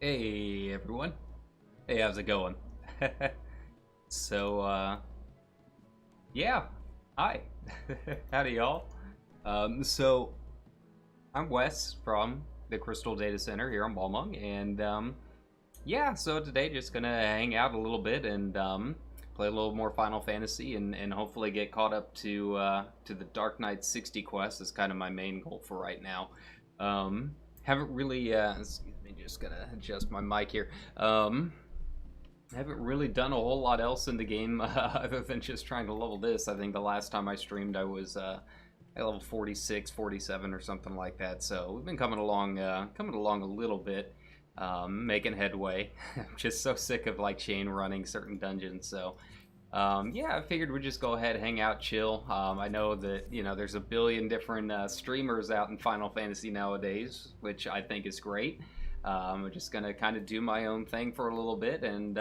Hey everyone. Hey, how's it going? So, yeah. Hi. Howdy y'all. So I'm Wes from the Crystal Data Center here in Balmung, and yeah, so today just gonna hang out a little bit and play a little more Final Fantasy and hopefully get caught up to the Dark Knight 60 quest is kind of my main goal for right now. Haven't really excuse me, just gonna adjust my mic here. Haven't really done a whole lot else in the game other than just trying to level this. I think the last time I streamed I was at level 46, 47 or something like that. So we've been coming along a little bit, making headway. I'm just so sick of like chain running certain dungeons. So yeah, I figured we'd just go ahead, hang out, chill. I know that, there's a billion different streamers out in Final Fantasy nowadays, which I think is great. I'm just gonna kind of do my own thing for a little bit and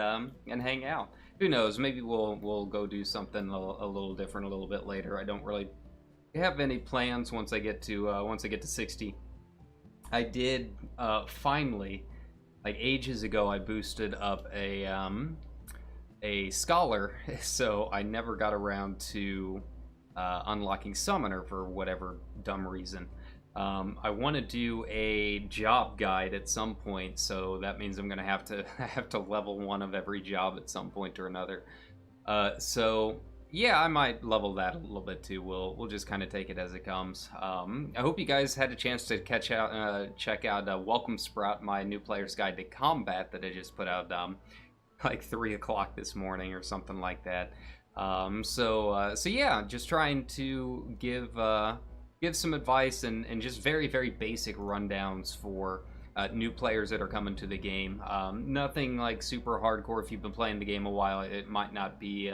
hang out. Who knows? Maybe we'll go do something a little different a little bit later. I don't really have any plans once I get to 60. I did finally, like ages ago, I boosted up a scholar, so I never got around to unlocking summoner for whatever dumb reason. I want to do a job guide at some point, so that means I'm gonna have to have to level one of every job at some point or another. So yeah, I might level that a little bit too. We'll just kind of take it as it comes. I hope you guys had a chance to check out Welcome Sprout, my new player's guide to combat that I just put out like 3 o'clock this morning or something like that. So yeah, just trying to give some advice and just very, very basic rundowns for new players that are coming to the game. Nothing like super hardcore. If you've been playing the game a while, it might not be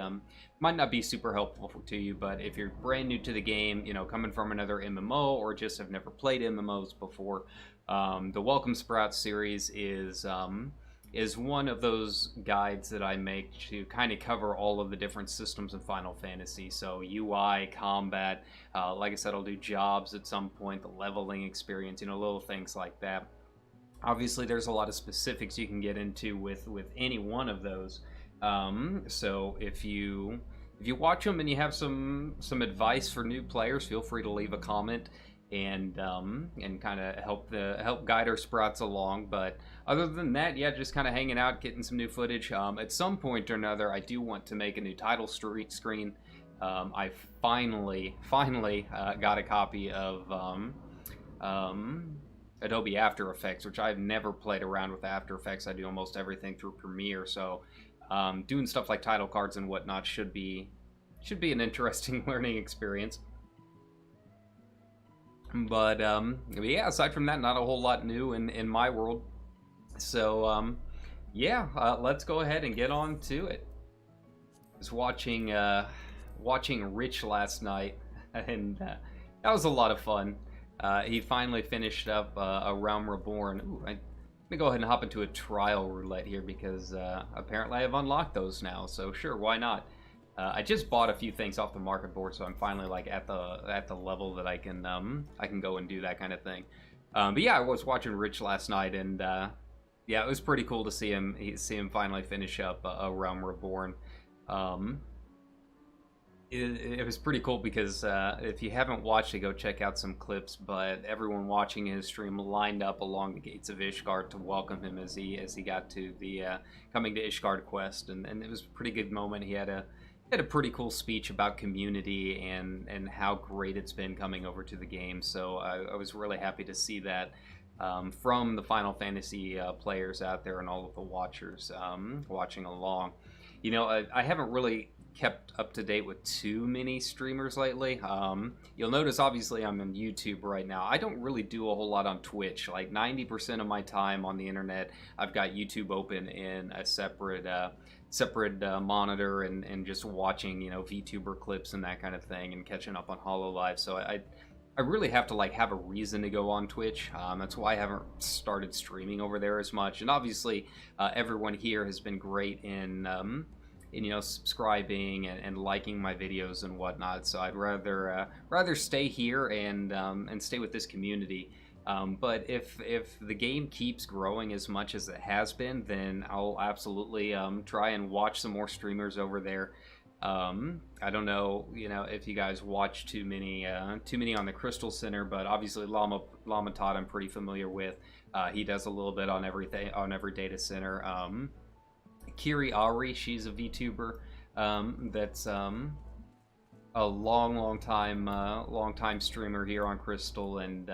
super helpful to you. But if you're brand new to the game, coming from another MMO or just have never played MMOs before, the Welcome Sprout series is one of those guides that I make to kind of cover all of the different systems in Final Fantasy. So UI, combat, like I said, I'll do jobs at some point, the leveling experience, little things like that. Obviously, there's a lot of specifics you can get into with any one of those. So if you watch them and you have some advice for new players, feel free to leave a comment and kind of help guide our sprouts along. But other than that, yeah, just kind of hanging out, getting some new footage. At some point or another, I do want to make a new title screen. I finally got a copy of Adobe After Effects, which I've never played around with After Effects. I do almost everything through Premiere, so doing stuff like title cards and whatnot should be an interesting learning experience. But yeah, aside from that, not a whole lot new in my world. So yeah, let's go ahead and get on to it. I was watching Rich last night, and that was a lot of fun. He finally finished up a Realm Reborn. Ooh, let me go ahead and hop into a trial roulette here because apparently I've unlocked those now. So sure, why not? I just bought a few things off the market board, so I'm finally like at the level that I can go and do that kind of thing. But yeah, I was watching Rich last night, and yeah, it was pretty cool to see him finally finish up a Realm Reborn. It was pretty cool because if you haven't watched it, go check out some clips. But everyone watching his stream lined up along the gates of Ishgard to welcome him as he got to the coming to Ishgard quest, and it was a pretty good moment. He had a pretty cool speech about community and how great it's been coming over to the game. So I was really happy to see that from the Final Fantasy players out there and all of the watchers watching along. I haven't really kept up to date with too many streamers lately. You'll notice, obviously, I'm on YouTube right now. I don't really do a whole lot on Twitch. Like 90% of my time on the internet, I've got YouTube open in a separate monitor and just watching, VTuber clips and that kind of thing and catching up on HoloLive. So I really have to like have a reason to go on Twitch. That's why I haven't started streaming over there as much. And obviously, everyone here has been great in subscribing and liking my videos and whatnot. So I'd rather stay here and stay with this community But if the game keeps growing as much as it has been, then I'll absolutely try and watch some more streamers over there. I don't know, if you guys watch too many on the Crystal Center, but obviously Llama Todd I'm pretty familiar with. He does a little bit on everything, on every data center. Kiri Ari, she's a VTuber that's a long time streamer here on Crystal, and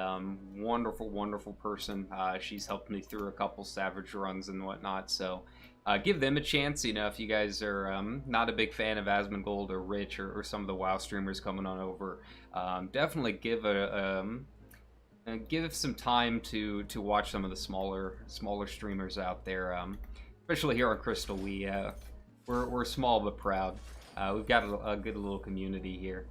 wonderful person. She's helped me through a couple Savage runs and whatnot, so give them a chance. If you guys are not a big fan of Asmongold or Rich or some of the WoW streamers coming on over, definitely give some time to watch some of the smaller streamers out there. Especially here on Crystal, we're small but proud. We've got a good little community here.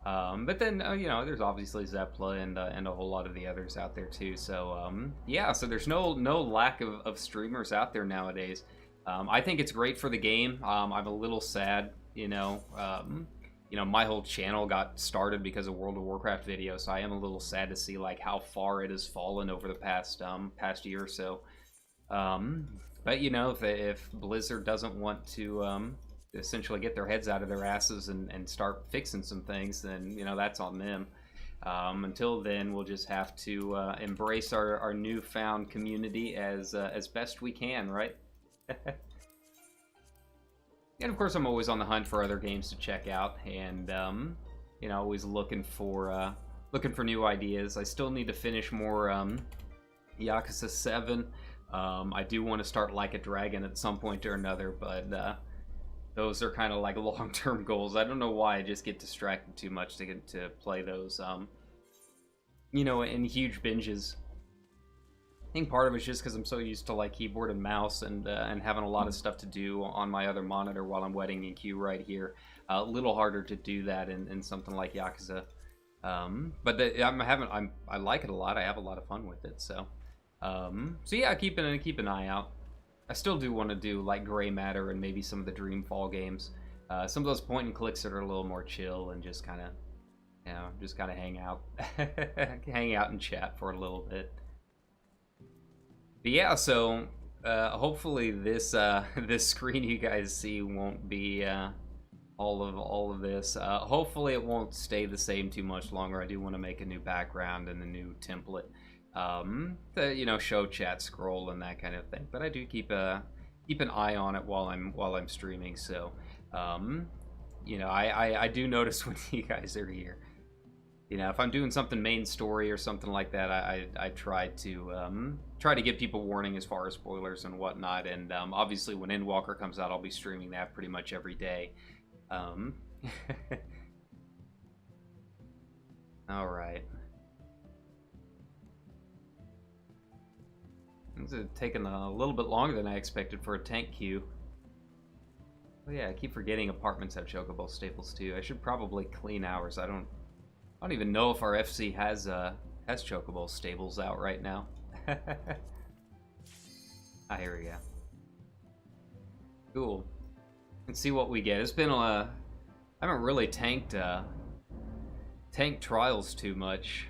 But then, there's obviously Zepla and a whole lot of the others out there too. So, yeah, so there's no lack of streamers out there nowadays. I think it's great for the game. I'm a little sad, my whole channel got started because of World of Warcraft videos, so I am a little sad to see, like, how far it has fallen over the past year or so. But, if Blizzard doesn't want to essentially get their heads out of their asses and start fixing some things, then, that's on them. Until then, we'll just have to embrace our newfound community as best we can, right? And of course, I'm always on the hunt for other games to check out, and always looking for new ideas. I still need to finish more Yakuza 7. I do want to start Like a Dragon at some point or another, but those are kind of like long-term goals. I don't know why I just get distracted too much to get to play those, in huge binges. I think part of it's just because I'm so used to like keyboard and mouse and having a lot of stuff to do on my other monitor while I'm wetting in queue right here. A little harder to do that in something like Yakuza. But I like it a lot. I have a lot of fun with it. So yeah, keep an eye out. I still do want to do like Gray Matter and maybe some of the Dreamfall games. Some of those point and clicks that are a little more chill and just kind of hang out, hang out and chat for a little bit. But yeah, so hopefully this this screen you guys see won't be all of this. Hopefully it won't stay the same too much longer. I do want to make a new background and a new template. To show chat scroll and that kind of thing, but I do keep an eye on it while I'm streaming. So I do notice when you guys are here. If I'm doing something main story or something like that, I try to give people warning as far as spoilers and whatnot. And obviously when Endwalker comes out, I'll be streaming that pretty much every day. All right. It's taken a little bit longer than I expected for a tank queue. Oh yeah, I keep forgetting apartments have chocobo staples too. I should probably clean ours. I don't even know if our FC has chocobo stables out right now. Ah, here we go. Cool. Let's see what we get. It's been I haven't really tanked trials too much.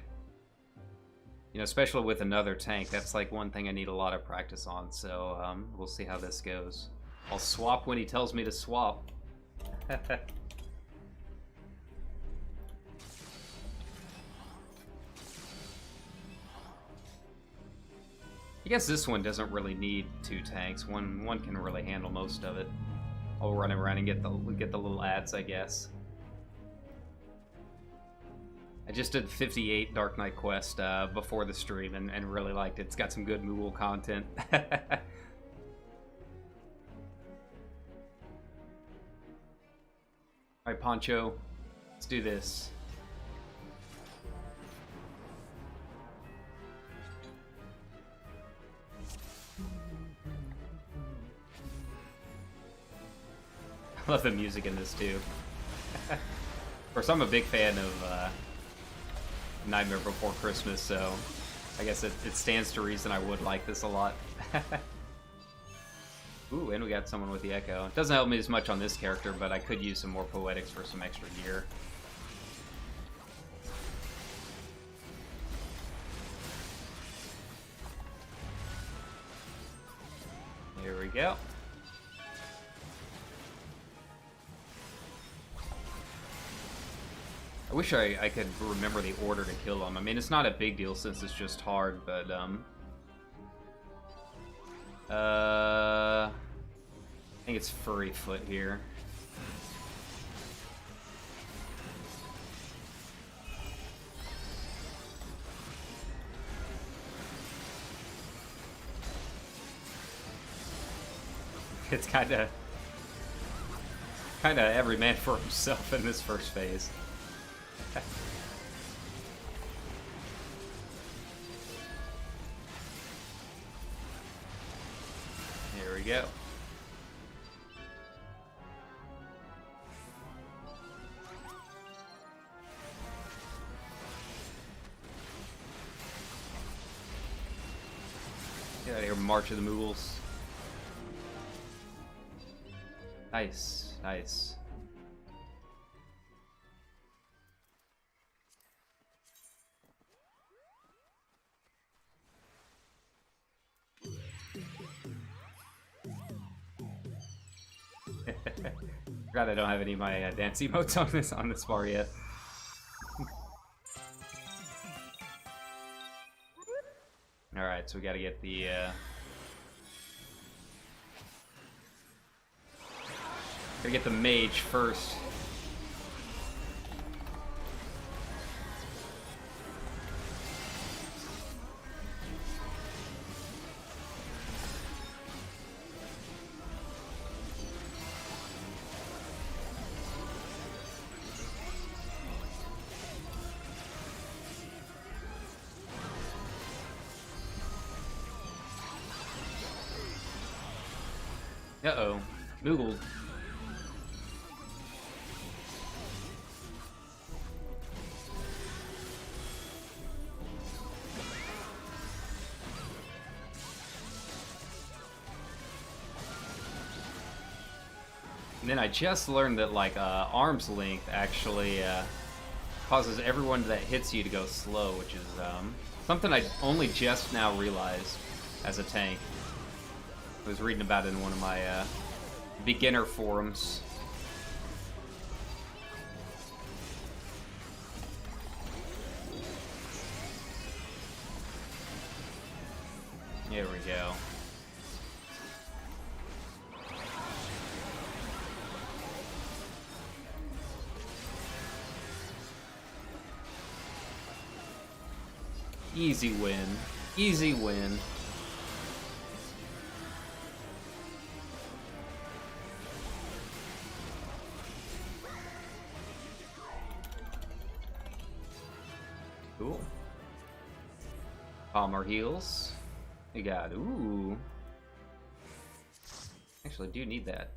Especially with another tank, that's like one thing I need a lot of practice on, so we'll see how this goes. I'll swap when he tells me to swap. I guess this one doesn't really need two tanks. One can really handle most of it. I'll run around and get the little ads, I guess. I just did 58 Dark Knight Quest before the stream and really liked it. It's got some good Moogle content. Alright, Poncho, let's do this. I love the music in this too. Of course, I'm a big fan of Nightmare Before Christmas, so I guess it stands to reason I would like this a lot. Ooh, and we got someone with the Echo. It doesn't help me as much on this character, but I could use some more poetics for some extra gear. we go. I wish I could remember the order to kill them. I mean, it's not a big deal since it's just hard, but, I think it's Furry Foot here. It's kind of every man for himself in this first phase. Here we go. Get out of here, March of the Moogles. Nice, nice. Forgot I don't have any of my dance emotes on this bar yet. All right, so we got to get the. Gotta get the mage first. Uh-oh. Moogled. And then I just learned that, like, arm's length actually causes everyone that hits you to go slow, which is something I only just now realized as a tank. I was reading about it in one of my beginner forums. There we go. Easy win. Easy win. Cool. Palmer heals. We got, ooh. Actually, I do need that.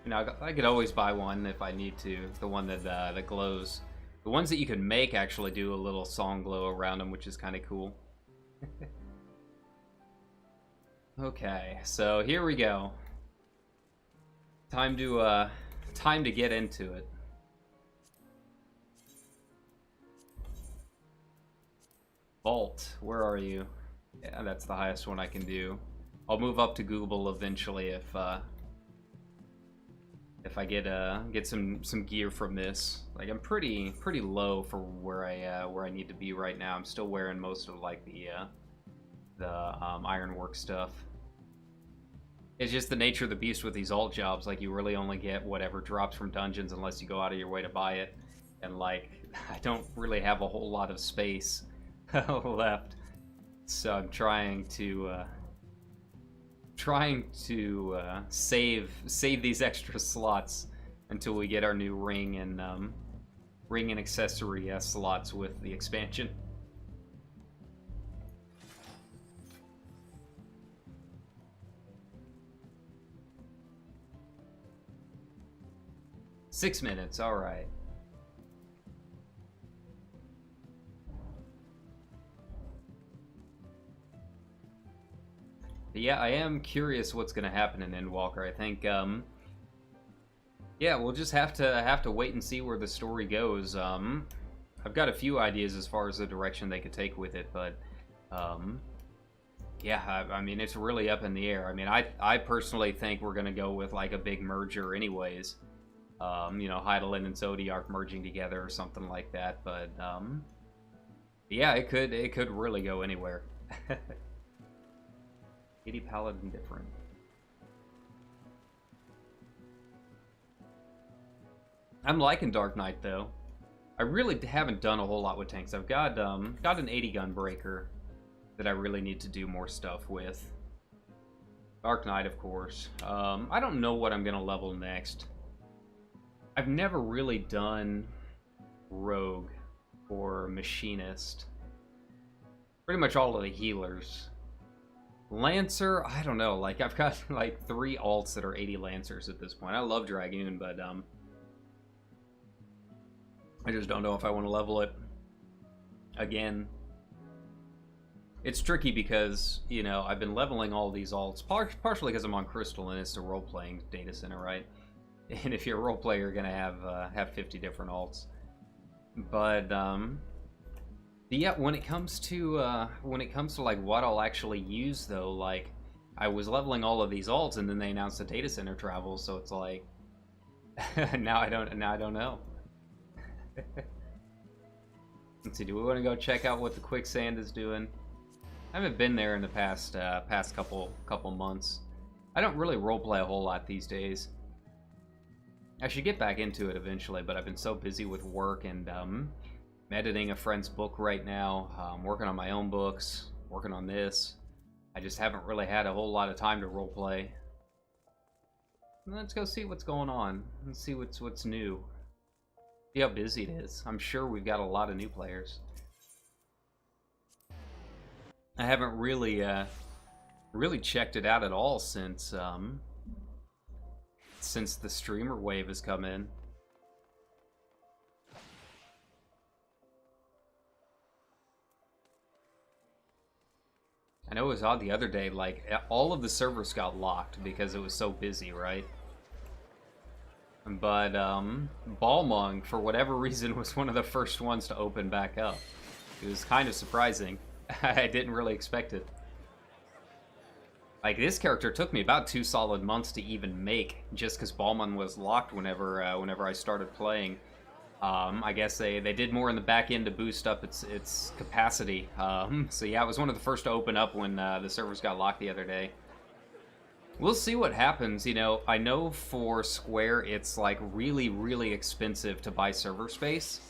You know, I could always buy one if I need to. The one that that glows. The ones that you can make actually do a little song glow around them, which is kind of cool. Okay, so here we go. Time to get into it. Vault, where are you? Yeah, that's the highest one I can do. I'll move up to Google eventually if I get some gear from this. Like, I'm pretty low for where I need to be right now. I'm still wearing most of like the ironwork stuff. It's just the nature of the beast with these alt jobs. Like, you really only get whatever drops from dungeons unless you go out of your way to buy it. And like, I don't really have a whole lot of space left, so I'm trying to save these extra slots until we get our new ring and accessory slots with the expansion. Six minutes, all right. Yeah, I am curious what's going to happen in Endwalker. I think, yeah, we'll just have to wait and see where the story goes. I've got a few ideas as far as the direction they could take with it, but Yeah, I mean, it's really up in the air. I mean, I personally think we're going to go with like a big merger anyways. You know, Heidelin and Zodiac merging together or something like that. But yeah, it could really go anywhere. 80 Paladin different. I'm liking Dark Knight though. I really haven't done a whole lot with tanks. I've got an 80 gun breaker that I really need to do more stuff with. Dark Knight, of course. I don't know what I'm gonna level next. I've never really done Rogue or Machinist. Pretty much all of the healers. Lancer, I don't know. Like, I've got like 3 alts that are 80 Lancers at this point. I love Dragoon, but I just don't know if I want to level it again. It's tricky because, you know, I've been leveling all these alts, partially because I'm on Crystal and it's a role-playing data center, right? And if you're a role player, you're gonna have 50 different alts. But yeah, when it comes to like what I'll actually use though, like I was leveling all of these alts and then they announced the data center travel, so it's like now I don't know. Let's see, do we want to go check out what the quicksand is doing? I haven't been there in the past couple months. I don't really roleplay a whole lot these days. I should get back into it eventually, but I've been so busy with work and I'm editing a friend's book right now. I'm working on my own books, working on this. I just haven't really had a whole lot of time to roleplay. Let's go see what's going on. Let's see what's new. See how busy it is. I'm sure we've got a lot of new players. I haven't really checked it out at all since the streamer wave has come in. I know it was odd the other day, like all of the servers got locked because it was so busy, right? But Balmung, for whatever reason, was one of the first ones to open back up. It was kind of surprising. I didn't really expect it. Like, this character took me about 2 solid months to even make, just because Balmung was locked whenever I started playing. I guess they did more in the back end to boost up its capacity. So yeah, it was one of the first to open up when the servers got locked the other day. We'll see what happens. You know, I know for Square it's like really, really expensive to buy server space.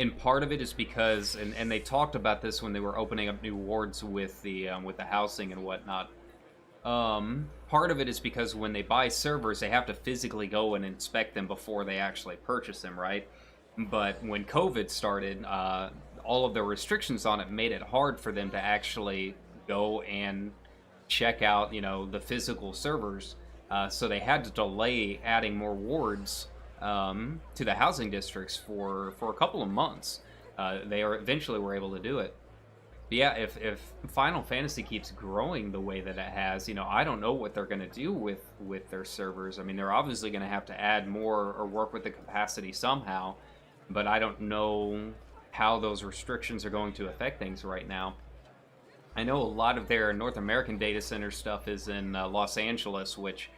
And part of it is because, and they talked about this when they were opening up new wards with the housing and whatnot. Part of it is because when they buy servers, they have to physically go and inspect them before they actually purchase them, right? But when COVID started, all of the restrictions on it made it hard for them to actually go and check out, you know, the physical servers. So they had to delay adding more wards to the housing districts for a couple of months. They eventually were able to do it. But yeah, if Final Fantasy keeps growing the way that it has, you know, I don't know what they're going to do with their servers. I mean, they're obviously going to have to add more or work with the capacity somehow, but I don't know how those restrictions are going to affect things right now. I know a lot of their North American data center stuff is in Los Angeles, which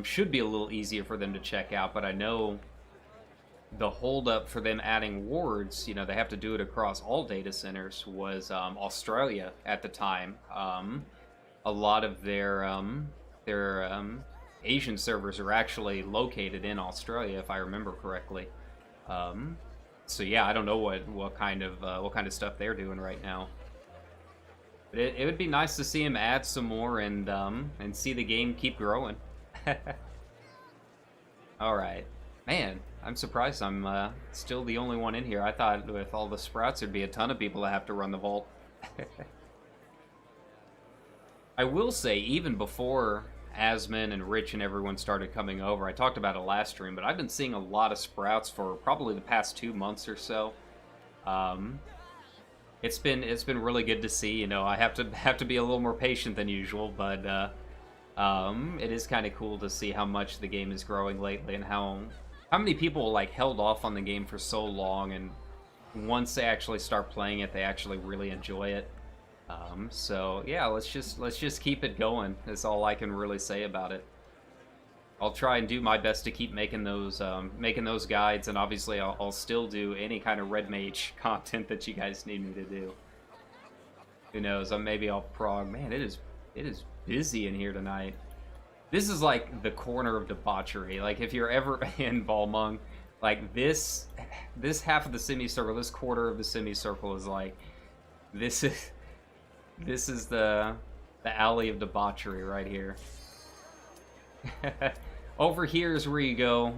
should be a little easier for them to check out, but I know the holdup for them adding wards, you know, they have to do it across all data centers, was Australia at the time. A lot of their Asian servers are actually located in Australia, if I remember correctly. So yeah, I don't know what kind of stuff they're doing right now. But it would be nice to see him add some more and see the game keep growing. All right, man. I'm surprised I'm still the only one in here. I thought with all the sprouts there'd be a ton of people that have to run the vault. I will say, even before Asmon and Rich and everyone started coming over, I talked about it last stream, but I've been seeing a lot of sprouts for probably the past 2 months or so. It's been really good to see. You know, I have to be a little more patient than usual, but it is kind of cool to see how much the game is growing lately and how many people like held off on the game for so long, and once they actually start playing it, they actually really enjoy it. So yeah, let's just keep it going. That's all I can really say about it. I'll try and do my best to keep making those guides, and obviously I'll still do any kind of red mage content that you guys need me to do. Who knows? Maybe I'll prog. Man, it is busy in here tonight. This is like the corner of debauchery. Like if you're ever in Balmung, like this half of the semicircle, this quarter of the semicircle is like this is the alley of debauchery right here. Over here is where you go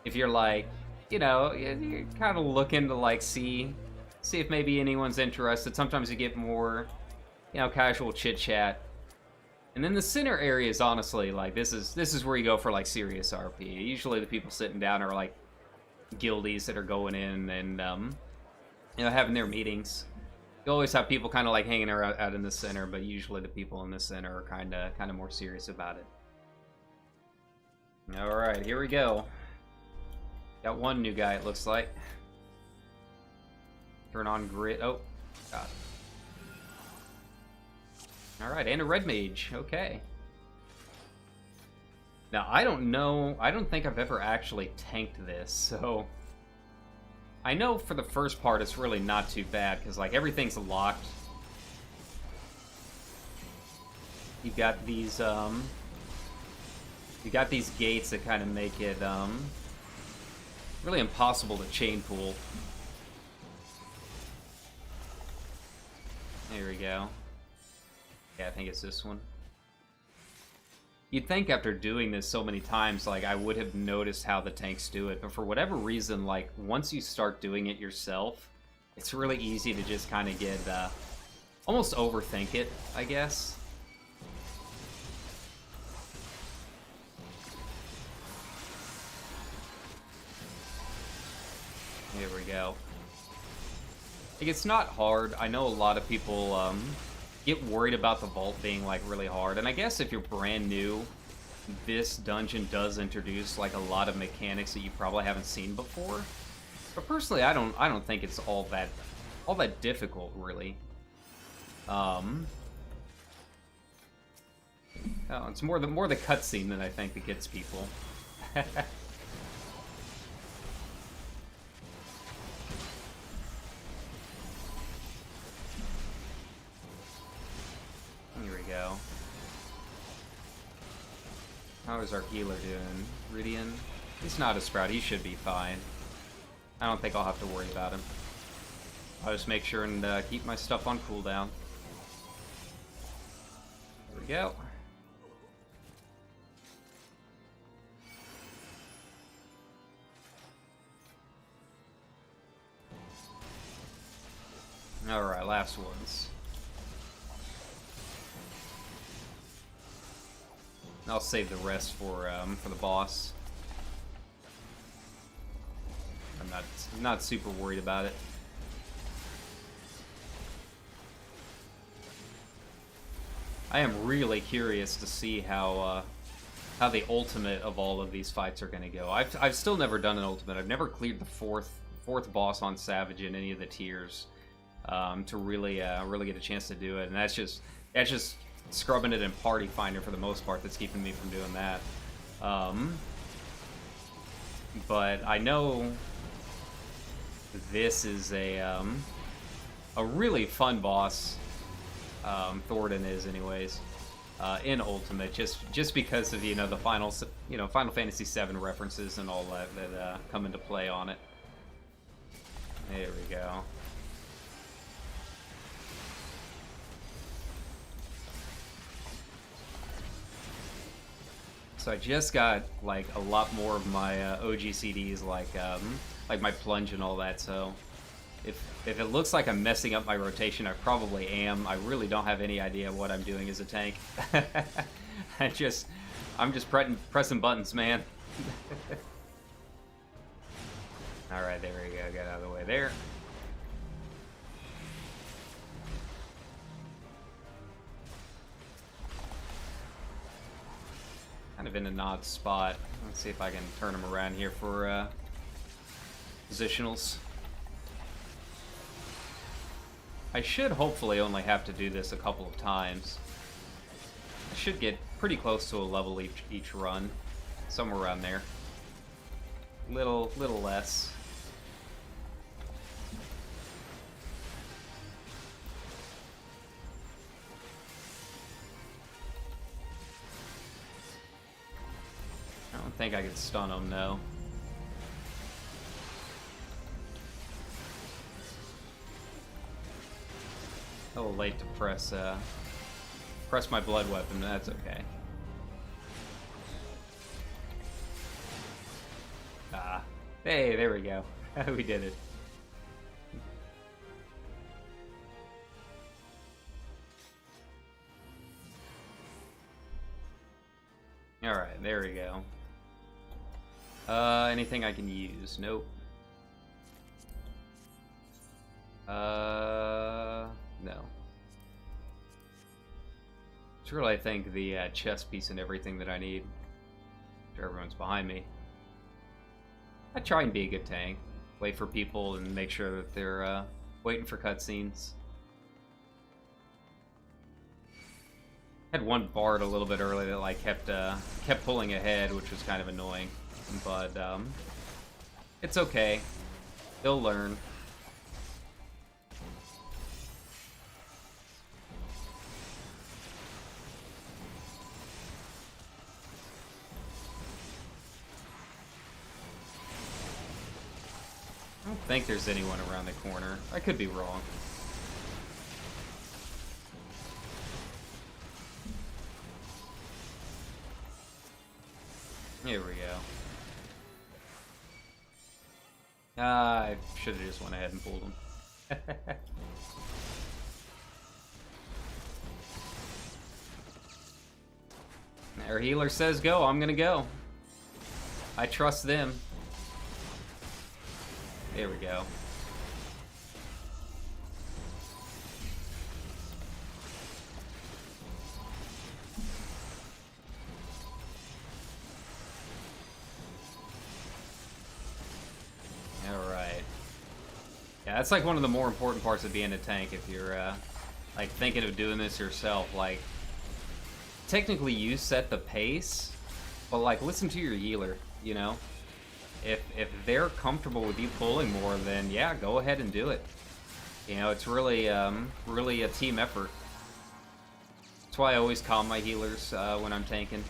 if you're like, you know, you're kind of looking to like see if maybe anyone's interested. Sometimes you get more, you know, casual chit chat. And then the center area is honestly like this is where you go for like serious RP. Usually the people sitting down are like guildies that are going in and you know, having their meetings. You always have people kind of like hanging out in the center, but usually the people in the center are kind of more serious about it. All right, here we go. Got one new guy, it looks like. Turn on grid. Oh, God. All right, and a red mage. Okay. Now, I don't know. I don't think I've ever actually tanked this, so I know for the first part it's really not too bad because like everything's locked. You've got these gates that kind of make it really impossible to chain pool. There we go. Yeah, I think it's this one. You'd think after doing this so many times, like, I would have noticed how the tanks do it, but for whatever reason, like, once you start doing it yourself, it's really easy to just kind of get, almost overthink it, I guess. Here we go. Like, it's not hard. I know a lot of people, get worried about the vault being like really hard, and I guess if you're brand new, this dungeon does introduce like a lot of mechanics that you probably haven't seen before. But personally, I don't think it's all that difficult, really. Oh, it's more the cutscene than I think that gets people. Here we go. How is our healer doing? Ridian? He's not a sprout. He should be fine. I don't think I'll have to worry about him. I'll just make sure and keep my stuff on cooldown. There we go. Alright, last ones. I'll save the rest for the boss. I'm not super worried about it. I am really curious to see how the ultimate of all of these fights are going to go. I've still never done an ultimate. I've never cleared the fourth boss on Savage in any of the tiers to really get a chance to do it, and that's just scrubbing it in Party Finder for the most part that's keeping me from doing that. But I know this is a really fun boss. Thornton is, anyways, in Ultimate, just because of the Final Fantasy VII references and all that come into play on it. There we go. So I just got like a lot more of my OG CDs, like my plunge and all that. So if it looks like I'm messing up my rotation, I probably am. I really don't have any idea what I'm doing as a tank. I'm just pressing buttons, man. All right, there we go. Get out of the way there. Kind of in an odd spot. Let's see if I can turn him around here for positionals. I should hopefully only have to do this a couple of times. I should get pretty close to a level each run. Somewhere around there. Little less. I don't think I could stun him, no. A little late to press my blood weapon, but that's okay. Ah. Hey, there we go. We did it. Alright, there we go. Anything I can use? Nope. No. It's really, I think, the chest piece and everything that I need. Sure, everyone's behind me. I try and be a good tank. Wait for people and make sure that they're waiting for cutscenes. Had one bard a little bit early that like kept pulling ahead, which was kind of annoying. But it's okay. They'll learn. I don't think there's anyone around the corner. I could be wrong. Here we go. I should have just went ahead and pulled him. Their healer says go, I'm gonna go. I trust them. There we go. Alright. Yeah, that's like one of the more important parts of being a tank if you're like thinking of doing this yourself. Like, technically you set the pace, but like listen to your healer, you know? If they're comfortable with you pulling more, then yeah, go ahead and do it. You know, it's really really a team effort. That's why I always calm my healers when I'm tanking.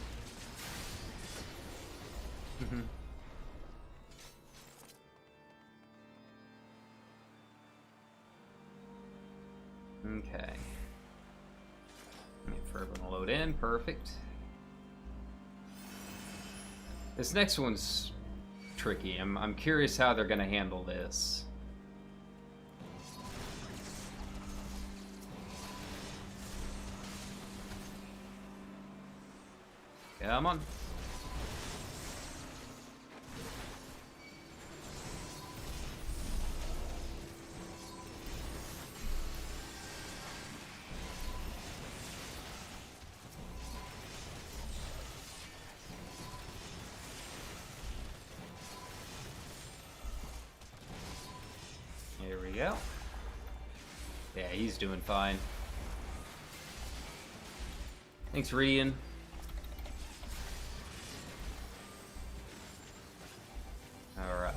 Okay. Wait for everyone to load in. Perfect. This next one's tricky. I'm curious how they're gonna handle this. Come on. Here we go. Yeah, he's doing fine. Thanks, Rian. Alright.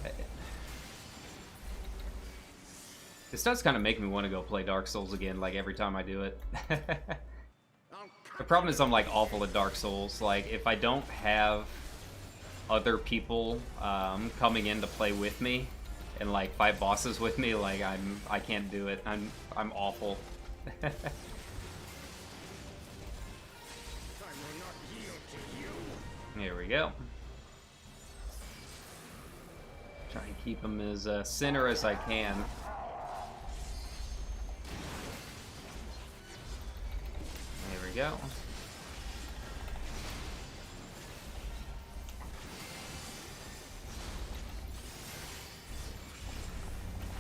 This does kind of make me want to go play Dark Souls again, like, every time I do it. The problem is I'm, like, awful at Dark Souls. Like, if I don't have other people coming in to play with me, and like fight bosses with me, like I can't do it. I'm awful. Here we go. Try and keep him as center as I can. There we go.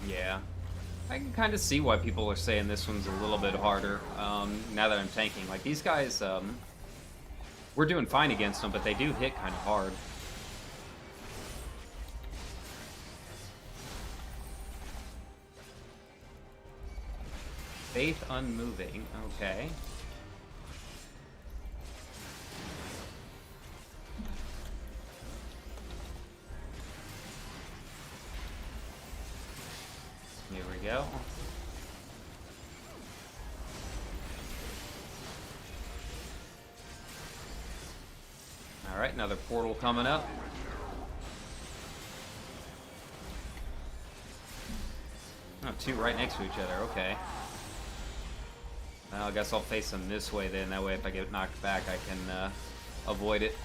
Yeah, I can kind of see why people are saying this one's a little bit harder now that I'm tanking. Like, these guys, we're doing fine against them, but they do hit kind of hard. Faith unmoving. Okay. Here we go. Alright, another portal coming up. Oh, two right next to each other, okay. Well, I guess I'll face them this way then, that way if I get knocked back I can avoid it.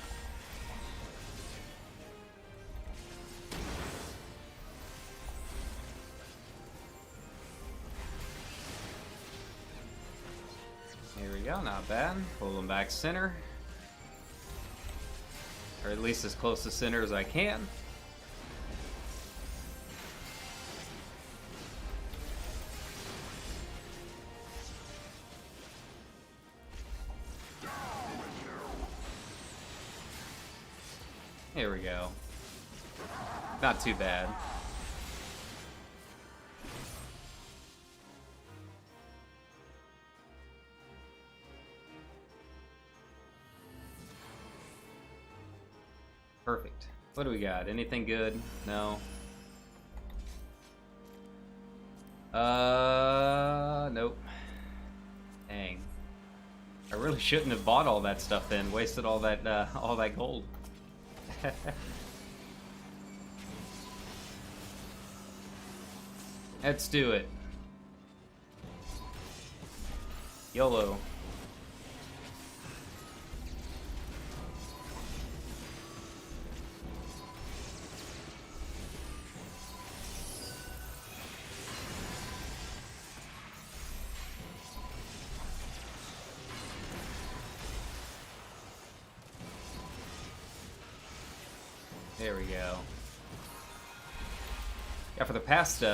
Here we go, not bad. Pull them back center. Or at least as close to center as I can. Here we go. Not too bad. Perfect. What do we got? Anything good? No. Nope. Dang. I really shouldn't have bought all that stuff then. Wasted all that gold. Let's do it. YOLO. There we go. Yeah, for the past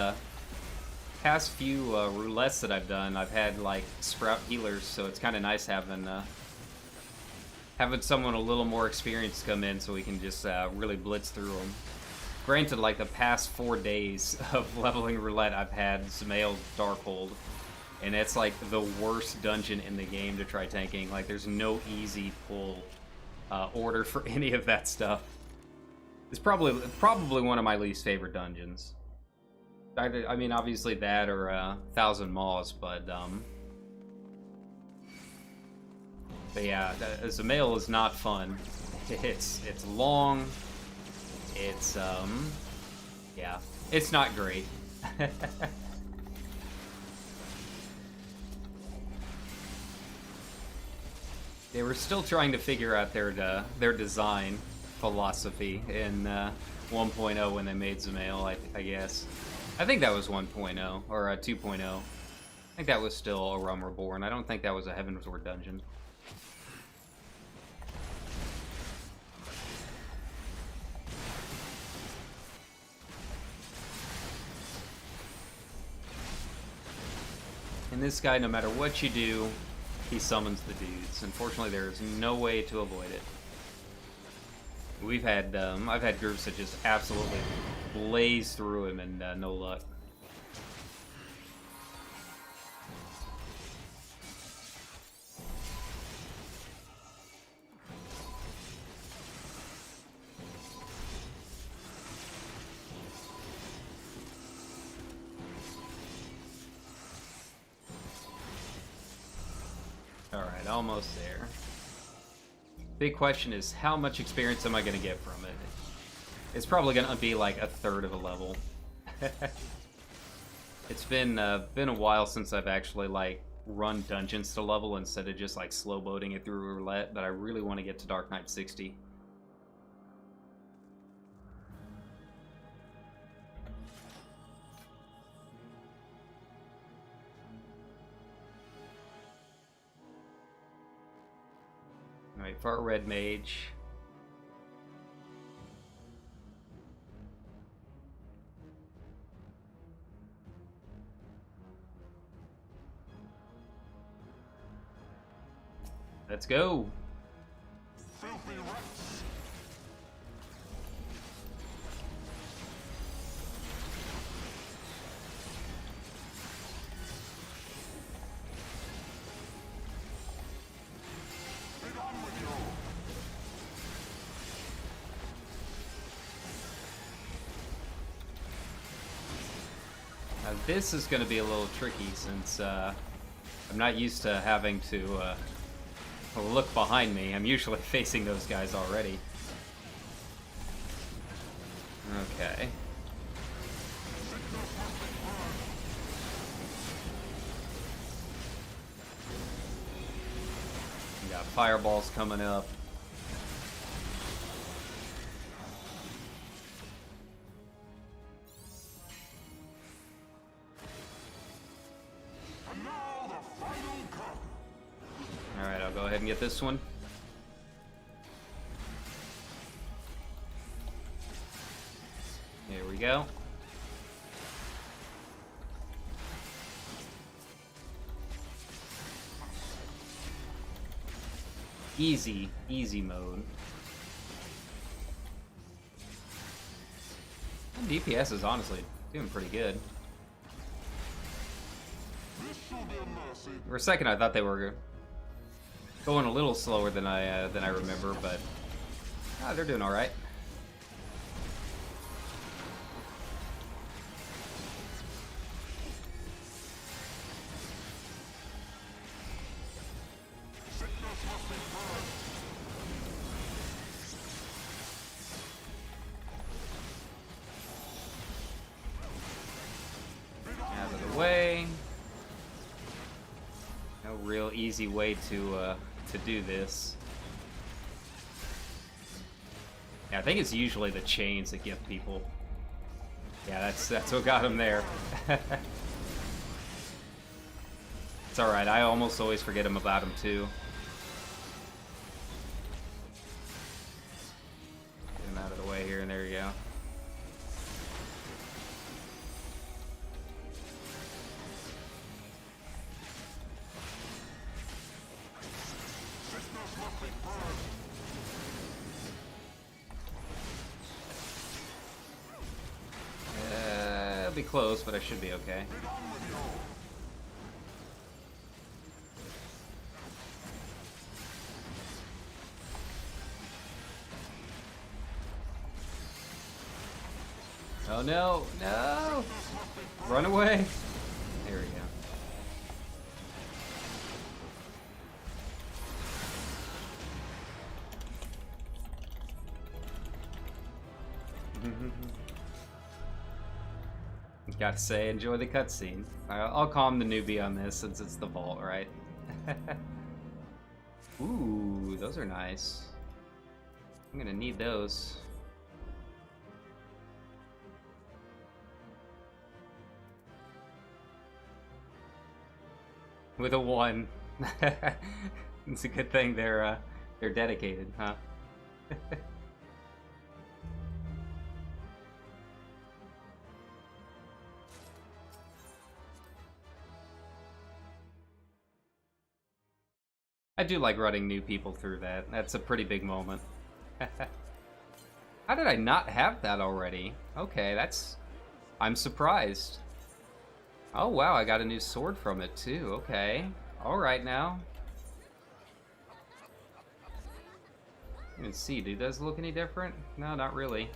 few roulettes that I've done, I've had like sprout healers, so it's kind of nice having someone a little more experienced come in, so we can just really blitz through them. Granted, like the past 4 days of leveling roulette, I've had Zemail Darkhold, and it's like the worst dungeon in the game to try tanking. Like, there's no easy pull order for any of that stuff. It's probably one of my least favorite dungeons. I mean, obviously that or 1,000 Maws, but yeah, Zemail is not fun. It's long. It's yeah, it's not great. They were still trying to figure out their design philosophy in 1.0 when they made Zemail, I guess. I think that was 1.0, or 2.0. I think that was still a Realm Reborn. I don't think that was a Heavensward dungeon. And this guy, no matter what you do, he summons the dudes. Unfortunately, there is no way to avoid it. We've had, I've had groups that just absolutely blaze through him and no luck. Alright, almost there. Big question is, how much experience am I going to get from it? It's probably going to be like a third of a level. It's been a while since I've actually like run dungeons to level instead of just like slow boating it through roulette, but I really want to get to Dark Knight 60. Alright, Far Red Mage. Let's go! This is going to be a little tricky since I'm not used to having to look behind me. I'm usually facing those guys already. Okay. We got fireballs coming up. Alright, I'll go ahead and get this one. Here we go. Easy mode. And DPS is honestly doing pretty good. For a second, I thought they were going a little slower than I remember, but they're doing all right. Out of the way. No real easy way to do this. Yeah, I think it's usually the chains that get people. Yeah, that's what got him there. It's alright, I almost always forget about him too. Get him out of the way here, and there you go. It'll be close, but I should be okay. Oh no, no! Run away! There we go. Gotta say, enjoy the cutscene. I'll calm the newbie on this since it's the vault, right? Ooh, those are nice. I'm gonna need those. With a 1. It's a good thing they're dedicated, huh? I do like running new people through that. That's a pretty big moment. How did I not have that already? Okay, I'm surprised. Oh wow, I got a new sword from it too. Okay. Alright now. Let's see, do those look any different? No, not really.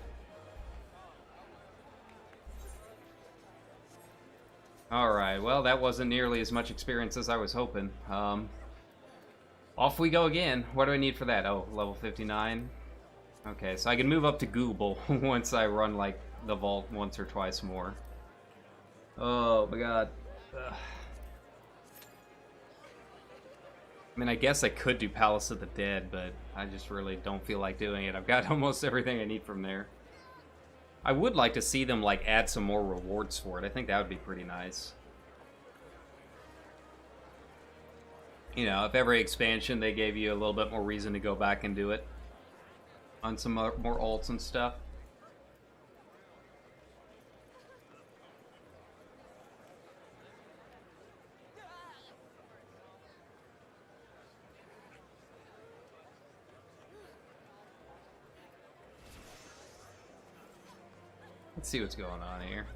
Alright, well that wasn't nearly as much experience as I was hoping. Off we go again. What do I need for that? Oh, level 59. Okay, so I can move up to Google once I run like the vault once or twice more. Oh my god. Ugh. I mean, I guess I could do Palace of the Dead, but I just really don't feel like doing it. I've got almost everything I need from there. I would like to see them like add some more rewards for it. I think that would be pretty nice. You know, if every expansion they gave you a little bit more reason to go back and do it on some more alts and stuff. Let's see what's going on here.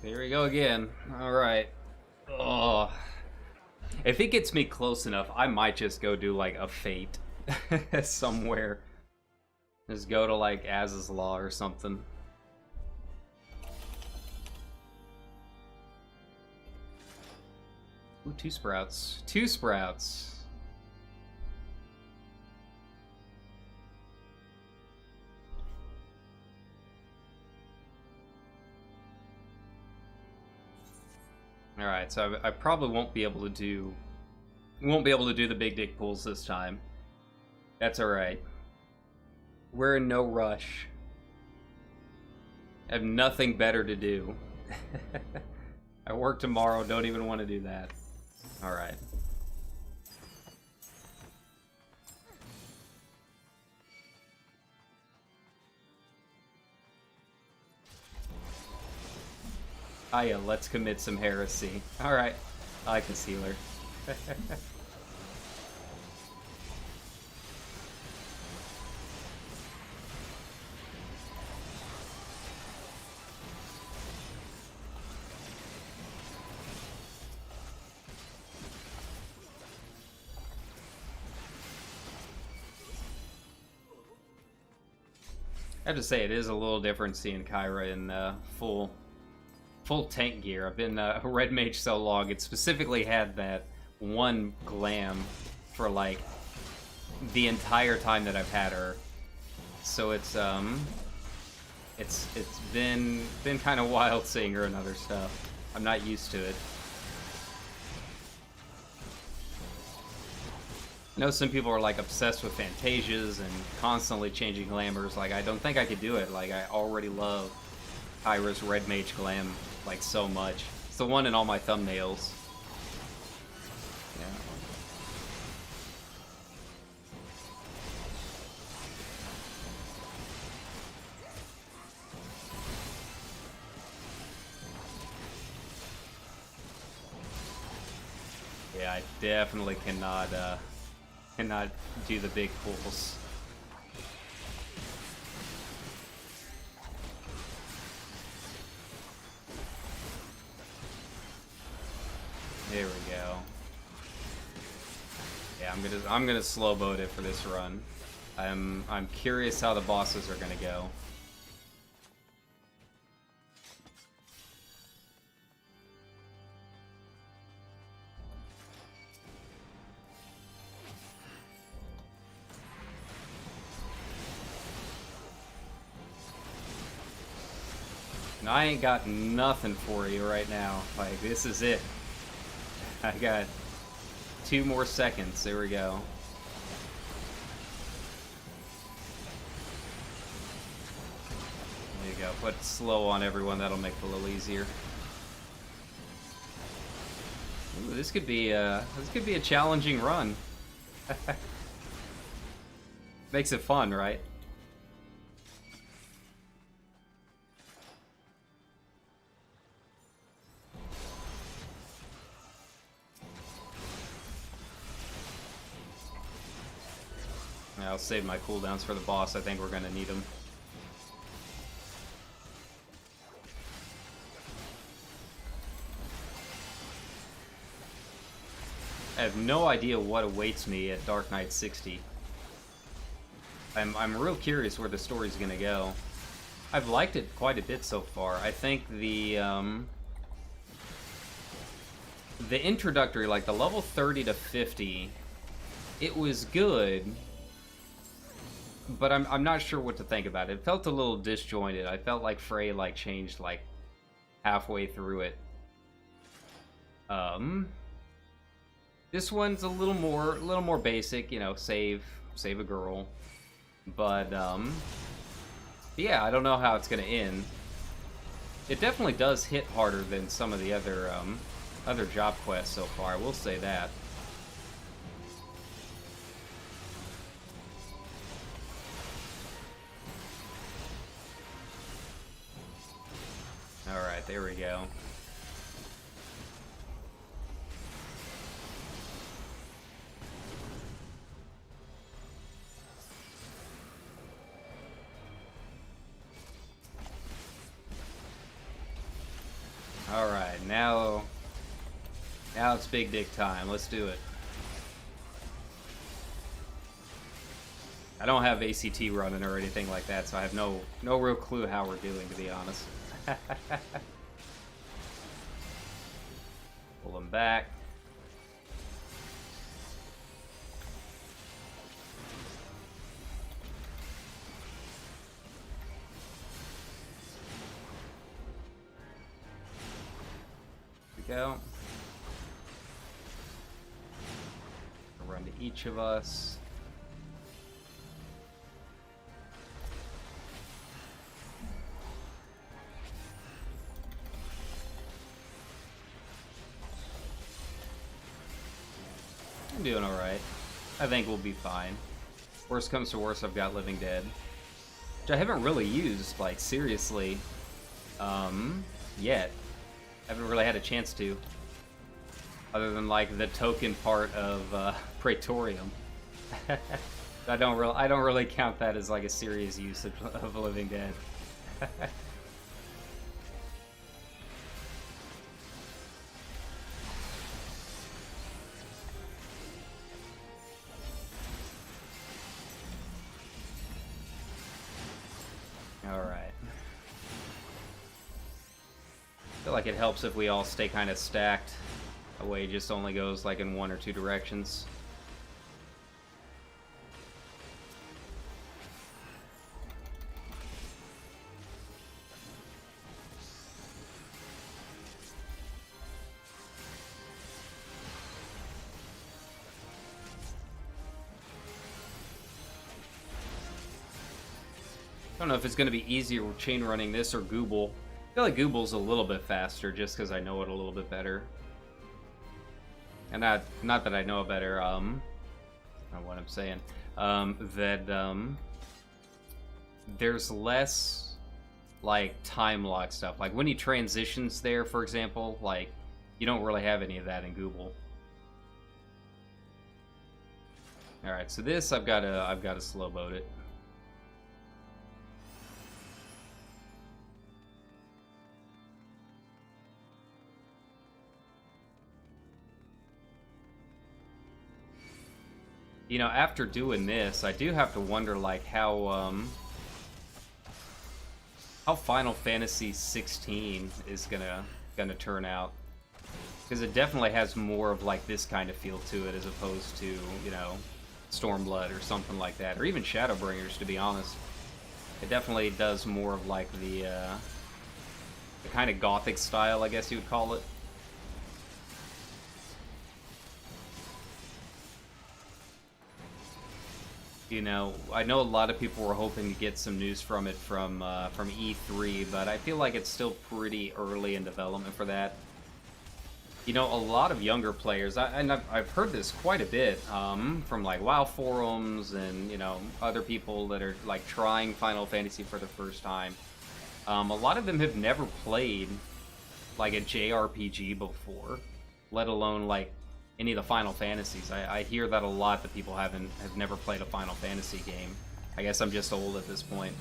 Here we go again. Alright. Oh. If it gets me close enough, I might just go do like a fate somewhere. Just go to, like, Az's Law or something. Ooh, 2 sprouts. 2 sprouts. Alright, so I probably won't be able to do the big dick pulls this time. That's alright. We're in no rush. I have nothing better to do. I work tomorrow, don't even want to do that. Alright. Ah yeah, let's commit some heresy. Alright. I like the sealer. I have to say, it is a little different seeing Kyra in full tank gear. I've been a red mage so long, it specifically had that one glam for like the entire time that I've had her. So it's been kind of wild seeing her in other stuff. I'm not used to it. I know some people are like obsessed with Fantasias and constantly changing glamours. Like, I don't think I could do it. Like, I already love Kyra's red mage glam like so much. It's the one in all my thumbnails. Yeah, I definitely cannot do the big pulls. There we go. Yeah, I'm gonna slow boat it for this run. I'm curious how the bosses are gonna go. And I ain't got nothing for you right now. Like, this is it. I got 2 more seconds. There we go. There you go. Put slow on everyone. That'll make it a little easier. Ooh, this could be a challenging run. Makes it fun, right? I'll save my cooldowns for the boss. I think we're gonna need them. I have no idea what awaits me at Dark Knight 60. I'm real curious where the story's gonna go. I've liked it quite a bit so far. I think the introductory, like the level 30 to 50, it was good. But I'm not sure what to think about it. It felt a little disjointed. I felt like Frey like changed like halfway through it. This one's a little more basic, you know, save a girl. But yeah, I don't know how it's gonna end. It definitely does hit harder than some of the other job quests so far. I will say that. Alright, there we go. Alright, now it's big dick time. Let's do it. I don't have ACT running or anything like that, so I have no real clue how we're doing, to be honest. Pull them back. Go. Run to each of us. I'm doing alright. I think we'll be fine. Worst comes to worst, I've got Living Dead. Which I haven't really used, like, seriously, yet. I haven't really had a chance to, other than like the token part of Praetorium. I don't really count that as like a serious use of Living Dead. All right. I feel like it helps if we all stay kind of stacked. That way it just only goes like in one or two directions. I don't know if it's going to be easier with chain running this or Google. I feel like Google's a little bit faster just because I know it a little bit better. And not that I know it better, I don't know what I'm saying. There's less, like, time lock stuff. Like, when he transitions there, for example, like, you don't really have any of that in Google. Alright, so this, I've got to slow boat it. You know, after doing this, I do have to wonder, like, how Final Fantasy 16 is gonna turn out, because it definitely has more of like this kind of feel to it as opposed to, you know, Stormblood or something like that, or even Shadowbringers, to be honest. It definitely does more of like the kind of gothic style, I guess you would call it. You know, I know a lot of people were hoping to get some news from it from E3, but I feel like it's still pretty early in development for that. You know, a lot of younger players, and I've heard this quite a bit from like WoW forums and, you know, other people that are like trying Final Fantasy for the first time. A lot of them have never played like a JRPG before, let alone like any of the Final Fantasies. I hear that a lot, that people have never played a Final Fantasy game. I guess I'm just old at this point.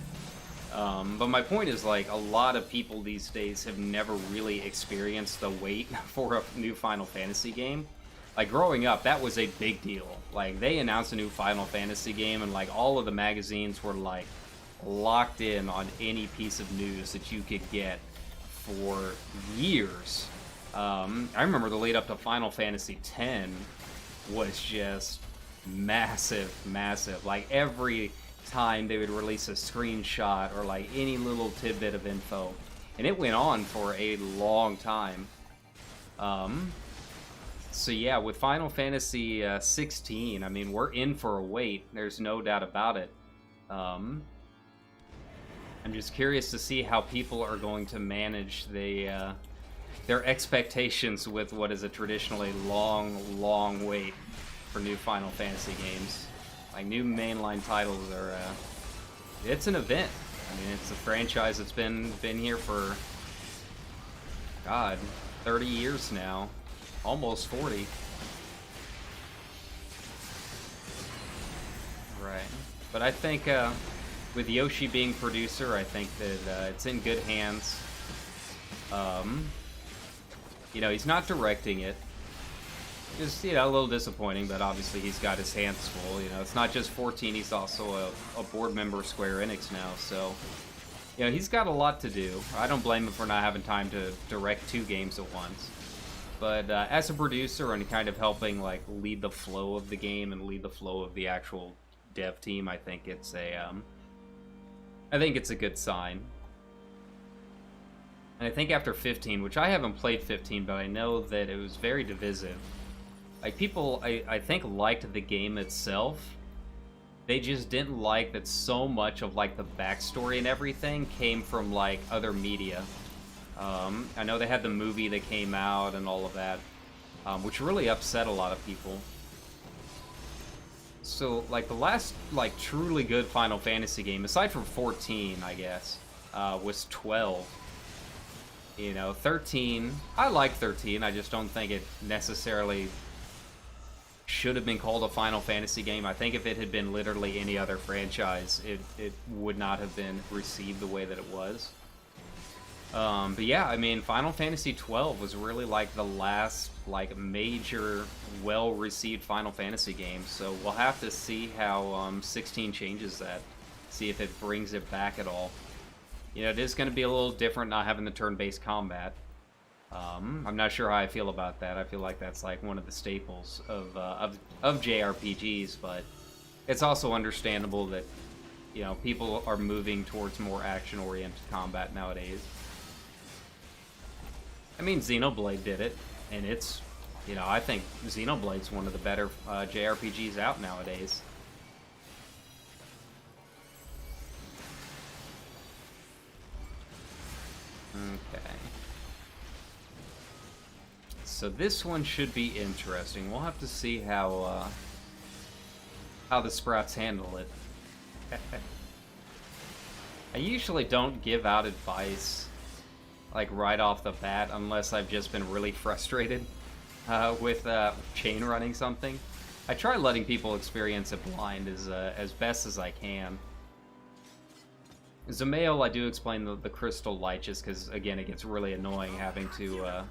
But my point is, like, a lot of people these days have never really experienced the wait for a new Final Fantasy game. Like, growing up, that was a big deal. Like, they announced a new Final Fantasy game, and like all of the magazines were like locked in on any piece of news that you could get for years. I remember the lead up to Final Fantasy X was just massive, massive. Like, every time they would release a screenshot or like any little tidbit of info, and it went on for a long time. So yeah, with Final Fantasy 16, I mean, we're in for a wait. There's no doubt about it. I'm just curious to see how people are going to manage their expectations with what is a traditionally long wait for new Final Fantasy games. Like, new mainline titles are, it's an event. I mean, it's a franchise that's been here for, God, 30 years now. Almost 40. Right. But I think, with Yoshi being producer, I think that it's in good hands. You know, he's not directing it. Just, you know, a little disappointing, but obviously he's got his hands full. You know, it's not just 14, he's also a board member of Square Enix now, so, you know, he's got a lot to do. I don't blame him for not having time to direct 2 games at once. But as a producer and kind of helping, like, lead the flow of the game and lead the flow of the actual dev team, I think it's a good sign. And I think after 15, which I haven't played 15, but I know that it was very divisive. Like, people, I think, liked the game itself. They just didn't like that so much of, like, the backstory and everything came from, like, other media. I know they had the movie that came out and all of that, which really upset a lot of people. So, like, the last, like, truly good Final Fantasy game, aside from 14, I guess, was 12. You know, 13, I like 13, I just don't think it necessarily should have been called a Final Fantasy game. I think if it had been literally any other franchise, it would not have been received the way that it was. But yeah, I mean, Final Fantasy 12 was really like the last, like, major, well-received Final Fantasy game, so we'll have to see how 16 changes that, see if it brings it back at all. You know, it is going to be a little different not having the turn-based combat. I'm not sure how I feel about that. I feel like that's like one of the staples of JRPGs, but it's also understandable that, you know, people are moving towards more action-oriented combat nowadays. I mean, Xenoblade did it, and it's, you know, I think Xenoblade's one of the better JRPGs out nowadays. Okay. So this one should be interesting. We'll have to see how the Sprouts handle it. I usually don't give out advice, like, right off the bat, unless I've just been really frustrated with chain running something. I try letting people experience it blind as best as I can. Zamail, I do explain the crystal light just because, again, it gets really annoying having to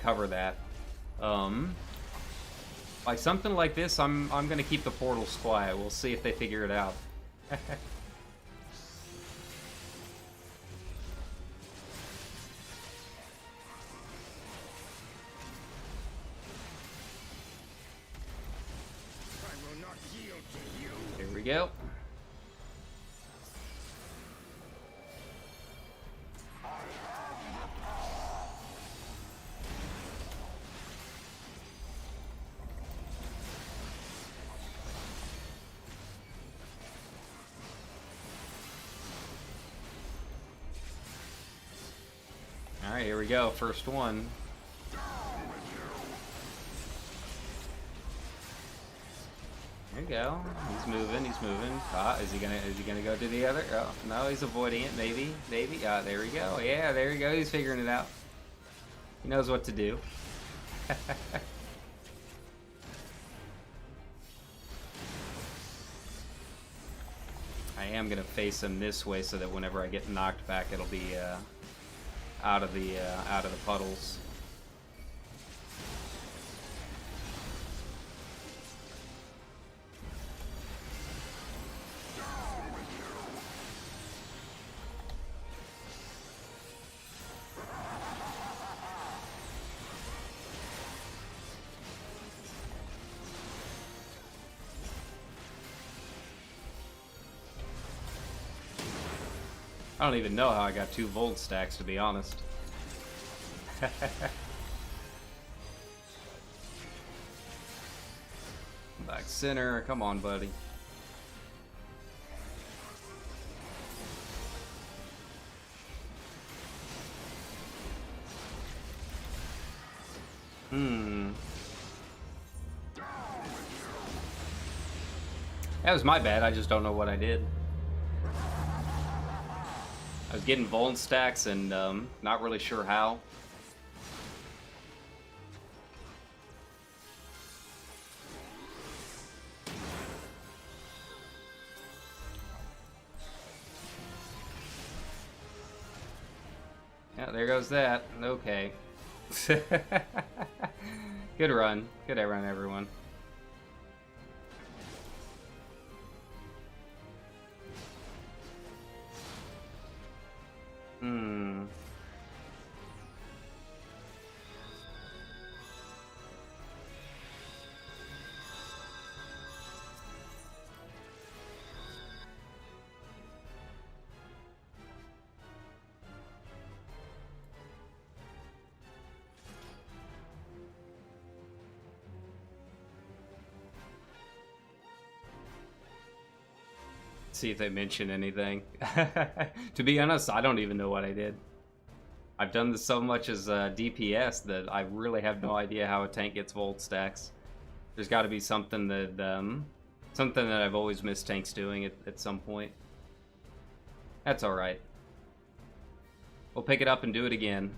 cover that. By something like this, I'm gonna keep the portals quiet. We'll see if they figure it out. Here we go. Alright, here we go. First one. There you go. He's moving, he's moving. Is he gonna go to the other? Oh, no, he's avoiding it, maybe. There we go. Yeah, there you go. He's figuring it out. He knows what to do. I am gonna face him this way so that whenever I get knocked back, it'll be out of the puddles. I don't even know how I got 2 Volt stacks, to be honest. Back center, come on, buddy. That was my bad, I just don't know what I did. I was getting Volt stacks and not really sure how. Yeah, there goes that. Okay. Good run. Good run, everyone. See if they mention anything. To be honest, I don't even know what I did. I've done this so much as DPS that I really have no idea how a tank gets volt stacks. There's got to be something that I've always missed tanks doing at some point. That's all right. We'll pick it up and do it again.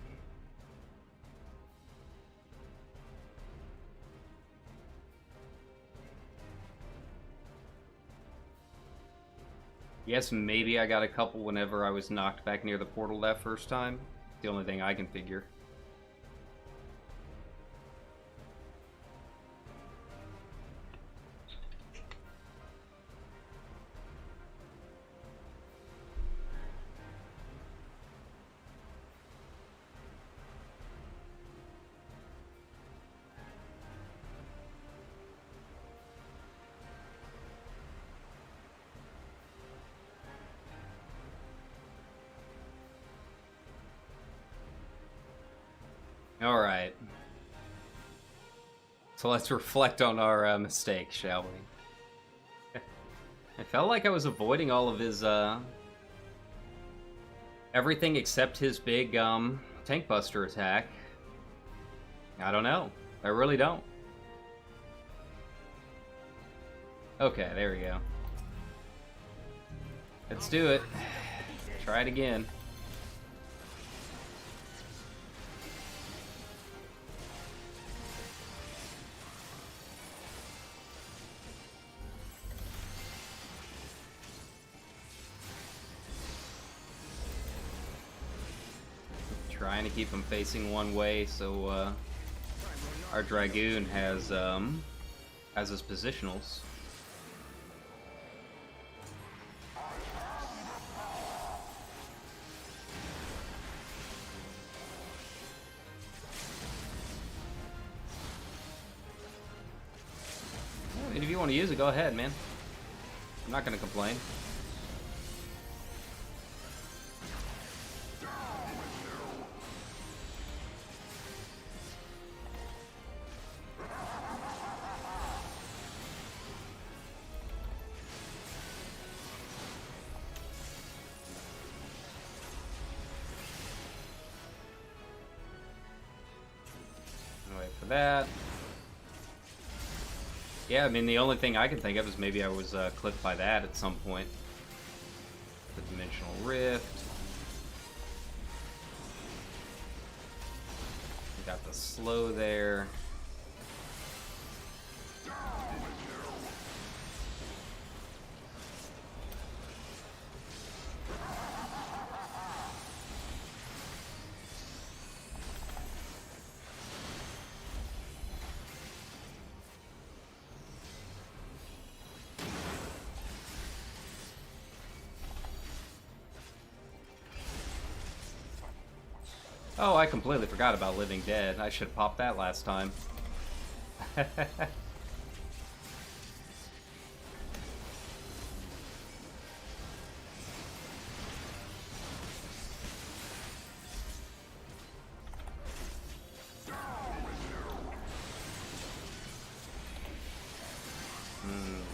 Yes, maybe I got a couple whenever I was knocked back near the portal that first time. The only thing I can figure. Alright. So let's reflect on our mistakes, shall we? I felt like I was avoiding all of his, everything except his big, tank buster attack. I don't know. I really don't. Okay, there we go. Let's do it. Try it again. Trying to keep him facing one way so our Dragoon has his positionals. I mean, if you want to use it, go ahead, man. I'm not going to complain. For that. Yeah, I mean, the only thing I can think of is maybe I was clipped by that at some point. The Dimensional Rift. We got the slow there. Oh, I completely forgot about Living Dead. I should have popped that last time.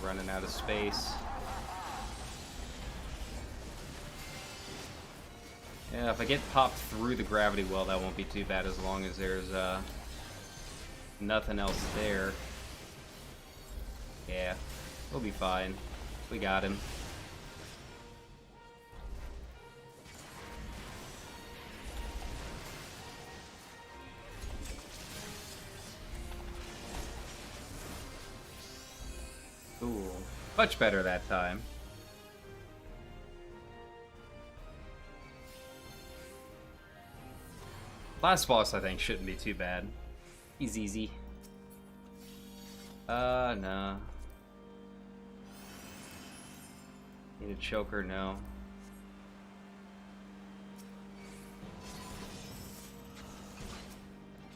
Running out of space. Yeah, if I get popped through the gravity well, that won't be too bad as long as there's nothing else there. Yeah, we'll be fine. We got him. Ooh, much better that time. Last boss, I think, shouldn't be too bad. He's easy. No. Need a choker? No.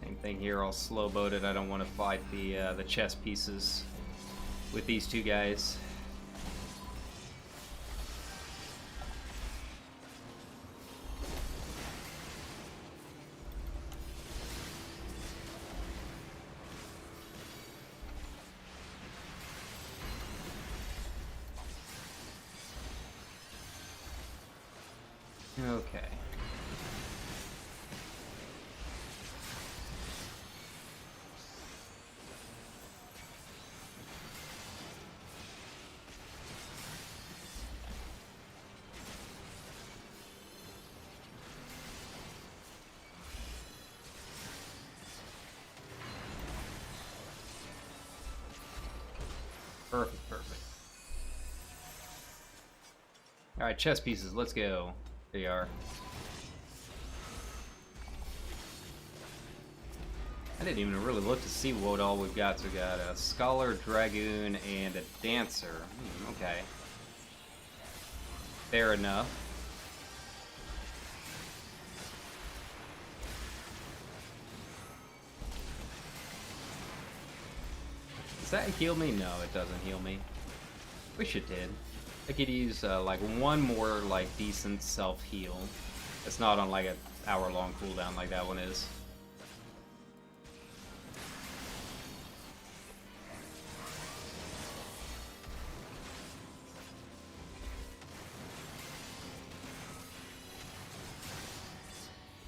Same thing here, I'll slow boat it. I don't want to fight the chess pieces with these two guys. Okay. Perfect, perfect. Alright, chess pieces, let's go. There you are. I didn't even really look to see what all we've got. So we got a Scholar, Dragoon, and a Dancer. Okay. Fair enough. Does that heal me? No, it doesn't heal me. Wish it did. I could use like one more like decent self-heal. It's not on like an hour-long cooldown like that one is.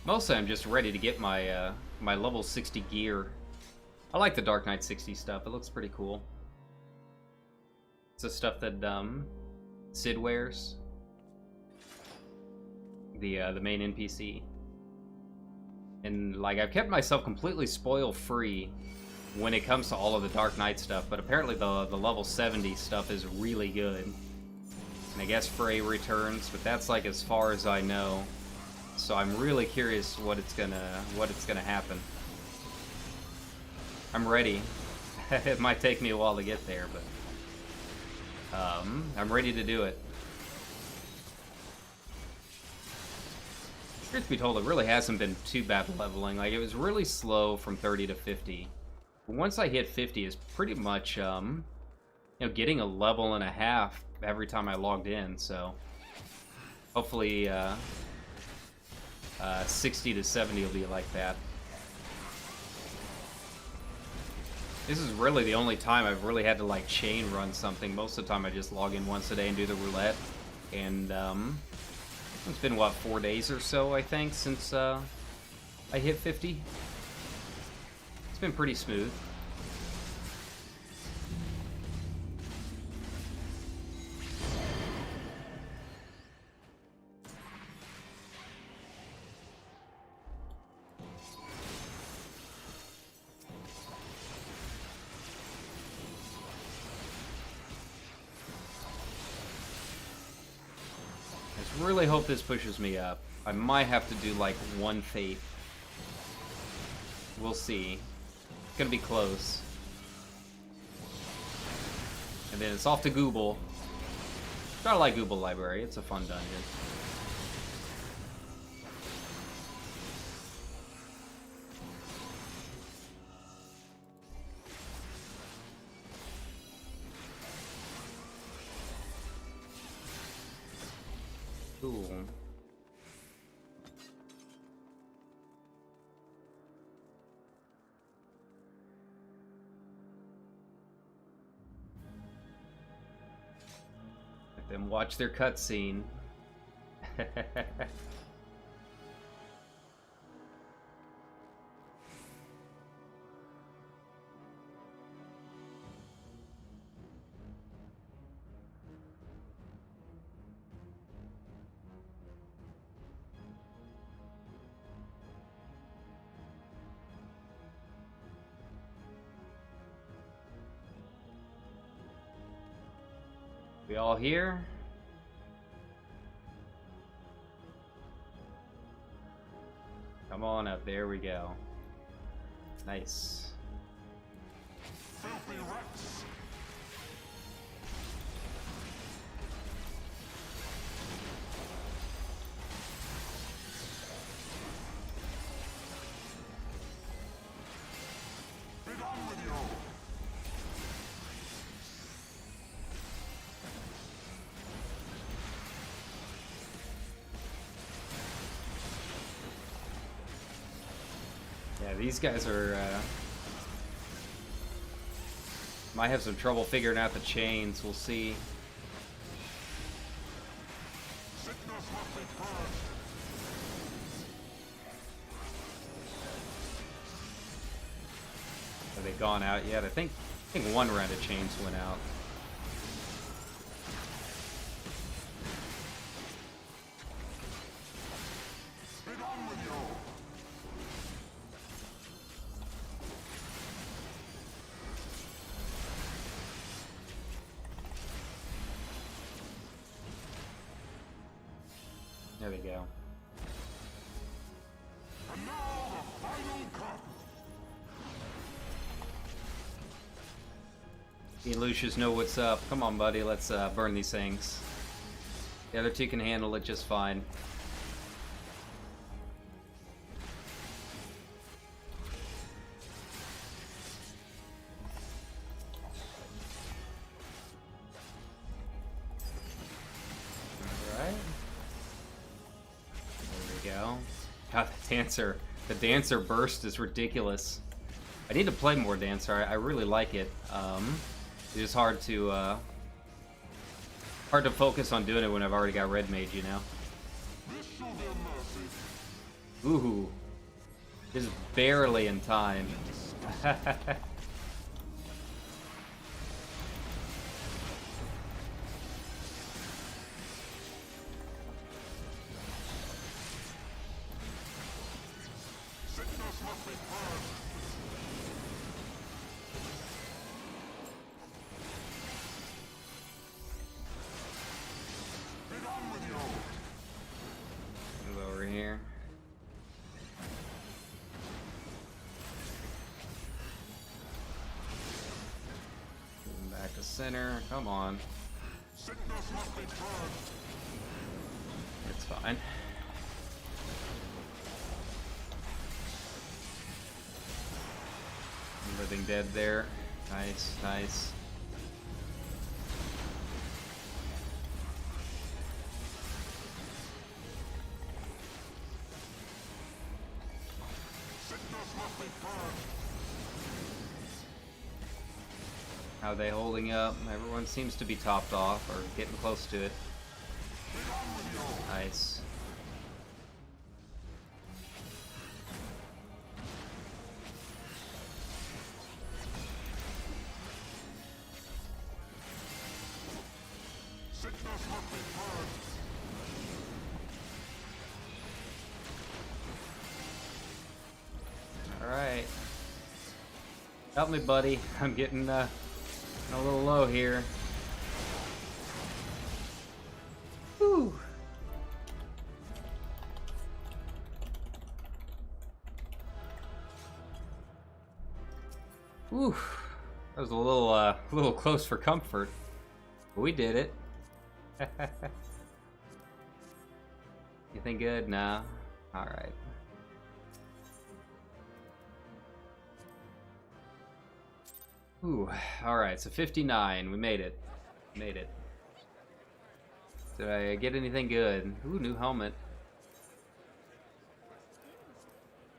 Mostly I'm just ready to get my my level 60 gear. I like the Dark Knight 60 stuff. It looks pretty cool. It's the stuff that Sid wears. The main NPC. And like I've kept myself completely spoil free when it comes to all of the Dark Knight stuff, but apparently the level 70 stuff is really good. And I guess Frey returns, but that's like as far as I know. So I'm really curious what it's gonna happen. I'm ready. It might take me a while to get there, but I'm ready to do it. Truth be told, it really hasn't been too bad leveling. Like, it was really slow from 30 to 50. But once I hit 50, it's pretty much, you know, getting a level and a half every time I logged in. So hopefully 60 to 70 will be like that. This is really the only time I've really had to like chain run something. Most of the time I just log in once a day and do the roulette. And it's been what, 4 days or so I think since I hit 50. It's been pretty smooth. Really hope this pushes me up. I might have to do like one fate. We'll see. It's gonna be close. And then it's off to Google. I like Google Library. It's a fun dungeon. Cool. Let them watch their cutscene. We all here? Come on up, there we go. Nice. Yeah, these guys are, might have some trouble figuring out the chains. We'll see. Have they gone out yet? I think one round of chains went out. There we go. And now the final cut. Me and Lucius know what's up. Come on, buddy. Let's burn these things. The other two can handle it just fine. God, the dancer burst is ridiculous. I need to play more dancer. I really like it. It's just hard to focus on doing it when I've already got red mage, you know. Ooh, just barely in time. Over here. Back to center. Come on. It's fine. Living dead there. Nice, nice. How are they holding up? Everyone seems to be topped off or getting close to it. Nice. Alright. Help me, buddy. I'm getting a little low here. Whew. Whew. That was a little close for comfort. But we did it. Anything good? Nah. Alright. Ooh, alright, so 59. We made it. Made it. Did I get anything good? Ooh, new helmet.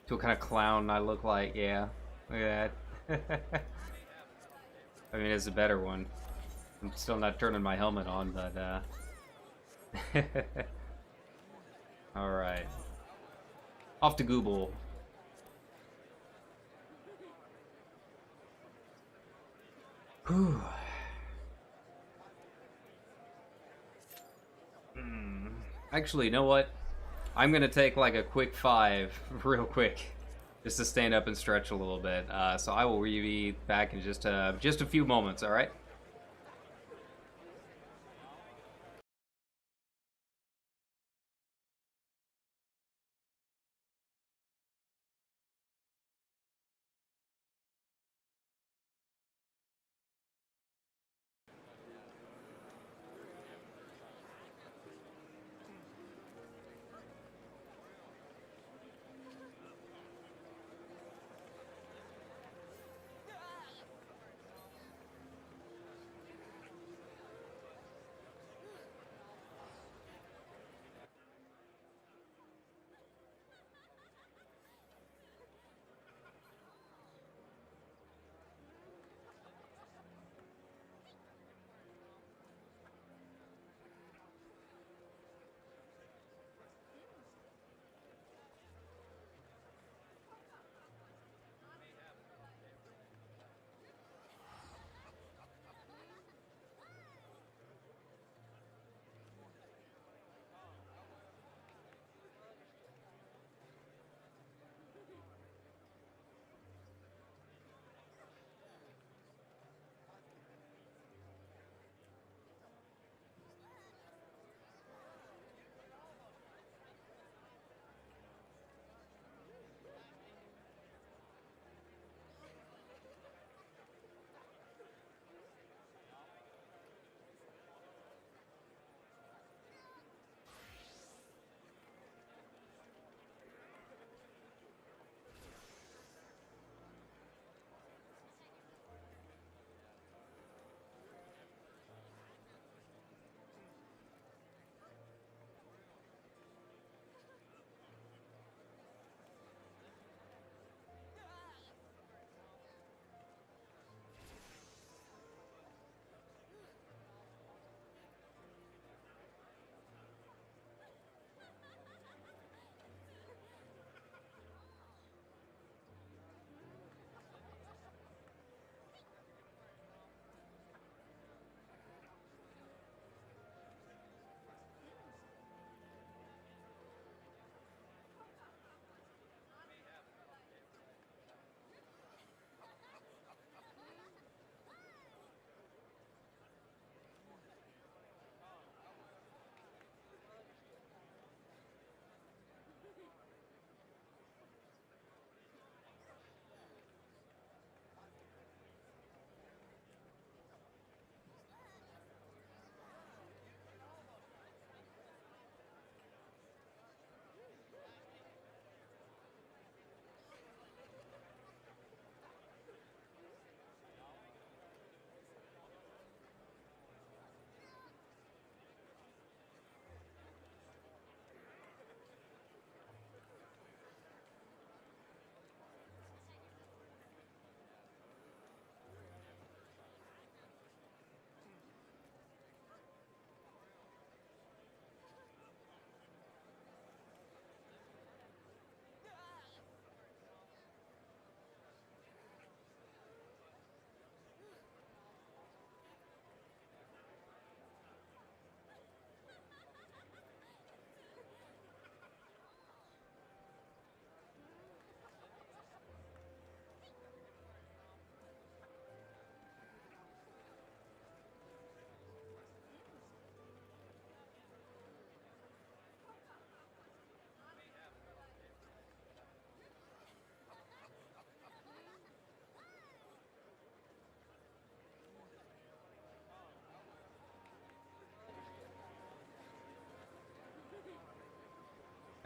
See what kind of clown I look like, yeah. Look at that. I mean, it's a better one. I'm still not turning my helmet on, but, alright. Off to Google. Whew. Actually, you know what? I'm gonna take like a quick 5, real quick, just to stand up and stretch a little bit. So I will be back in just a few moments. All right.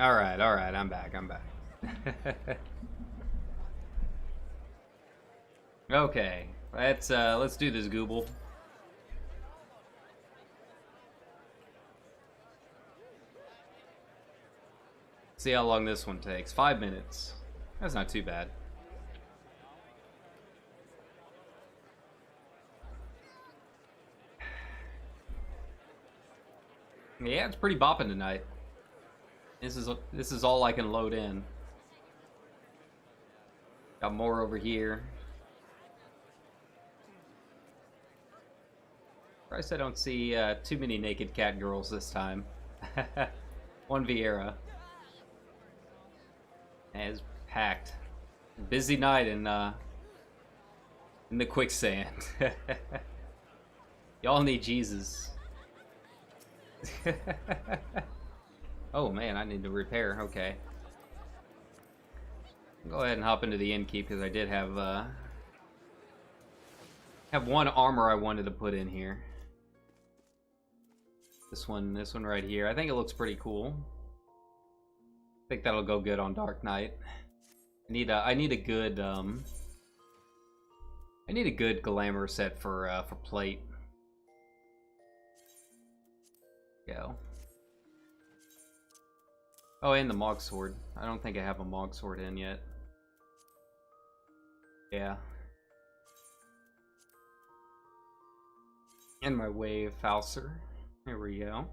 Alright, I'm back, I'm back. Okay, let's do this Gooble. See how long this one takes. 5 minutes. That's not too bad. Yeah, it's pretty bopping tonight. This is all I can load in. Got more over here. Christ, I don't see too many naked cat girls this time. One Vieira. And it's packed. Busy night in the quicksand. Y'all need Jesus. Oh man, I need to repair. Okay. Go ahead and hop into the innkeep because I did have one armor I wanted to put in here. This one right here. I think it looks pretty cool. I think that'll go good on Dark Knight. I need a good glamour set for plate. Go. Oh, and the Mog Sword. I don't think I have a Mog Sword in yet. Yeah. And my Wave Fouser. There we go.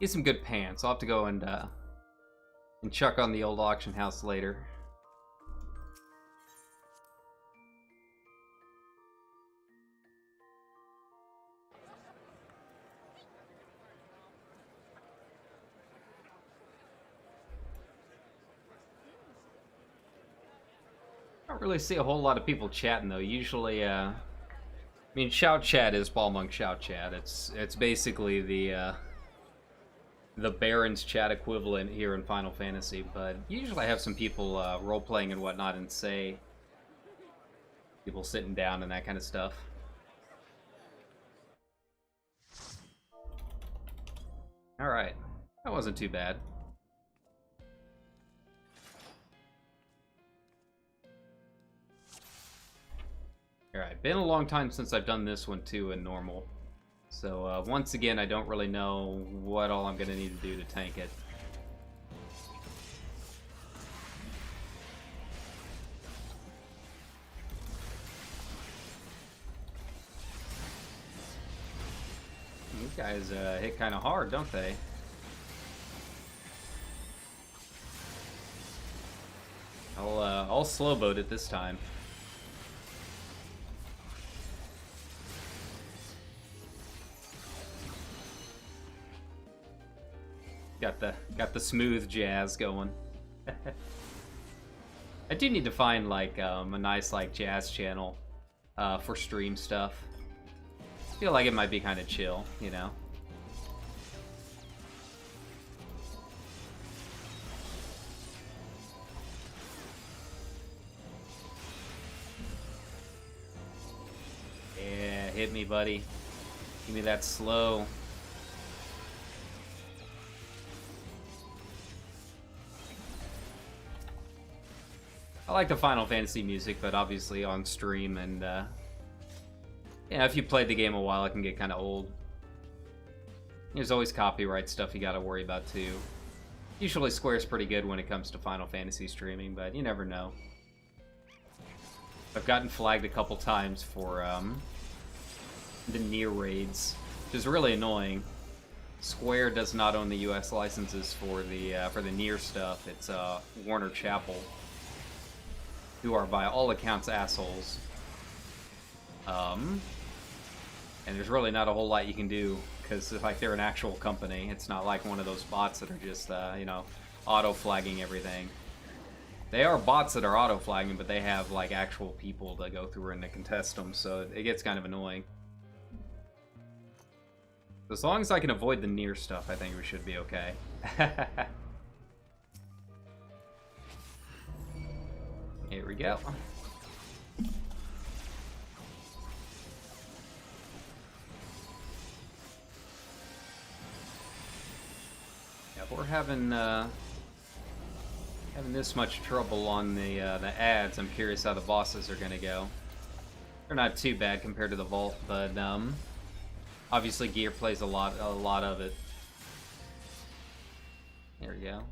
Get some good pants. I'll have to go and chuck on the old auction house later. I don't really see a whole lot of people chatting though. Usually, I mean, Shout Chat is Ballmonk Shout Chat. It's basically the Baron's chat equivalent here in Final Fantasy. But usually, I have some people role playing and whatnot, and say people sitting down and that kind of stuff. All right, that wasn't too bad. Alright, been a long time since I've done this one too in normal. So once again, I don't really know what all I'm going to need to do to tank it. These guys hit kind of hard, don't they? I'll slow boat it this time. Got the smooth jazz going. I do need to find like a nice like jazz channel for stream stuff. I feel like it might be kind of chill, you know. Yeah, hit me, buddy. Give me that slow. I like the Final Fantasy music, but obviously on stream and, yeah, if you played the game a while, it can get kind of old. There's always copyright stuff you gotta worry about, too. Usually Square's pretty good when it comes to Final Fantasy streaming, but you never know. I've gotten flagged a couple times for, the Nier raids, which is really annoying. Square does not own the US licenses for the Nier stuff. It's, Warner Chappell, who are by all accounts assholes. And there's really not a whole lot you can do, because like they're an actual company. It's not like one of those bots that are just, you know, auto-flagging everything. They are bots that are auto-flagging, but they have like actual people that go through and to contest them, so it gets kind of annoying. As long as I can avoid the Nier stuff, I think we should be okay. Here we go. if we're having this much trouble on the ads, I'm curious how the bosses are gonna go. They're not too bad compared to the vault, but obviously gear plays a lot of it. There we go.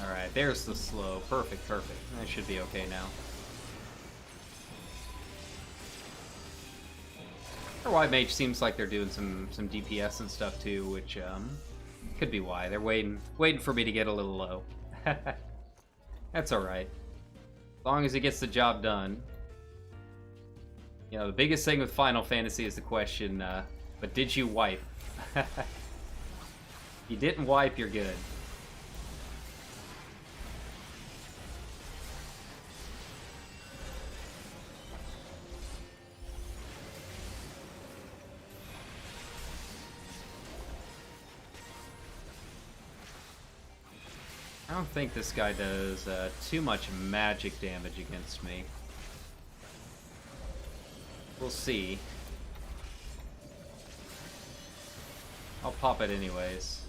Alright, there's the slow. Perfect, perfect. That should be okay now. Our white mage seems like they're doing some DPS and stuff too, which could be why. They're waiting for me to get a little low. That's alright. As long as it gets the job done. You know, the biggest thing with Final Fantasy is the question, but did you wipe? If you didn't wipe, you're good. I don't think this guy does too much magic damage against me. We'll see. I'll pop it anyways.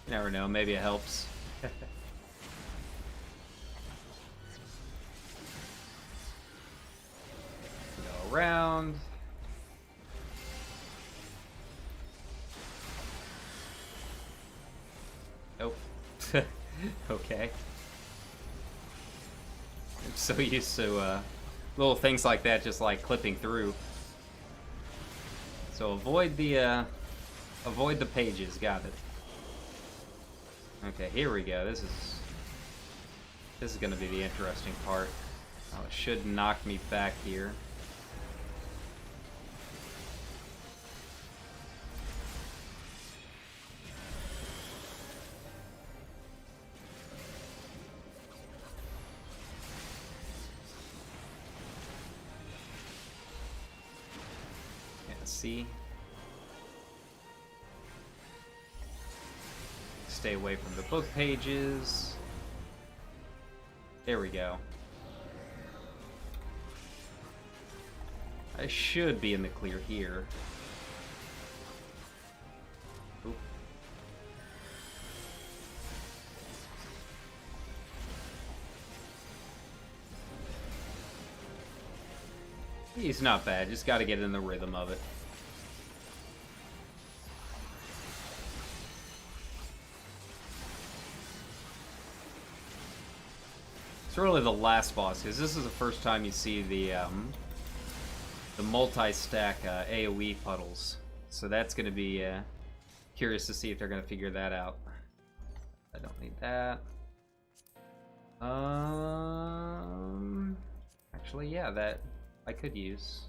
You never know, maybe it helps. Go around. Nope. Okay. I'm so used to little things like that just like clipping through. So avoid the pages, got it. Okay, here we go. This is gonna be the interesting part. Oh, it should knock me back here. See? Stay away from the book pages. There we go. I should be in the clear here. Oop. He's not bad, just gotta get in the rhythm of it. It's really the last boss, because this is the first time you see the multi-stack AoE puddles. So that's going to be curious to see if they're going to figure that out. I don't need that. Actually, yeah, that I could use.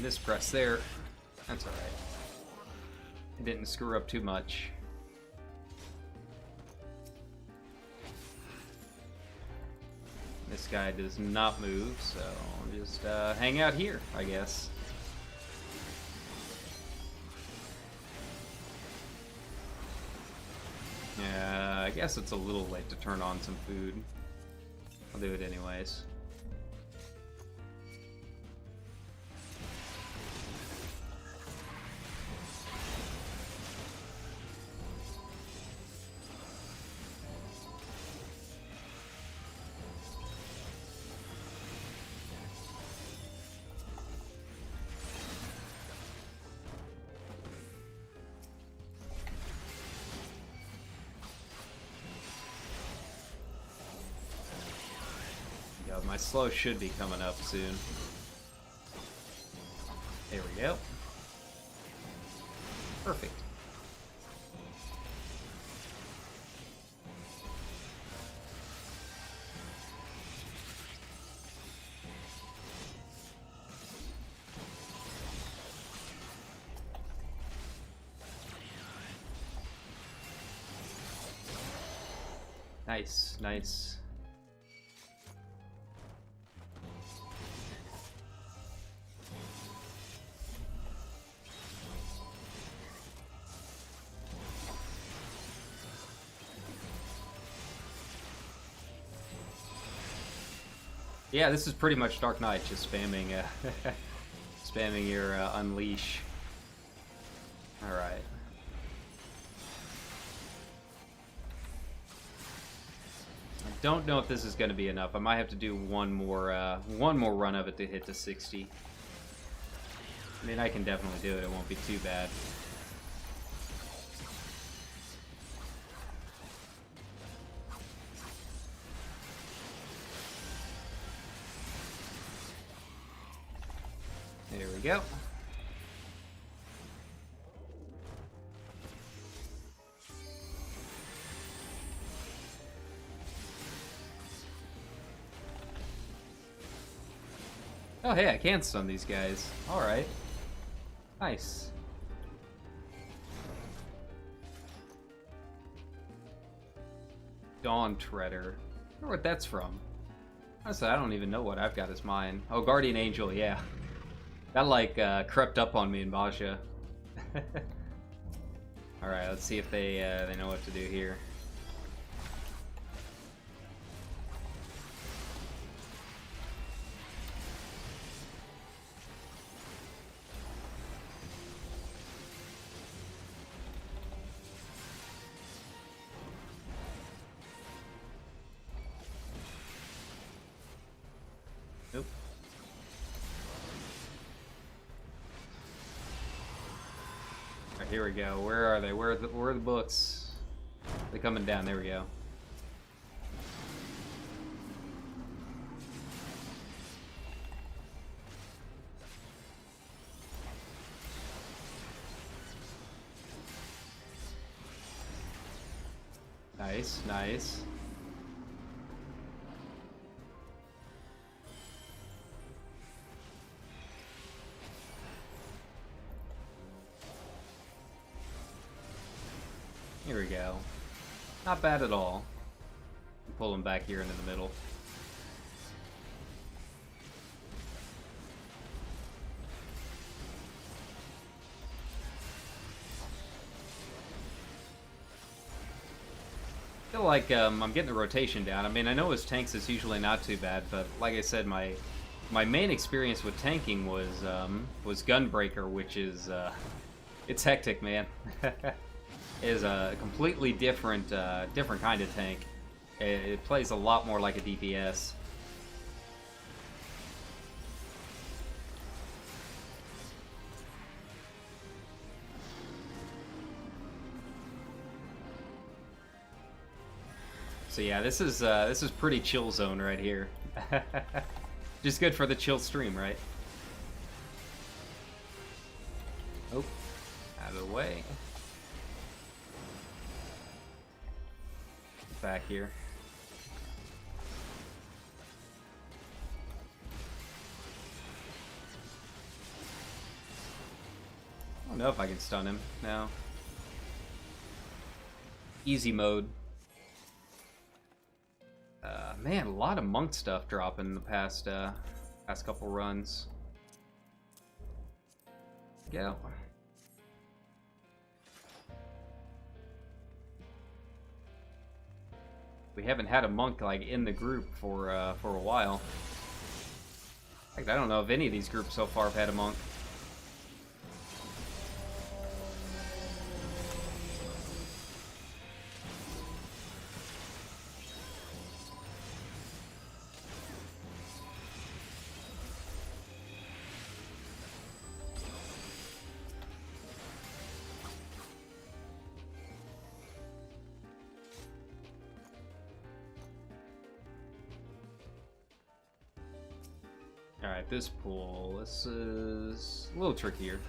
Mispress there. That's alright. I didn't screw up too much. This guy does not move, so I'll just hang out here, I guess. Yeah, I guess it's a little late to turn on some food. I'll do it anyways. My slow should be coming up soon. There we go. Perfect. Nice, nice. Yeah, this is pretty much Dark Knight, just spamming, spamming your unleash. All right. I don't know if this is going to be enough. I might have to do one more run of it to hit the 60. I mean, I can definitely do it. It won't be too bad. There we go. Oh, hey, I can stun these guys. Alright. Nice. Dawn Treader. I wonder what that's from. Honestly, I don't even know what I've got as mine. Oh, Guardian Angel, yeah. That, like, crept up on me in Baja. Alright, let's see if they know what to do here. Nope. Alright, here we go. Where are they? Where are the books? They're coming down. There we go. Nice, nice. Here we go. Not bad at all. Pull him back here into the middle. I feel like I'm getting the rotation down. I mean, I know his tanks is usually not too bad, but like I said, my main experience with tanking was Gunbreaker, which is it's hectic, man. It is a completely different different kind of tank. It plays a lot more like a DPS. So yeah, this is pretty chill zone right here. Just good for the chill stream, right? Oh, out of the way. Back here. I don't know if I can stun him now. Easy mode. Man, a lot of monk stuff dropping in the past couple runs. Go. We haven't had a monk like in the group for a while. In fact, I don't know if any of these groups so far have had a monk. Alright, this pool, this is a little trickier.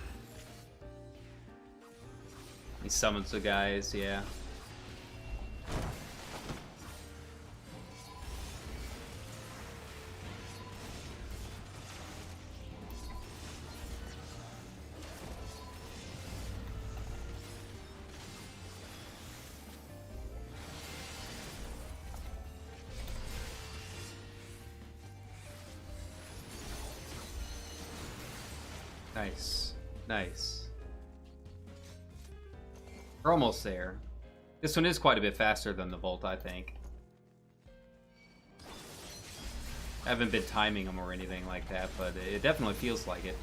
He summons the guys, yeah. Nice. Nice. We're almost there. This one is quite a bit faster than the Volt, I think. I haven't been timing them or anything like that, but it definitely feels like it.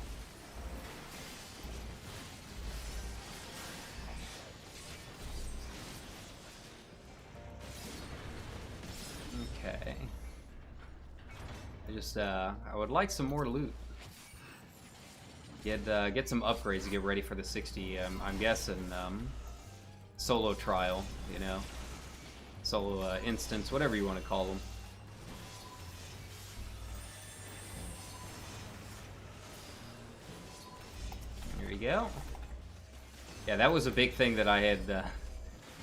Okay. I would like some more loot. Get some upgrades to get ready for the 60. I'm guessing solo trial, you know, solo instance, whatever you want to call them. Here we go. Yeah, that was a big thing that I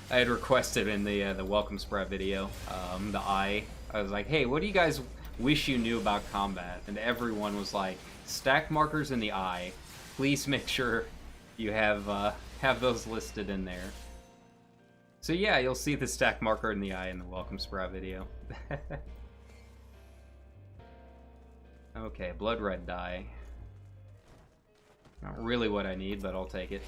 had requested in the welcome spread video. The eye. I was like, hey, what do you guys wish you knew about combat? And everyone was like, stack markers in the eye. Please make sure you have those listed in there. So yeah, you'll see the stack marker in the eye in the welcome sprout video. Okay, blood red dye. Not really what I need, but I'll take it.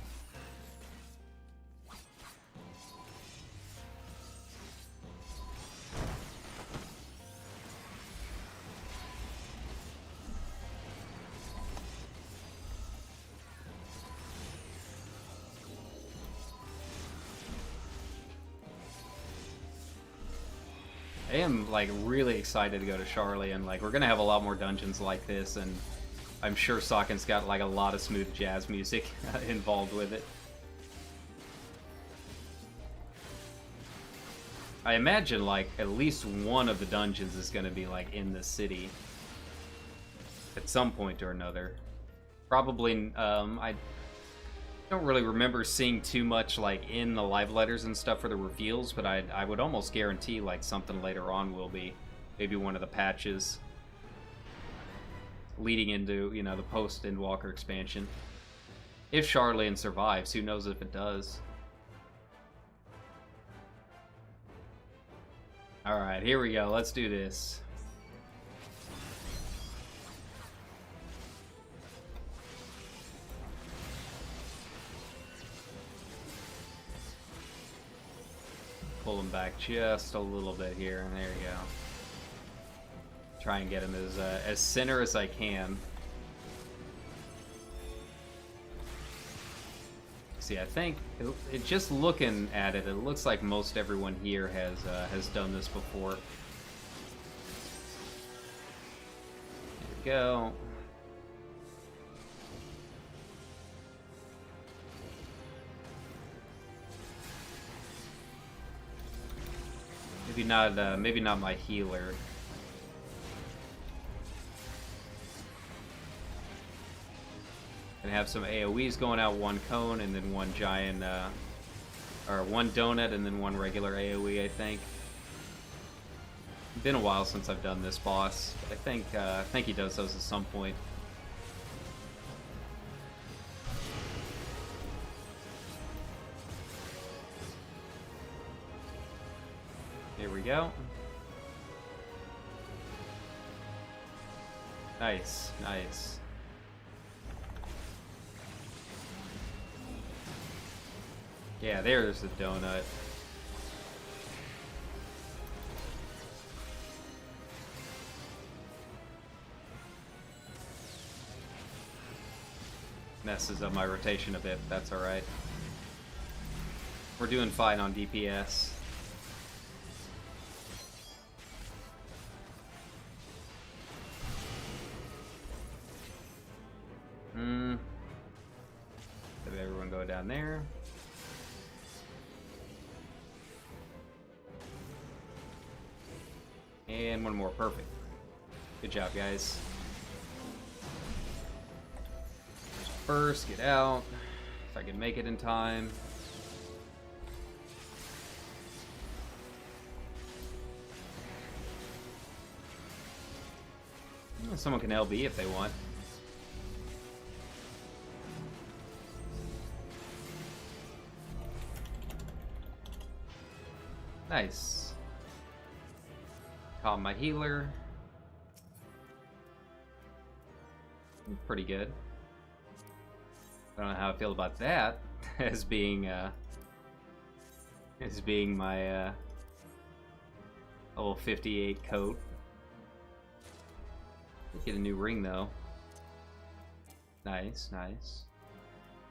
I am like really excited to go to Charlie, and like we're gonna have a lot more dungeons like this, and I'm sure Sokken's got like a lot of smooth jazz music involved with it. I imagine like at least one of the dungeons is gonna be like in the city at some point or another. Probably I don't really remember seeing too much like in the live letters and stuff for the reveals, but I would almost guarantee like something later on will be maybe one of the patches leading into, you know, the post Endwalker expansion. If Charlian survives, who knows if it does. Alright, here we go, let's do this. Pull him back just a little bit here, and there you go. Try and get him as center as I can. See, I think just looking at it, it looks like most everyone here has done this before. There we go. Maybe not my healer. Gonna have some AoEs going out, one cone, and then one giant, or one donut, and then one regular AoE, I think. Been a while since I've done this boss. I think he does those at some point. Here we go. Nice, nice. Yeah, there's the donut. Messes up my rotation a bit, but that's alright. We're doing fine on DPS. Let everyone go down there. And one more, perfect. Good job, guys. First, get out. If I can make it in time. Someone can LB if they want. Nice. Caught my healer. Pretty good. I don't know how I feel about that as being my level 58 coat. Get a new ring though. Nice, nice.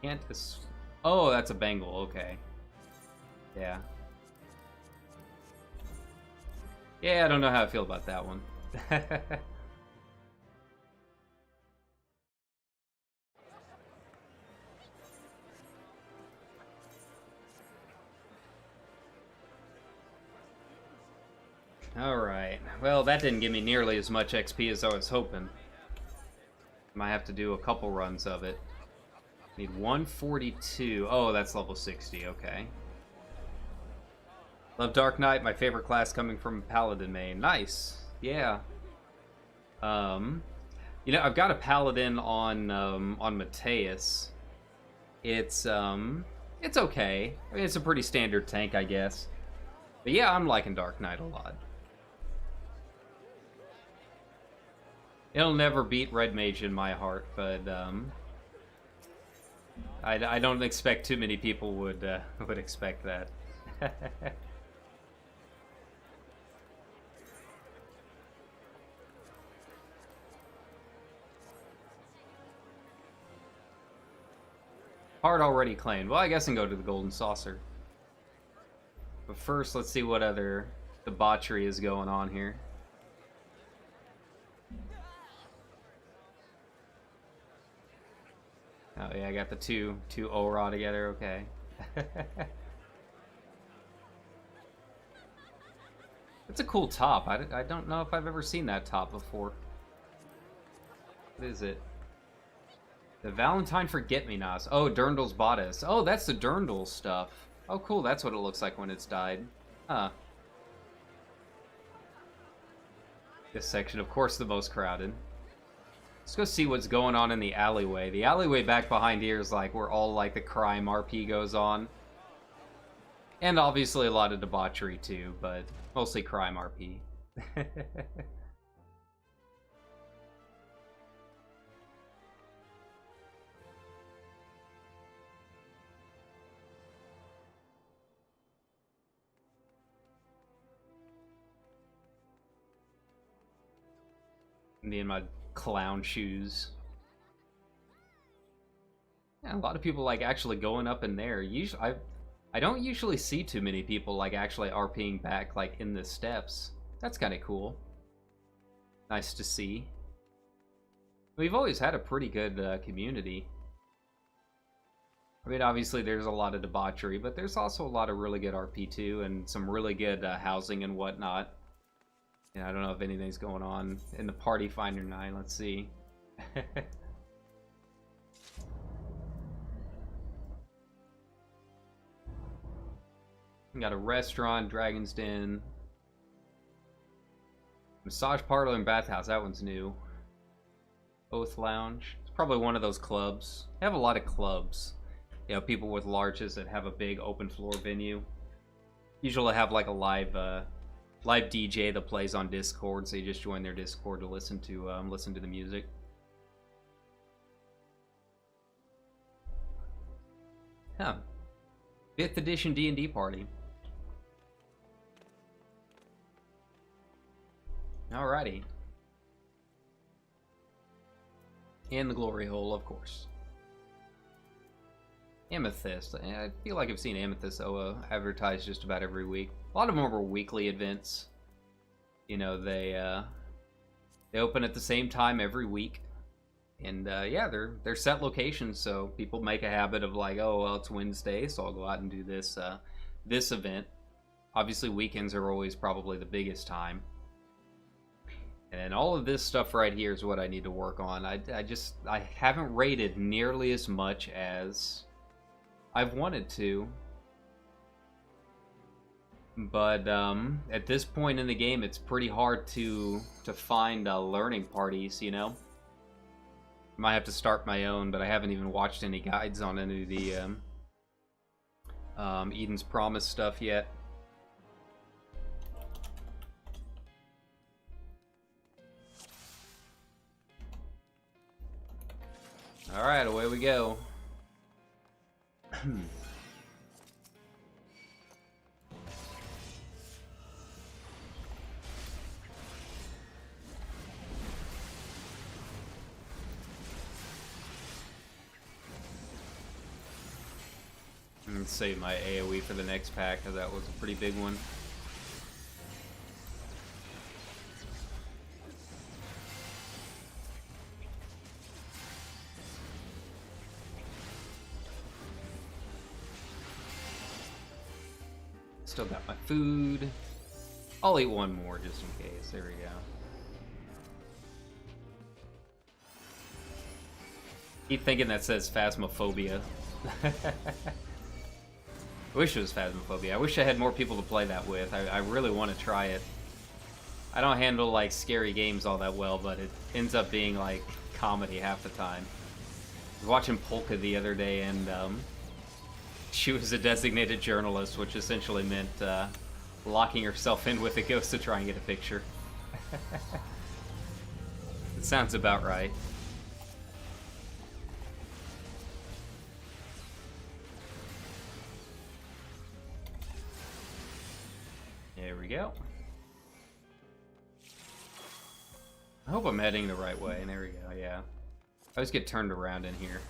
Can't this? Oh, that's a bangle. Okay. Yeah. Yeah, I don't know how I feel about that one. Alright, well that didn't give me nearly as much XP as I was hoping. Might have to do a couple runs of it. Need 142. Oh, that's level 60, okay. Love Dark Knight, my favorite class coming from Paladin main. Nice, yeah. You know, I've got a Paladin on Mateus. It's okay. I mean, it's a pretty standard tank, I guess. But yeah, I'm liking Dark Knight a lot. It'll never beat Red Mage in my heart, but I don't expect too many people would expect that. Heart already claimed. Well, I guess I can go to the Golden Saucer. But first, let's see what other debauchery is going on here. Oh yeah, I got the two Ora together, okay. It's a cool top. I don't know if I've ever seen that top before. What is it? The Valentine Forget-Me-Nots. Oh, Durndal's Bodice. Oh, that's the Durndal stuff. Oh, cool. That's what it looks like when it's dyed. Huh. This section, of course, the most crowded. Let's go see what's going on in the alleyway. The alleyway back behind here is like where all like the crime RP goes on. And obviously a lot of debauchery too, but mostly crime RP. Me and my clown shoes. Yeah, a lot of people like actually going up in there. Usually, I don't usually see too many people like actually RPing back like in the steps. That's kind of cool. Nice to see. We've always had a pretty good community. I mean, obviously there's a lot of debauchery, but there's also a lot of really good RP too, and some really good housing and whatnot. Yeah, I don't know if anything's going on in the Party Finder 9. Let's see. We got a restaurant, Dragon's Den. Massage parlor and bathhouse. That one's new. Oath Lounge. It's probably one of those clubs. They have a lot of clubs. You know, people with larges that have a big open floor venue. Usually have like a live DJ that plays on Discord, so you just join their Discord to listen to the music. Huh. 5th edition D&D party. Alrighty. And the glory hole, of course. Amethyst. I feel like I've seen Amethyst advertised just about every week. A lot of them are weekly events. You know, they open at the same time every week. And yeah, they're set locations, so people make a habit of like, oh, well, it's Wednesday, so I'll go out and do this this event. Obviously, weekends are always probably the biggest time. And all of this stuff right here is what I need to work on. I haven't raided nearly as much as I've wanted to. But at this point in the game, it's pretty hard to find learning parties, you know? Might have to start my own, but I haven't even watched any guides on any of the Eden's Promise stuff yet. Alright, away we go. And save my AoE for the next pack, because that was a pretty big one. Still got my food. I'll eat one more just in case. There we go. Keep thinking that says Phasmophobia. I wish it was Phasmophobia. I wish I had more people to play that with. I really want to try it. I don't handle, like, scary games all that well, but it ends up being, like, comedy half the time. I was watching Polka the other day, and, she was a designated journalist, which essentially meant, locking herself in with a ghost to try and get a picture. It sounds about right. There we go. I hope I'm heading the right way. There we go, yeah. I always get turned around in here.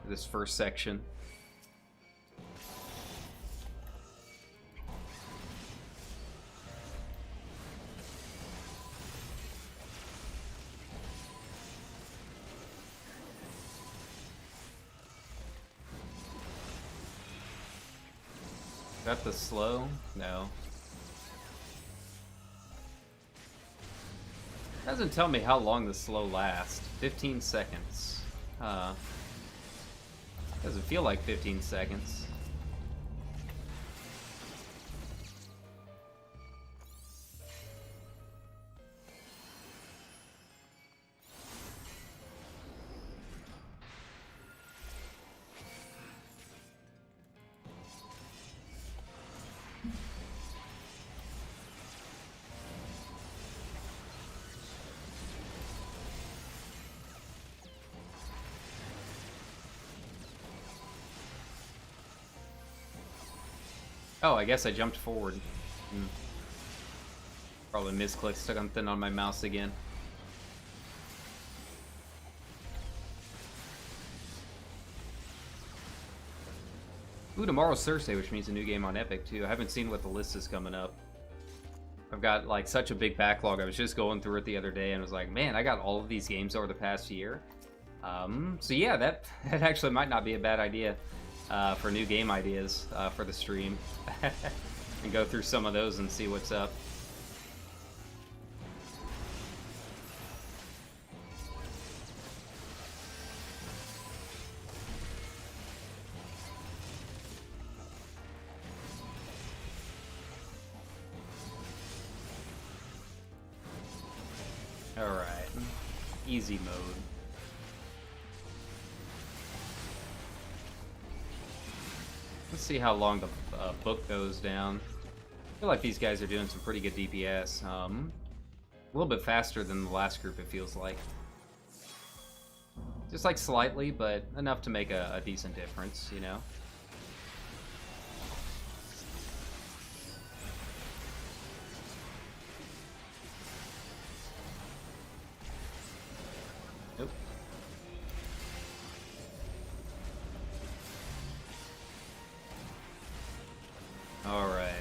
This first section. Got the slow? No. Doesn't tell me how long the slow lasts. 15 seconds. Doesn't feel like 15 seconds. Oh, I guess I jumped forward. Probably misclicked something on my mouse again. Ooh, tomorrow's Thursday, which means a new game on Epic, too. I haven't seen what the list is coming up. I've got, like, such a big backlog. I was just going through it the other day and was like, man, I got all of these games over the past year. So yeah, that actually might not be a bad idea. For new game ideas for the stream. And go through some of those and see what's up. Alright. Easy mode. Let's see how long the book goes down. I feel like these guys are doing some pretty good DPS. A little bit faster than the last group, it feels like. Just like slightly, but enough to make a decent difference, you know? Nope. Alright.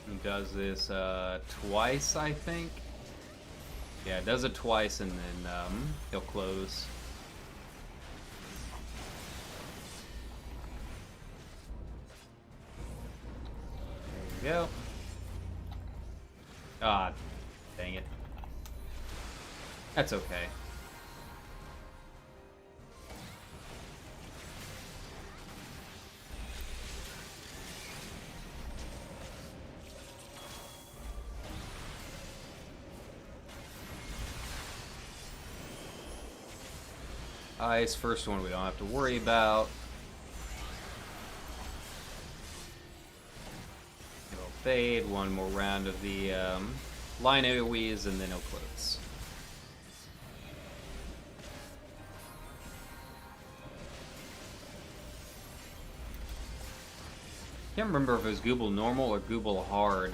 He does this twice, I think. Yeah, it does it twice and then he'll close. There you go. Ah, dang it. That's okay. Ice, first one we don't have to worry about. It'll Fade, one more round of the line AoEs, and then he'll close. Can't remember if it was Google normal or Google hard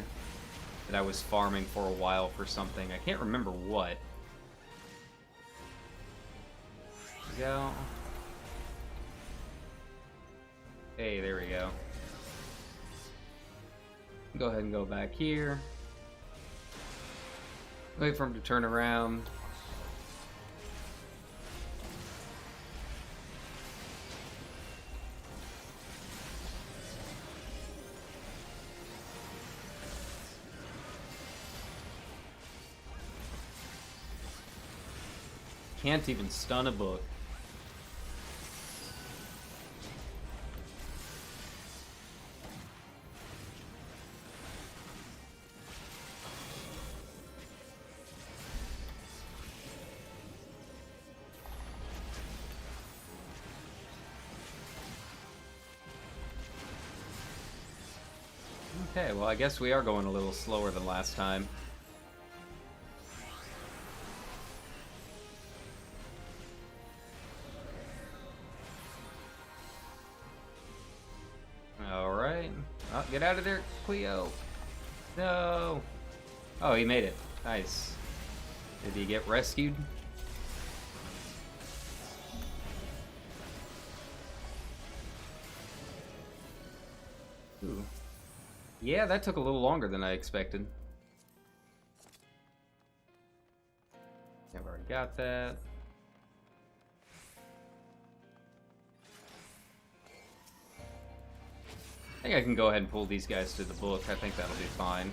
that I was farming for a while for something. I can't remember what. Go. Hey, there we go. Go ahead and go back here. Wait for him to turn around. Can't even stun a book. Okay, well, I guess we are going a little slower than last time. Alright. Oh, get out of there, Cleo. No. Oh, he made it. Nice. Did he get rescued? Ooh. Yeah, that took a little longer than I expected. I've already got that. I think I can go ahead and pull these guys to the book. I think that'll be fine.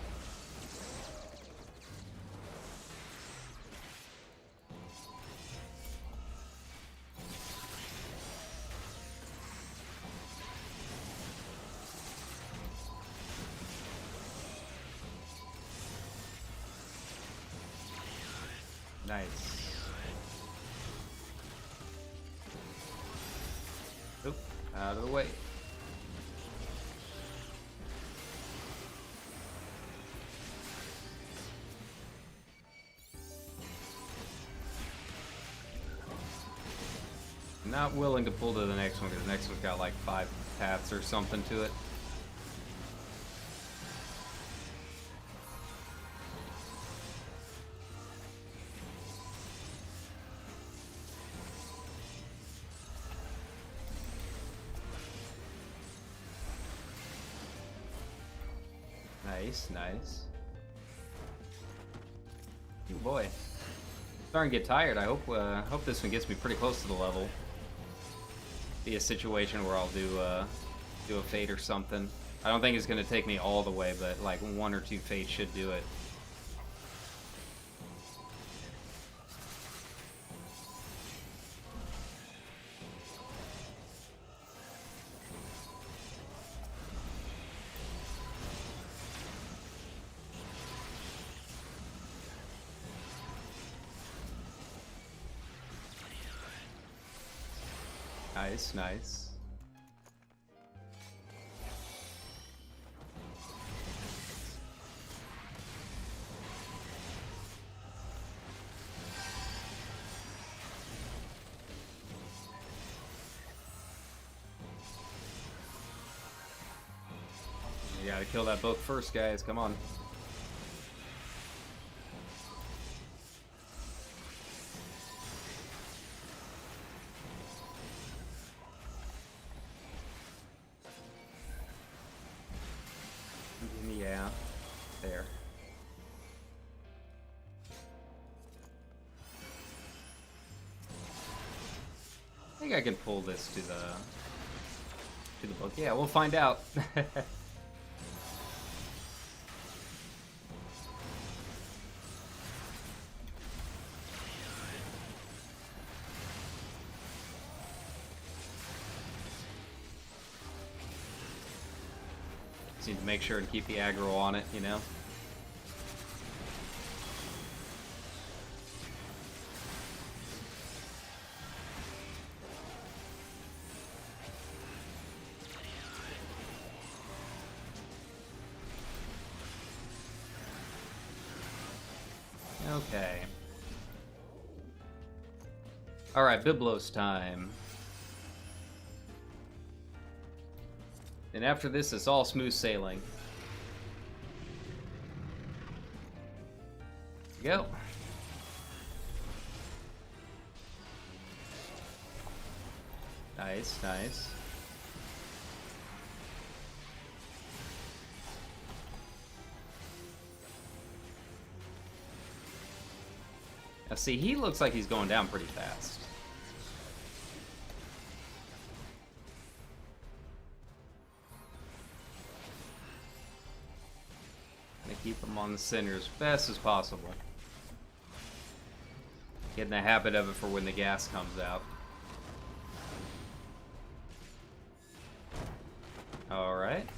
Nice. Oop, out of the way. Not willing to pull to the next one because the next one's got like 5 paths or something to it. Nice, nice. Oh boy. Starting to get tired. I hope this one gets me pretty close to the level. Be a situation where I'll do a fate or something. I don't think it's gonna take me all the way, but like 1 or 2 fates should do it. Nice, nice. You gotta kill that book first, guys. Come on. Yeah, there. I think I can pull this to the book. Yeah, we'll find out. Just need to make sure to keep the aggro on it, you know? Okay. Alright, Biblos time. And after this, it's all smooth sailing. Go. Nice, nice. Now see, he looks like he's going down pretty fast. Gonna keep him on the center as fast as possible. Get in the habit of it for when the gas comes out. Alright.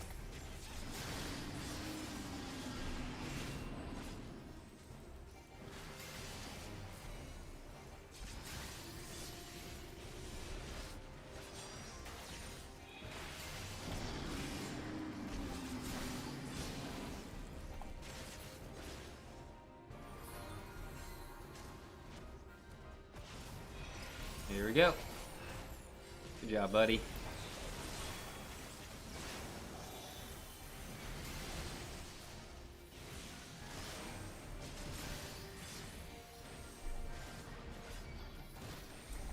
Here we go. Good job, buddy.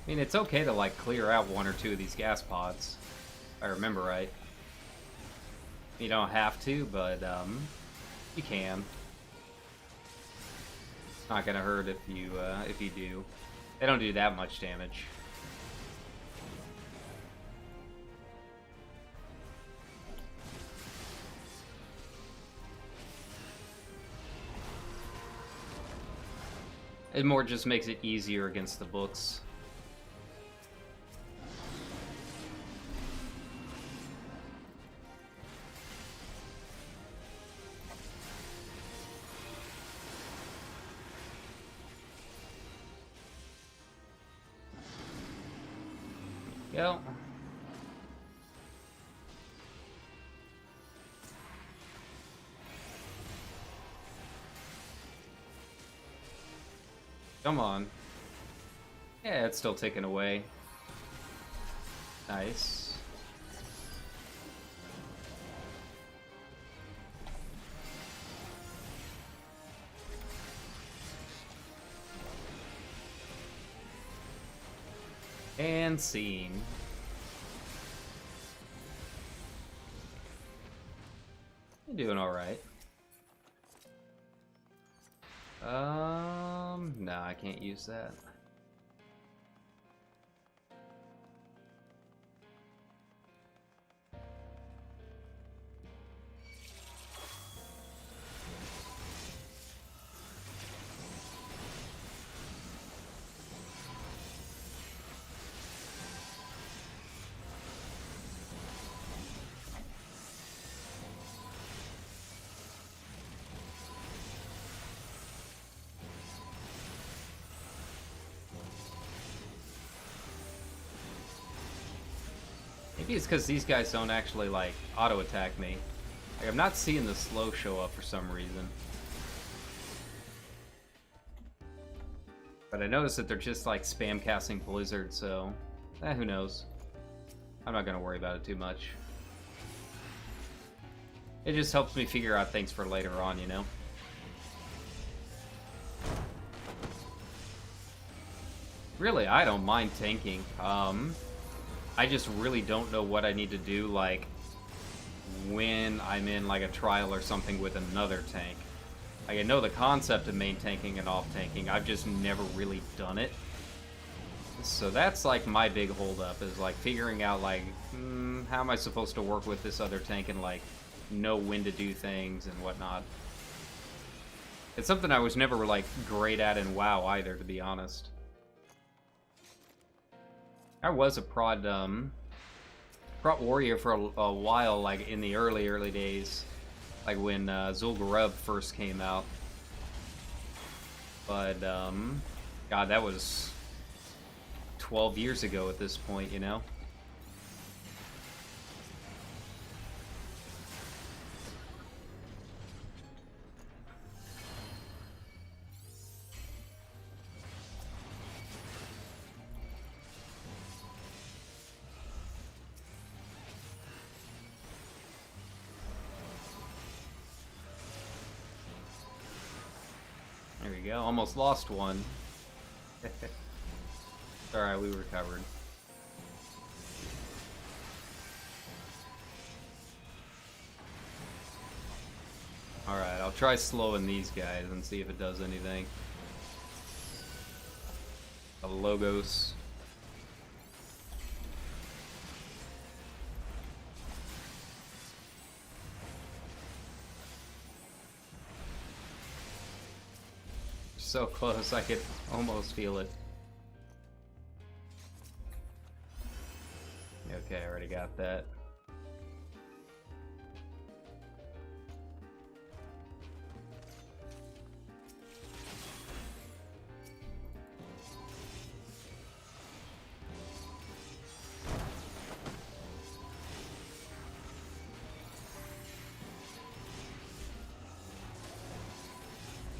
I mean, it's okay to, like, clear out one or two of these gas pods, if I remember right. You don't have to, but, you can. Not gonna hurt if you do. They don't do that much damage. It more just makes it easier against the books. Go. Come on. Yeah, it's still ticking away. Nice. And scene. You're doing all right. No, I can't use that. Maybe it's because these guys don't actually, like, auto-attack me. Like, I'm not seeing the slow show up for some reason. But I noticed that they're just, like, spam casting Blizzard, so... who knows. I'm not gonna worry about it too much. It just helps me figure out things for later on, you know? Really, I don't mind tanking. I just really don't know what I need to do, like, when I'm in, like, a trial or something with another tank. Like, I know the concept of main tanking and off tanking, I've just never really done it. So that's, like, my big holdup, is, like, figuring out, like, how am I supposed to work with this other tank and, like, know when to do things and whatnot. It's something I was never, like, great at in WoW either, to be honest. I was a prod warrior for a while, like in the early days, like when Zul'Gurub first came out. But God, that was 12 years ago at this point, you know. There we go. Almost lost one. Alright, we recovered. Alright, I'll try slowing these guys and see if it does anything. The logos. So close, I could almost feel it. Okay, I already got that.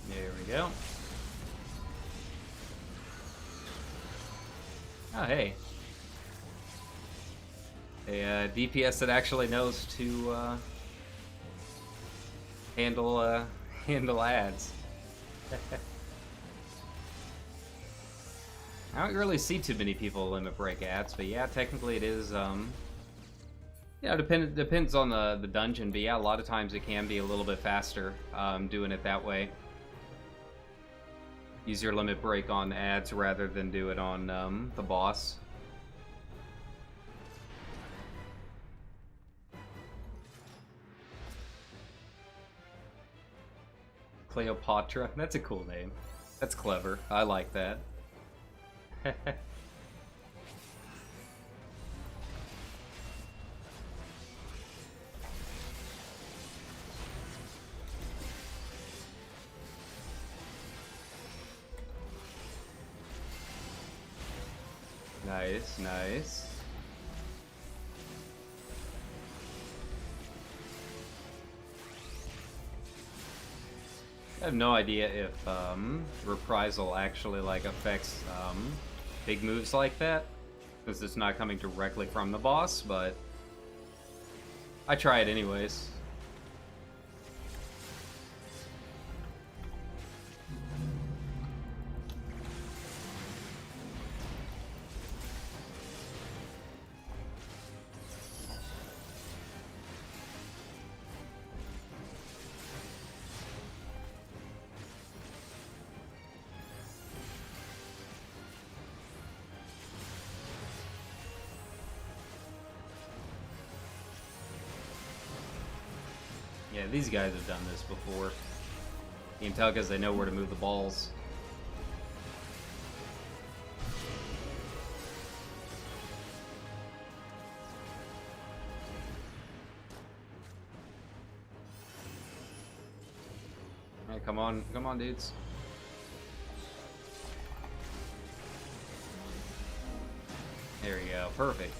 There we go. Oh, hey. A DPS that actually knows to handle ads. I don't really see too many people limit break ads, but yeah, technically it is. Yeah, depends on the dungeon, but yeah, a lot of times it can be a little bit faster doing it that way. Use your limit break on ads rather than do it on the boss. Cleopatra, that's a cool name. That's clever. I like that. Nice, nice. I have no idea if reprisal actually like affects big moves like that, because it's not coming directly from the boss, but I try it anyways. Yeah, these guys have done this before. You can tell because they know where to move the balls. Hey, come on, dudes. There we go, perfect.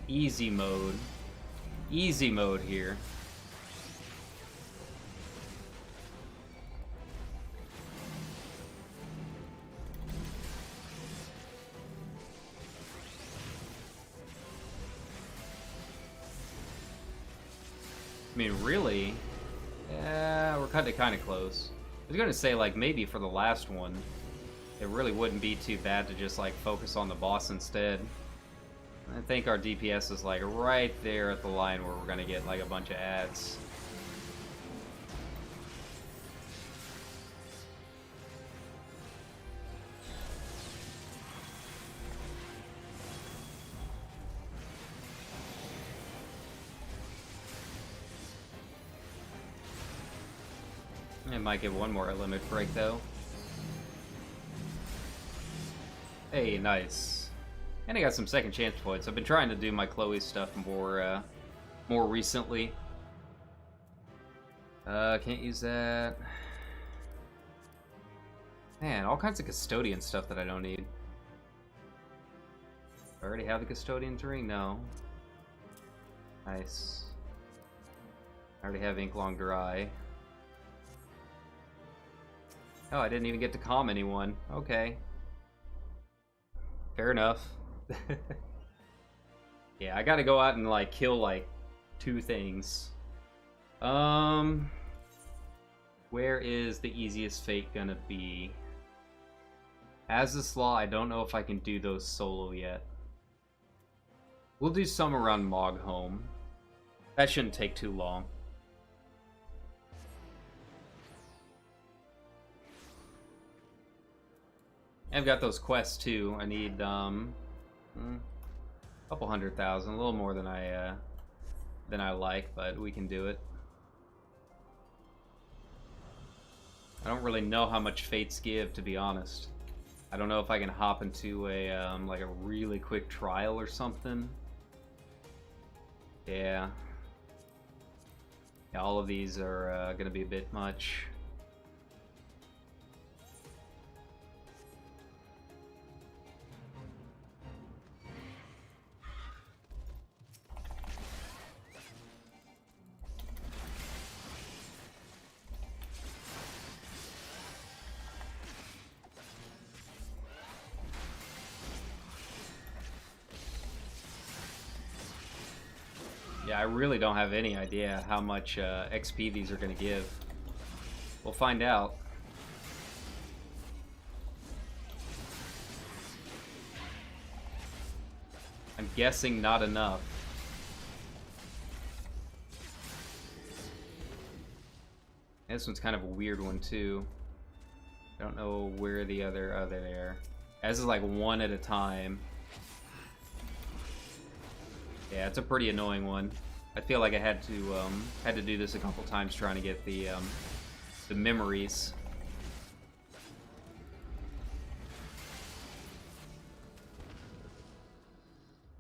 Easy mode. Easy mode here. I mean, really? Yeah, we're kind of close. I was gonna say, like, maybe for the last one, it really wouldn't be too bad to just, like, focus on the boss instead. I think our DPS is like right there at the line where we're gonna get like a bunch of ads. I might get one more limit break though. Hey, nice. And I got some second chance points. I've been trying to do my Chloe stuff more recently. Can't use that. Man, all kinds of custodian stuff that I don't need. I already have the custodian's ring? No. Nice. I already have ink long dry. Oh, I didn't even get to calm anyone. Okay. Fair enough. Yeah, I gotta go out and, like, kill, like, 2 things. Where is the easiest fate gonna be? As this law, I don't know if I can do those solo yet. We'll do some around Mogholm. That shouldn't take too long. I've got those quests too. I need a couple 100,000, a little more than I like, but we can do it. I don't really know how much fates give, to be honest. I don't know if I can hop into a like a really quick trial or something. Yeah. Yeah, all of these are gonna be a bit much. Yeah, I really don't have any idea how much XP these are going to give. We'll find out. I'm guessing not enough. This one's kind of a weird one too. I don't know where the other... Oh, they're there. This is like one at a time. Yeah, it's a pretty annoying one. I feel like I had to do this a couple times trying to get the memories.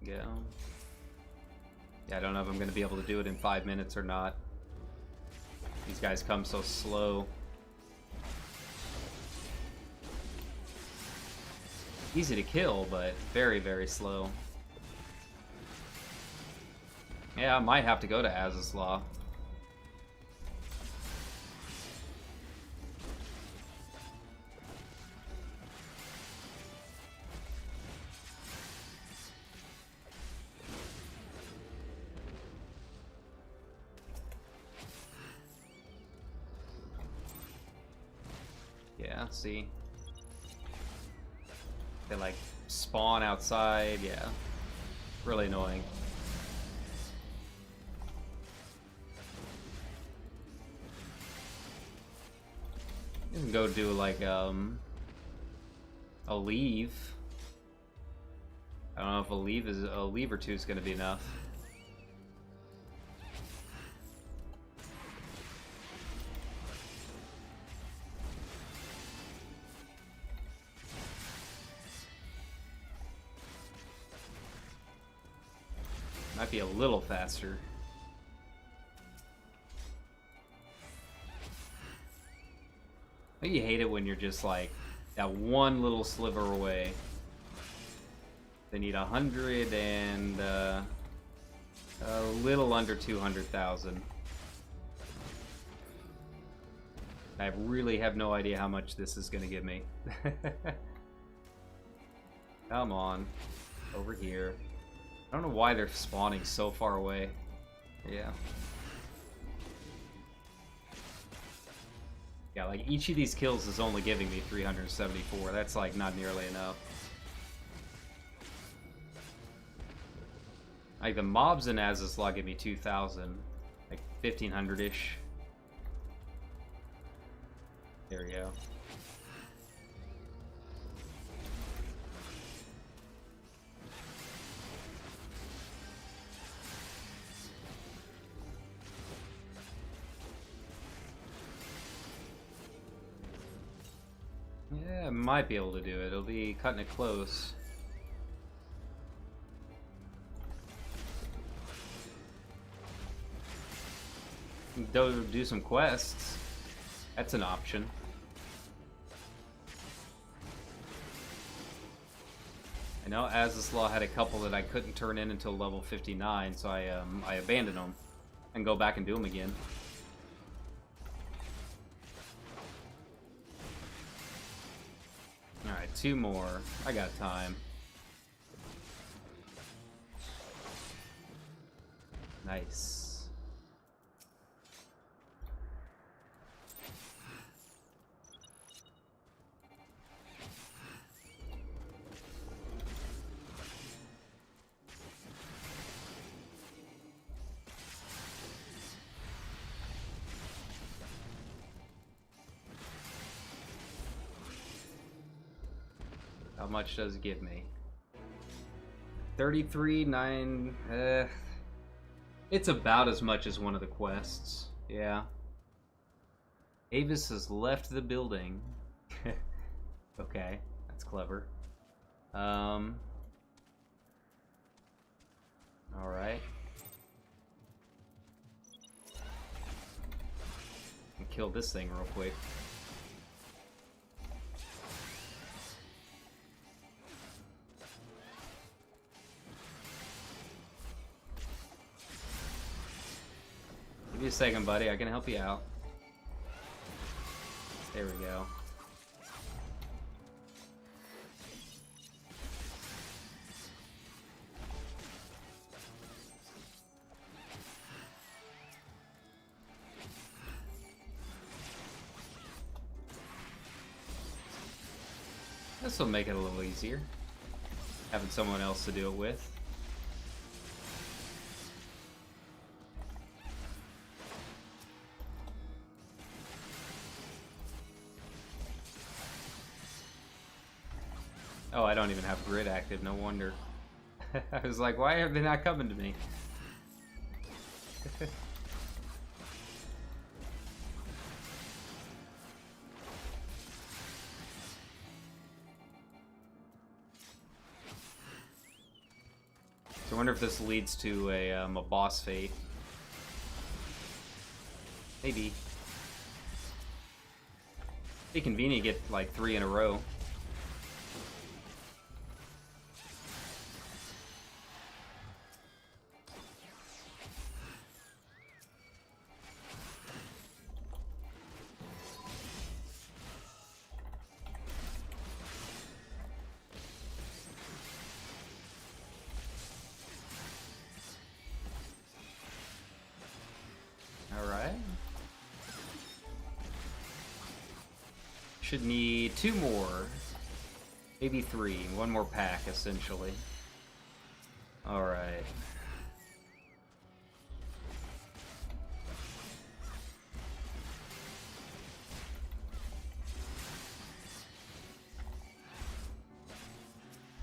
Yeah. Yeah, I don't know if I'm gonna be able to do it in 5 minutes or not. These guys come so slow. Easy to kill, but very, very slow. Yeah, I might have to go to Azislaw. Yeah, see. They like spawn outside, yeah. Really annoying. You can go do like a leave. I don't know if a leave or two is gonna be enough. Might be a little faster. I think you hate it when you're just like that one little sliver away. They need 100 and a little under 200,000. I really have no idea how much this is gonna give me. Come on, over here. I don't know why they're spawning so far away. Yeah. Yeah, like each of these kills is only giving me 374. That's like not nearly enough. Like the mobs in Azislaw give me 2,000, like 1,500-ish. There we go. Yeah, might be able to do it. It'll be cutting it close. Do some quests. That's an option. I know Azislaw had a couple that I couldn't turn in until level 59, so I abandoned them and go back and do them again. Alright, 2 more. I got time. Nice. How much does it give me? 33.9. It's about as much as one of the quests. Yeah. Avis has left the building. Okay, that's clever. Alright. Kill this thing real quick. Give me a second, buddy. I can help you out. There we go. This will make it a little easier. Having someone else to do it with. Oh, I don't even have grid active, no wonder. I was like, why are they not coming to me? So I wonder if this leads to a boss fate. Maybe. Be convenient to get like 3 in a row. Should need 2 more. Maybe 3. 1 more pack, essentially. Alright.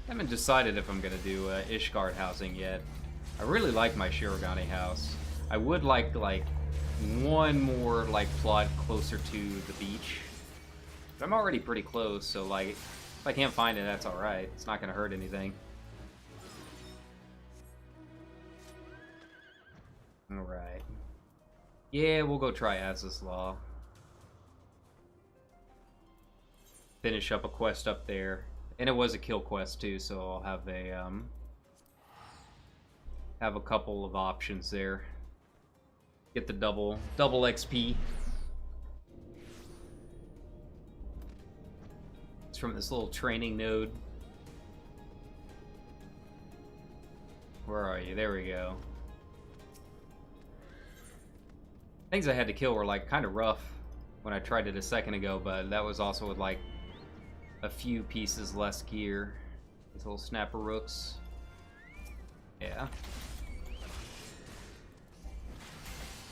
I haven't decided if I'm gonna do Ishgard housing yet. I really like my Shirogane house. I would like 1 more plot closer to the beach. But I'm already pretty close, so if I can't find it, that's alright. It's not gonna hurt anything. Alright. Yeah, we'll go try Az's Law. Finish up a quest up there. And it was a kill quest too, so I'll have a couple of options there. Get the double XP. It's from this little training node. Where are you? There we go. Things I had to kill were kind of rough when I tried it a second ago, but that was also with a few pieces less gear. These little snapper rooks. Yeah.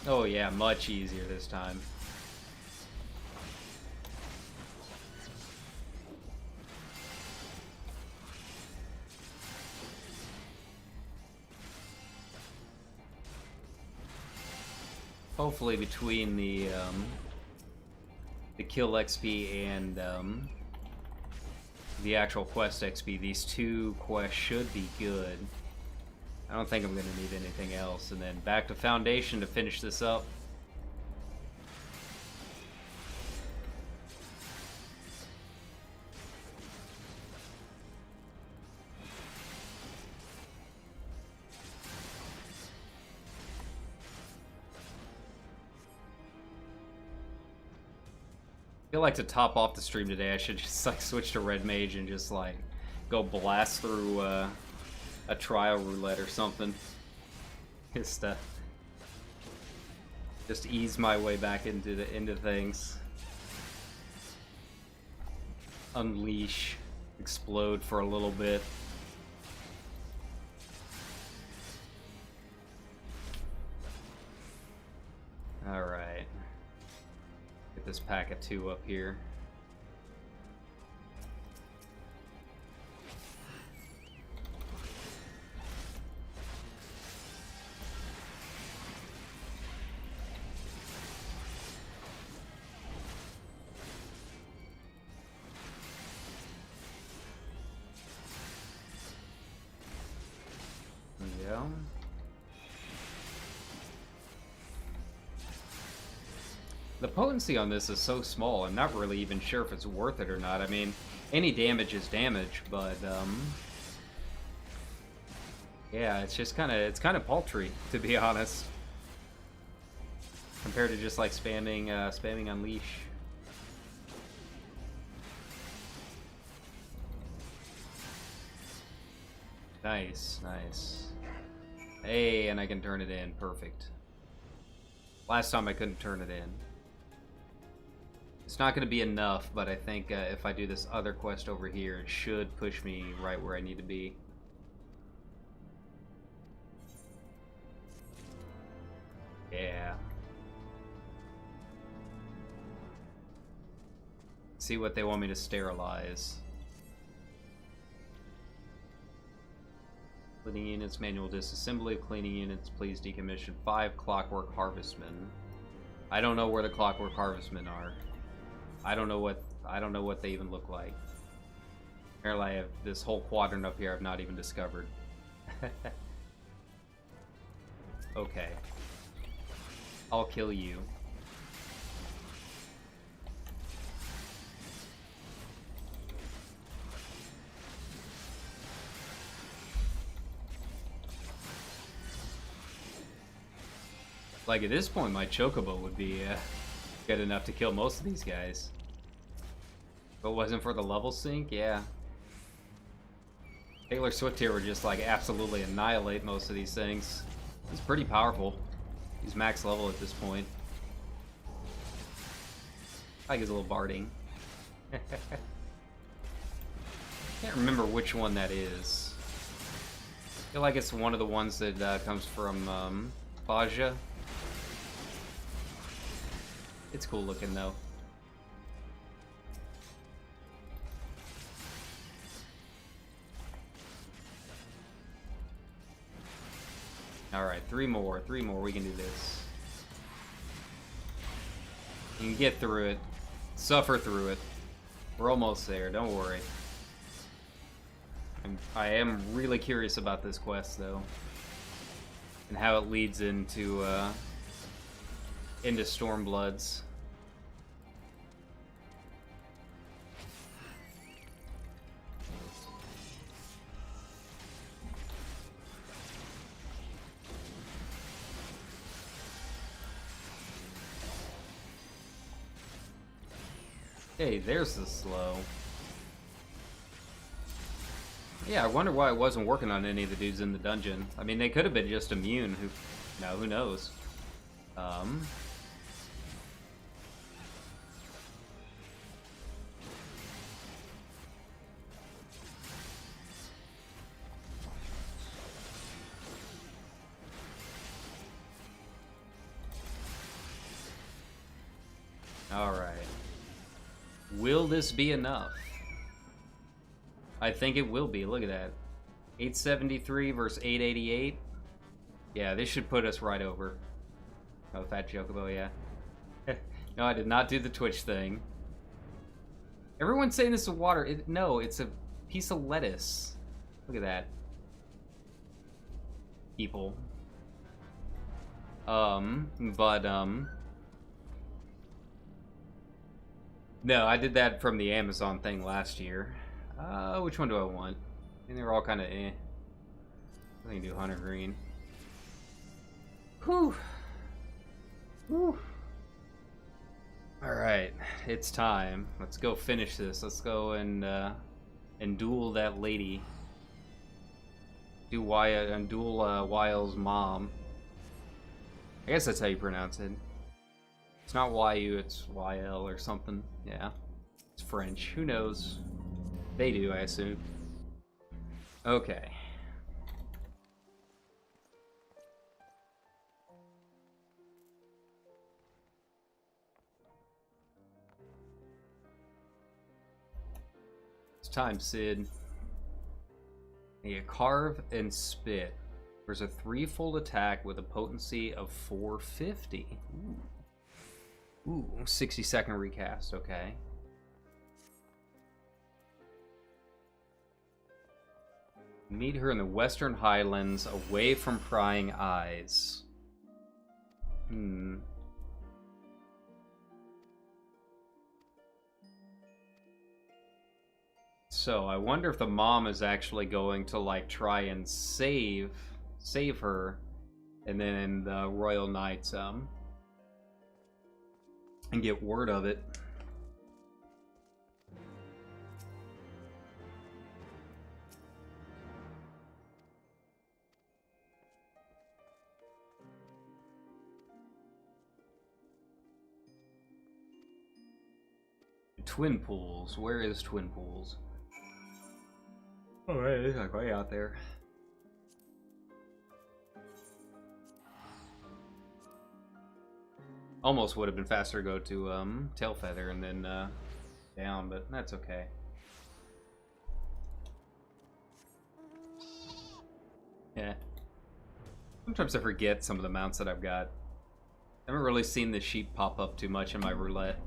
Oh yeah, much easier this time. Hopefully between the kill XP and the actual quest XP, these 2 quests should be good. I don't think I'm going to need anything else. And then back to Foundation to finish this up. I feel like to top off the stream today, I should just like switch to Red Mage and just like go blast through a trial roulette or something. Just ease my way back into things. Unleash, explode for a little bit. All right. Get this pack of 2 up here. Yeah. The potency on this is so small, I'm not really even sure if it's worth it or not. I mean, any damage is damage, but yeah, it's just kind of paltry, to be honest, compared to just like spamming Unleash. Nice, nice. Hey, and I can turn it in. Perfect. Last time I couldn't turn it in. It's not going to be enough, but I think if I do this other quest over here, it should push me right where I need to be. Yeah. See what they want me to sterilize. Cleaning units, manual disassembly of cleaning units, please decommission 5 clockwork harvestmen. I don't know where the clockwork harvestmen are. I don't know what they even look like. Apparently I have this whole quadrant up here I've not even discovered. Okay. I'll kill you. Like, at this point, my Chocobo would be good enough to kill most of these guys. If it wasn't for the level sync, yeah. Taylor Swift here would just, like, absolutely annihilate most of these things. He's pretty powerful. He's max level at this point. I like his little barding. Can't remember which one that is. I feel like it's one of the ones that comes from Baja. It's cool looking though. Alright, 3 more, we can do this. You can get through it. Suffer through it. We're almost there, don't worry. I am really curious about this quest though. And how it leads into Stormbloods. Hey, there's the slow. Yeah, I wonder why it wasn't working on any of the dudes in the dungeon. I mean, they could have been just immune. Who knows? Alright. Will this be enough? I think it will be. Look at that. 873 versus 888. Yeah, this should put us right over. Oh, Fat Chocobo, yeah. No, I did not do the Twitch thing. Everyone's saying this is water. No, it's a piece of lettuce. Look at that. People. No, I did that from the Amazon thing last year. Which one do I want? I think they're all kind of eh. I think do Hunter Green. Whew. Whew. Alright, it's time. Let's go finish this. Let's go and duel that lady. Duel Wyle's mom. I guess that's how you pronounce it. It's not YU, it's YL or something. Yeah. It's French. Who knows? They do, I assume. Okay. It's time, Sid. Yeah, carve and spit. There's a 3-fold attack with a potency of 450. Ooh, 60-second recast, okay. Meet her in the Western Highlands, away from prying eyes. So, I wonder if the mom is actually going to, like, try and save her, and then the Royal Knights, and get word of it. Twin Pools. Where is Twin Pools? Oh, right, it's like way out there. Almost would have been faster to go to Tailfeather and then down, but that's okay. Yeah. Sometimes I forget some of the mounts that I've got. I haven't really seen the sheep pop up too much in my roulette.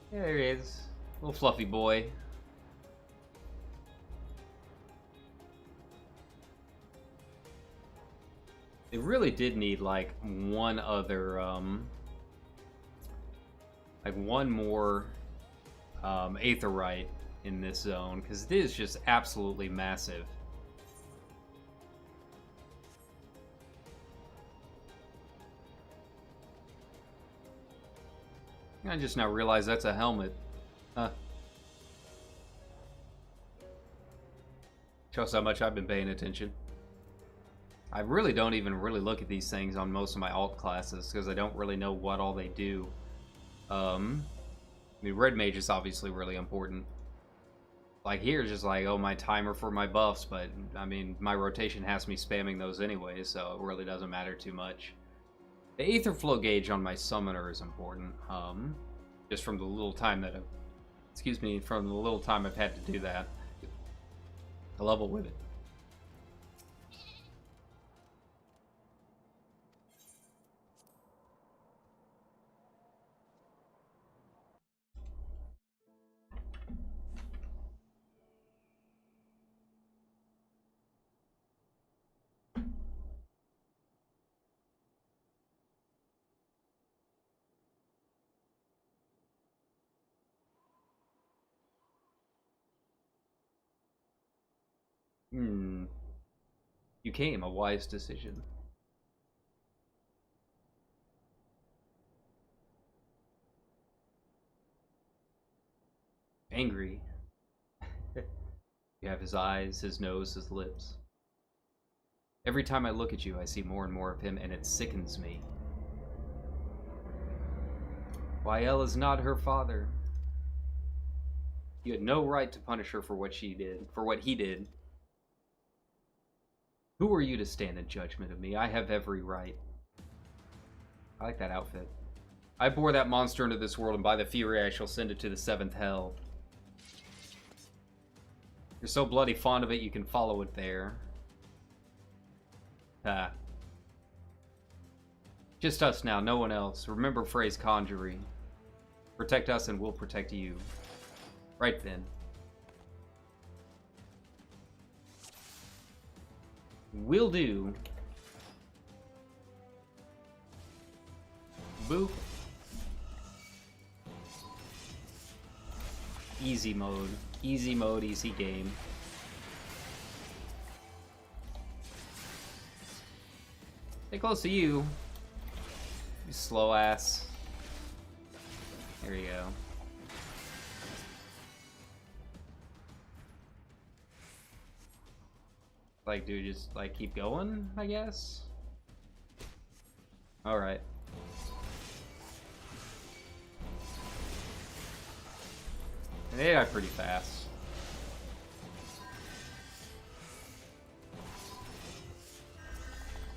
Yeah, there he is. Little fluffy boy. They really did need, like, one other, like, one more, Aetherite in this zone, because it is just absolutely massive. I just now realized that's a helmet. Huh. Shows how much I've been paying attention. I really don't even really look at these things on most of my alt classes because I don't really know what all they do. I mean, Red Mage is obviously really important. Like here, it's just like, oh, my timer for my buffs, but I mean, my rotation has me spamming those anyway, so it really doesn't matter too much. The Aether Flow gauge on my Summoner is important, just from the little time that from the little time I've had to do that. I level with it. You came, a wise decision. Angry. You have his eyes, his nose, his lips. Every time I look at you, I see more and more of him, and it sickens me. Yael is not her father. You had no right to punish her for what she did, for what he did. Who are you to stand in judgment of me? I have every right. I like that outfit. I bore that monster into this world, and by the fury I shall send it to the 7th hell. You're so bloody fond of it, you can follow it there. Ah. Just us now, no one else. Remember phrase conjury. Protect us and we'll protect you. Right then. Will do. Boop. Easy mode. Easy mode, easy game. Stay close to you. You slow ass. There you go. Like, dude, just, like, keep going, I guess? Alright. They die pretty fast.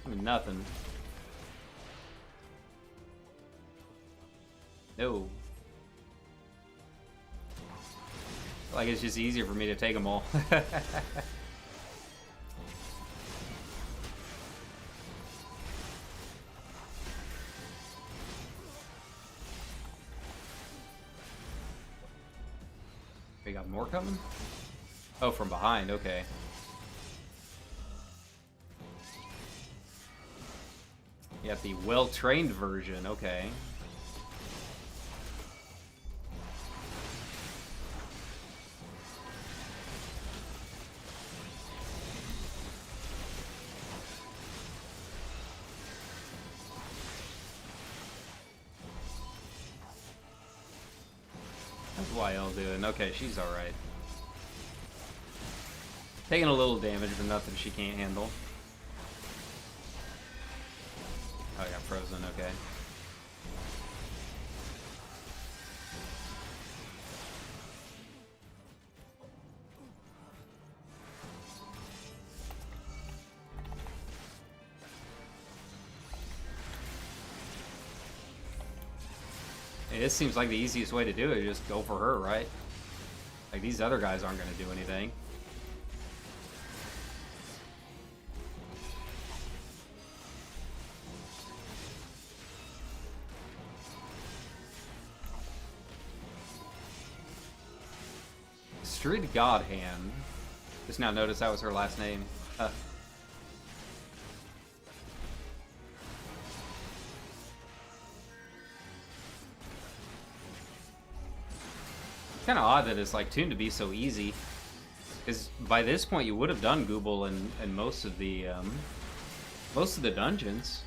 I mean, nothing. No. Like, it's just easier for me to take them all. We got more coming? Oh, from behind, okay. You got the well-trained version, okay. How's YL doing? Okay, she's alright. Taking a little damage, but nothing she can't handle. Oh, I got frozen, okay. Hey, this seems like the easiest way to do it, just go for her, right? Like, these other guys aren't gonna do anything. Street Godhand. Just now noticed that was her last name. Kind of odd that it's like tuned to be so easy, because by this point you would have done Google and most of the dungeons.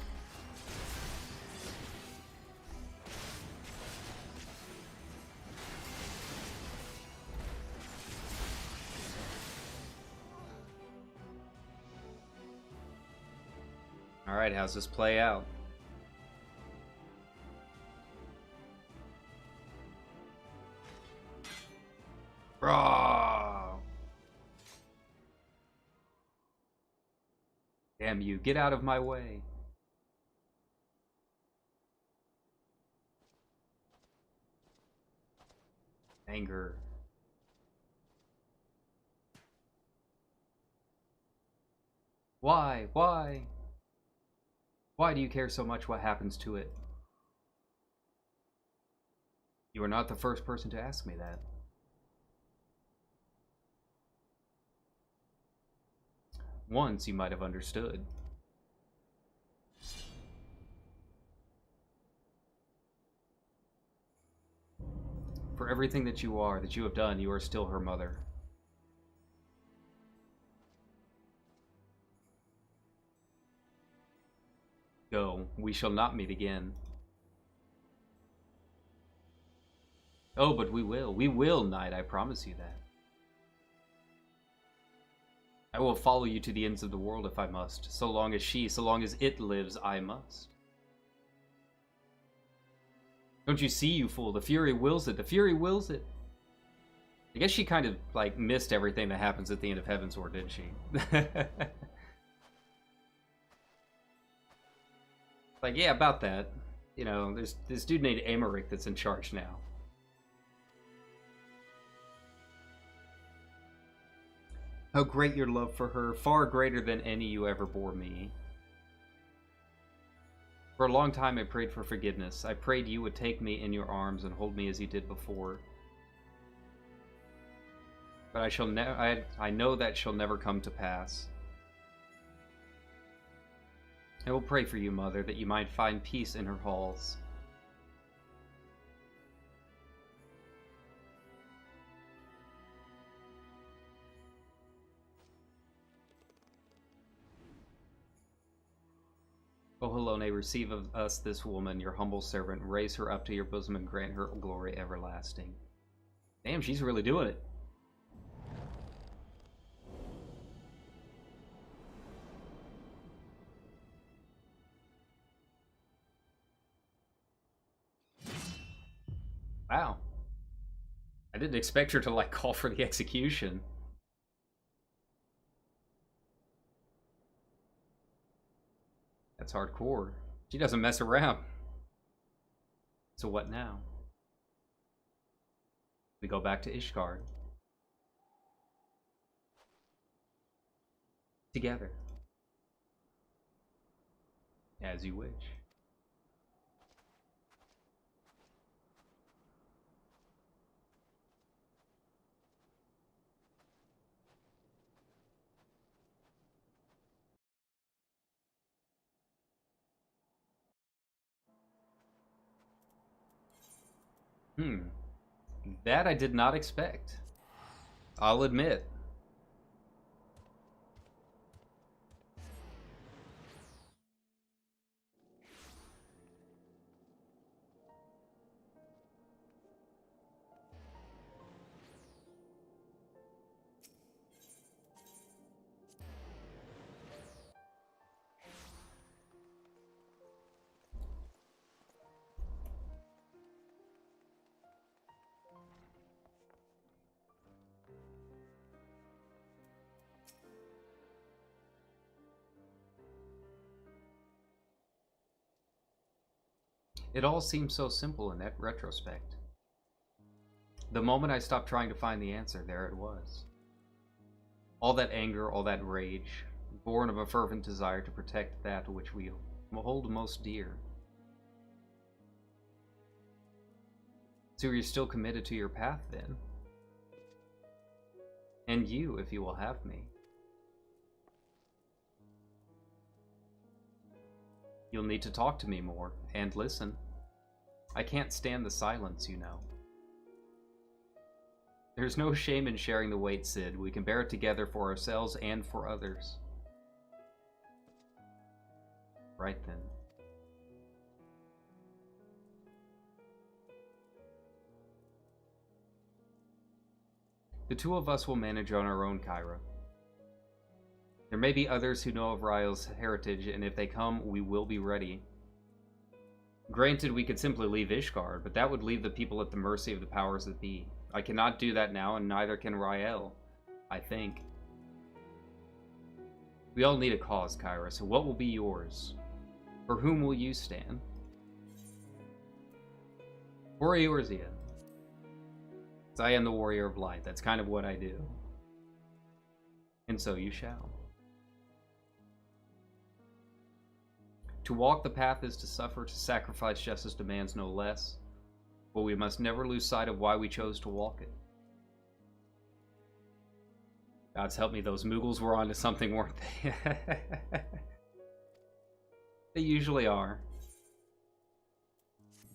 All right, how's this play out? Bro. Damn you, get out of my way. Anger. Why? Why? Why do you care so much what happens to it? You are not the first person to ask me that. Once you might have understood. For everything that you are, that you have done, you are still her mother. Go, we shall not meet again. Oh, but we will. We will, knight, I promise you that. I will follow you to the ends of the world if I must. So long as it lives, I must. Don't you see, you fool? The Fury wills it. The Fury wills it. I guess she kind of, like, missed everything that happens at the end of Heavensward, didn't she? Like, yeah, about that. You know, there's this dude named Emmerich that's in charge now. How great your love for her, far greater than any you ever bore me. For a long time I prayed for forgiveness. I prayed you would take me in your arms and hold me as you did before. But I know that shall never come to pass. I will pray for you, Mother, that you might find peace in her halls. Oh, Melone, receive of us this woman, your humble servant, raise her up to your bosom and grant her glory everlasting. Damn, she's really doing it. Wow. I didn't expect her to, like, call for the execution. That's hardcore. She doesn't mess around. So what now? We go back to Ishgard. Together. As you wish. That I did not expect. I'll admit. It all seems so simple in that retrospect. The moment I stopped trying to find the answer, there it was. All that anger, all that rage, born of a fervent desire to protect that which we hold most dear. So you're still committed to your path, then? And you, if you will have me. You'll need to talk to me more, and listen. I can't stand the silence, you know. There's no shame in sharing the weight, Sid. We can bear it together for ourselves and for others. Right then. The two of us will manage on our own, Kyra. There may be others who know of Ryle's heritage, and if they come, we will be ready. Granted, we could simply leave Ishgard, but that would leave the people at the mercy of the powers that be. I cannot do that now, and neither can Rael, I think. We all need a cause, Kyra, so what will be yours? For whom will you stand? For Eorzea. I am the warrior of light. That's kind of what I do. And so you shall. To walk the path is to suffer, to sacrifice justice demands no less. But we must never lose sight of why we chose to walk it. God's help me, those Moogles were onto something, weren't they? They usually are.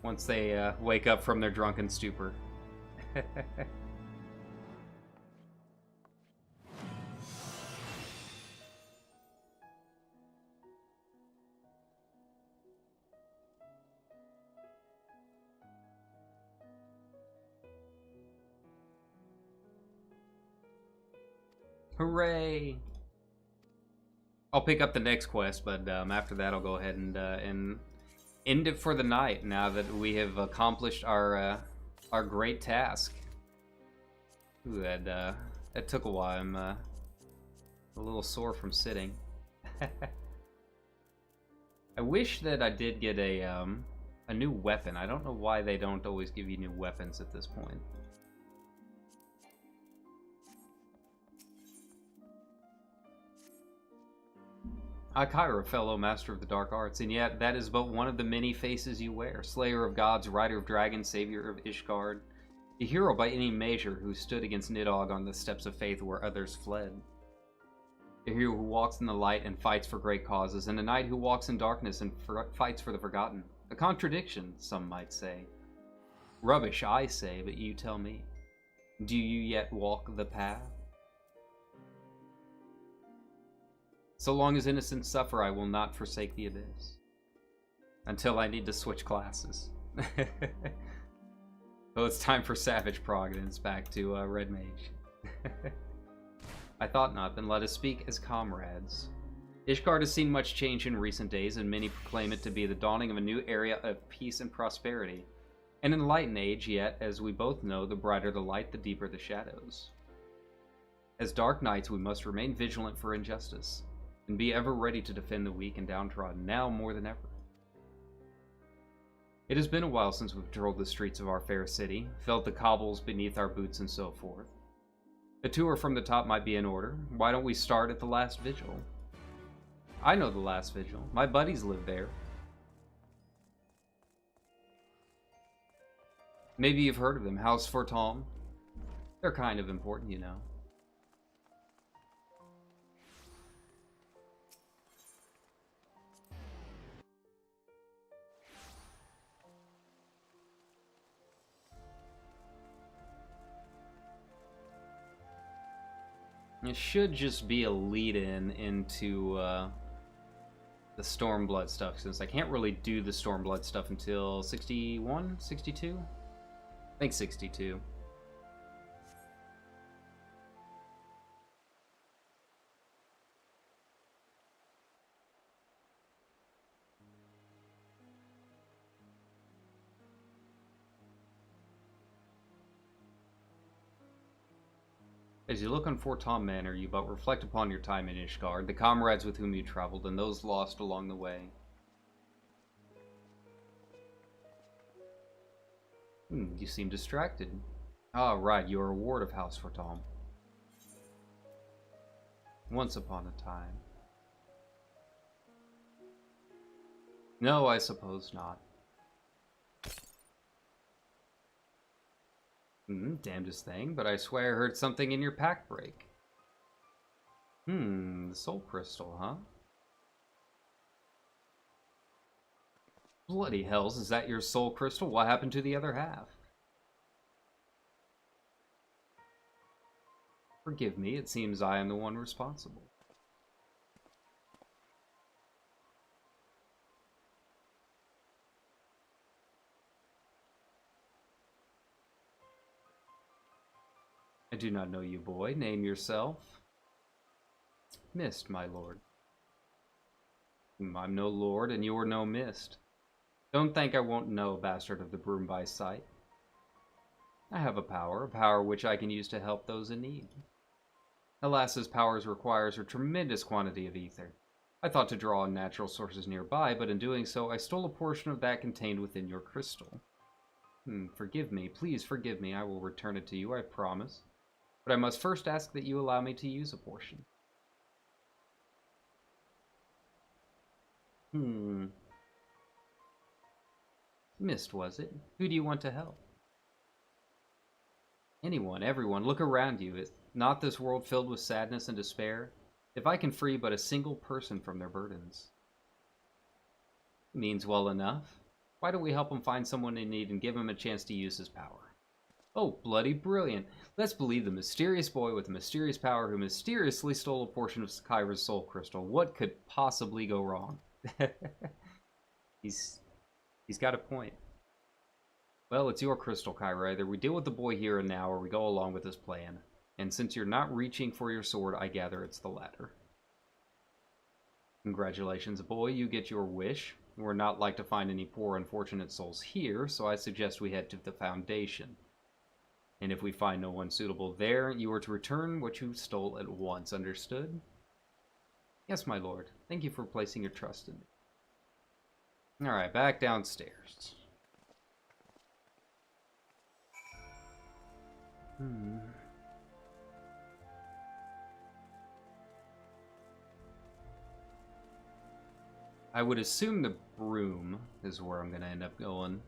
Once they wake up from their drunken stupor. Hooray! I'll pick up the next quest, but after that I'll go ahead and end it for the night. Now that we have accomplished our great task. Ooh, that took a while. I'm a little sore from sitting. I wish that I did get a new weapon. I don't know why they don't always give you new weapons at this point. Kyra, fellow master of the dark arts, and yet that is but one of the many faces you wear. Slayer of gods, rider of dragons, savior of Ishgard. A hero by any measure who stood against Nidhogg on the steps of faith where others fled. A hero who walks in the light and fights for great causes, and a knight who walks in darkness and fights for the forgotten. A contradiction, some might say. Rubbish, I say, but you tell me. Do you yet walk the path? So long as innocents suffer, I will not forsake the abyss. Until I need to switch classes. So it's time for Savage Prog, and it's back to Red Mage. I thought not, then let us speak as comrades. Ishgard has seen much change in recent days, and many proclaim it to be the dawning of a new era of peace and prosperity. An enlightened age, yet, as we both know, the brighter the light, the deeper the shadows. As dark knights, we must remain vigilant for injustice, and be ever ready to defend the weak and downtrodden, now more than ever. It has been a while since we've patrolled the streets of our fair city, felt the cobbles beneath our boots and so forth. A tour from the top might be in order. Why don't we start at the last vigil? I know the last vigil. My buddies live there. Maybe you've heard of them. House Fortom. They're kind of important, you know. It should just be a lead-in into the Stormblood stuff, since I can't really do the Stormblood stuff until 61? 62? I think 62. As you look on Fortom Manor, you but reflect upon your time in Ishgard, the comrades with whom you traveled, and those lost along the way. You seem distracted. Ah, right, you are a ward of House Fortom. Once upon a time. No, I suppose not. Damnedest thing, but I swear I heard something in your pack break. The soul crystal, huh? Bloody hells, is that your soul crystal? What happened to the other half? Forgive me, it seems I am the one responsible. I do not know you, boy. Name yourself. Mist, my lord. I'm no lord, and you're no mist. Don't think I won't know, bastard of the broom by sight. I have a power which I can use to help those in need. Alas, this power requires a tremendous quantity of ether. I thought to draw on natural sources nearby, but in doing so, I stole a portion of that contained within your crystal. Forgive me, please forgive me. I will return it to you, I promise. But I must first ask that you allow me to use a portion. Mist, was it? Who do you want to help? Anyone, everyone, look around you. Is not this world filled with sadness and despair? If I can free but a single person from their burdens. Means well enough. Why don't we help him find someone in need and give him a chance to use his power? Oh, bloody brilliant. Let's believe the mysterious boy with a mysterious power who mysteriously stole a portion of Kyra's soul crystal. What could possibly go wrong? He's got a point. Well, it's your crystal, Kyra. Either we deal with the boy here and now, or we go along with this plan. And since you're not reaching for your sword, I gather it's the latter. Congratulations, boy. You get your wish. We're not like to find any poor, unfortunate souls here, so I suggest we head to the Foundation. And if we find no one suitable there, you are to return what you stole at once. Understood? Yes, my lord. Thank you for placing your trust in me. Alright, back downstairs. I would assume the broom is where I'm going to end up going.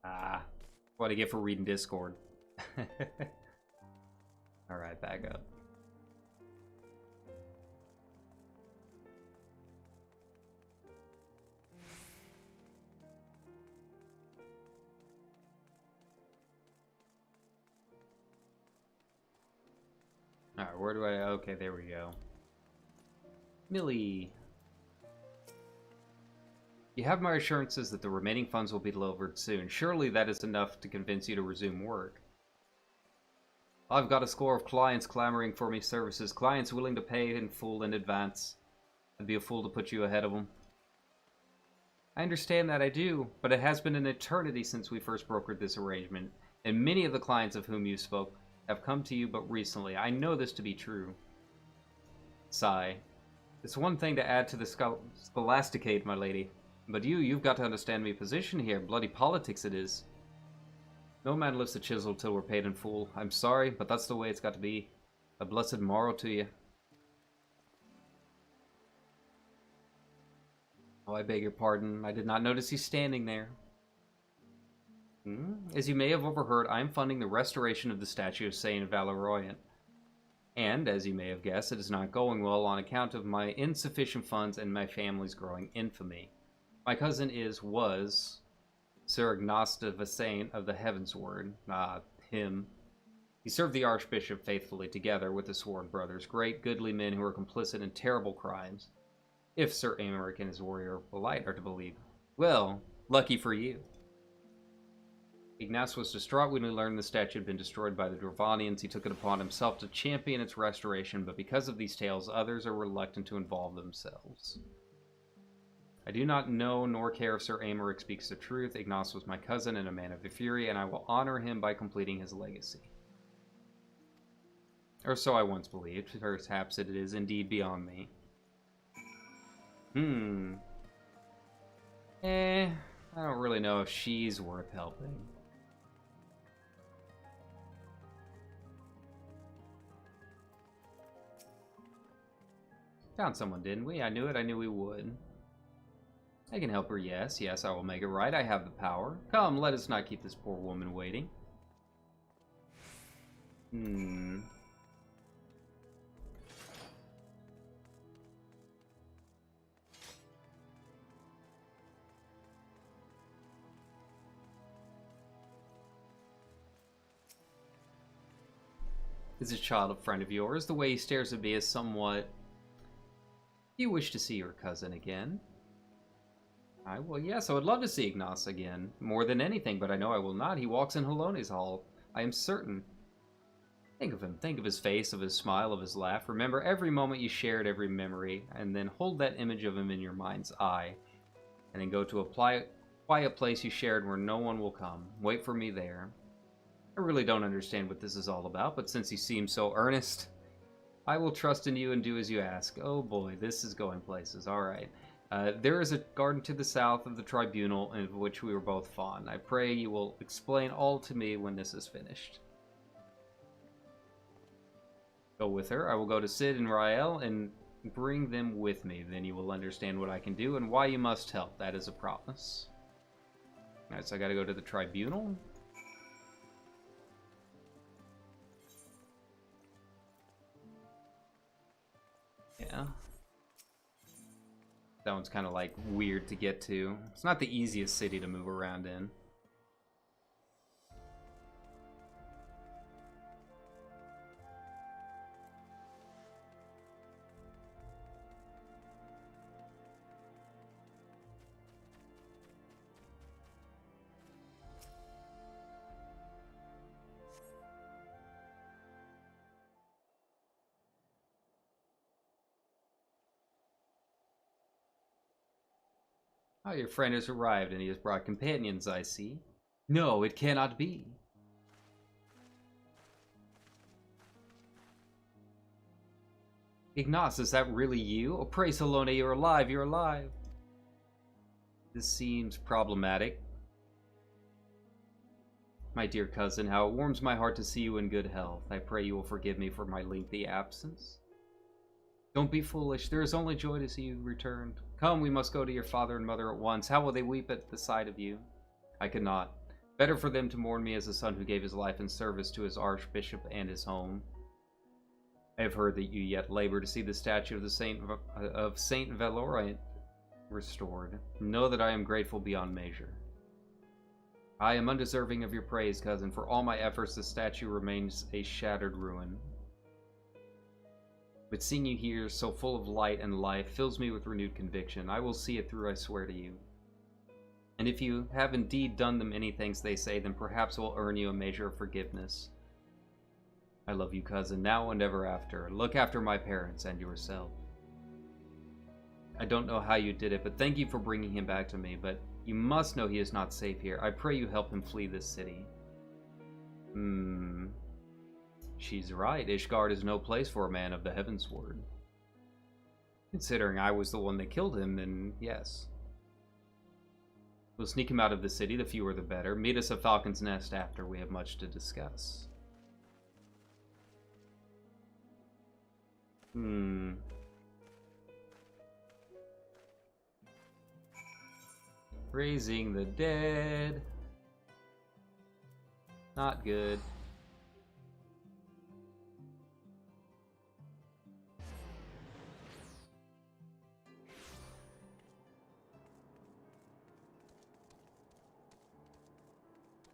Ah, what I get for reading Discord. Alright, back up. Alright, where do I... Okay, there we go. Millie. You have my assurances that the remaining funds will be delivered soon. Surely that is enough to convince you to resume work. I've got a score of clients clamoring for me services. Clients willing to pay in full in advance. I'd be a fool to put you ahead of them. I understand that, I do, but it has been an eternity since we first brokered this arrangement, and many of the clients of whom you spoke have come to you but recently. I know this to be true. Sigh. It's one thing to add to the scholasticate, my lady. But you've got to understand me position here. Bloody politics it is. No man lifts a chisel till we're paid in full. I'm sorry, but that's the way it's got to be. A blessed morrow to you. Oh, I beg your pardon. I did not notice he's standing there. As you may have overheard, I am funding the restoration of the statue of Saint Valerian. And, as you may have guessed, it is not going well on account of my insufficient funds and my family's growing infamy. My cousin was Sir Ignace de Vassain of the Heavensward. Him. He served the Archbishop faithfully together with the Sworn Brothers, great goodly men who were complicit in terrible crimes. If Sir Aymeric and his warrior Belite are to believe. Well, lucky for you. Ignace was distraught when he learned the statue had been destroyed by the Dravanians. He took it upon himself to champion its restoration, but because of these tales, others are reluctant to involve themselves. I do not know nor care if Sir Aymeric speaks the truth. Ignace was my cousin and a man of the Fury, and I will honor him by completing his legacy. Or so I once believed. Perhaps it is indeed beyond me. I don't really know if she's worth helping. Found someone, didn't we? I knew it. I knew we would. I can help her, yes. Yes, I will make it right. I have the power. Come, let us not keep this poor woman waiting. Is this child a friend of yours? The way he stares at me is somewhat... You wish to see your cousin again? Well, yes, I would love to see Ignace again. More than anything, but I know I will not. He walks in Haloni's hall. I am certain. Think of him. Think of his face, of his smile, of his laugh. Remember every moment you shared, every memory, and then hold that image of him in your mind's eye. And then go to a quiet place you shared where no one will come. Wait for me there. I really don't understand what this is all about, but since you seem so earnest, I will trust in you and do as you ask. Oh boy, this is going places. Alright. There is a garden to the south of the tribunal in which we were both fond. I pray you will explain all to me when this is finished. Go with her. I will go to Cid and Rael and bring them with me. Then you will understand what I can do and why you must help. That is a promise. Alright, so I gotta go to the tribunal. Yeah. That one's kind of like weird to get to. It's not the easiest city to move around in. Oh, your friend has arrived, and he has brought companions, I see. No, it cannot be. Ignace, is that really you? Oh, praise Halona, you're alive, you're alive. This seems problematic. My dear cousin, how it warms my heart to see you in good health. I pray you will forgive me for my lengthy absence. Don't be foolish. There is only joy to see you returned. Come, we must go to your father and mother at once. How will they weep at the sight of you? I cannot. Better for them to mourn me as a son who gave his life in service to his archbishop and his home. I have heard that you yet labor to see the statue of the Saint Valorant restored. Know that I am grateful beyond measure. I am undeserving of your praise, cousin. For all my efforts, the statue remains a shattered ruin. But seeing you here, so full of light and life, fills me with renewed conviction. I will see it through, I swear to you. And if you have indeed done the many things they say, then perhaps we'll earn you a measure of forgiveness. I love you, cousin, now and ever after. Look after my parents and yourself. I don't know how you did it, but thank you for bringing him back to me. But you must know he is not safe here. I pray you help him flee this city. She's right. Ishgard is no place for a man of the Heavensward. Considering I was the one that killed him, then yes. We'll sneak him out of the city, the fewer the better. Meet us at Falcon's Nest after. We have much to discuss. Raising the dead. Not good.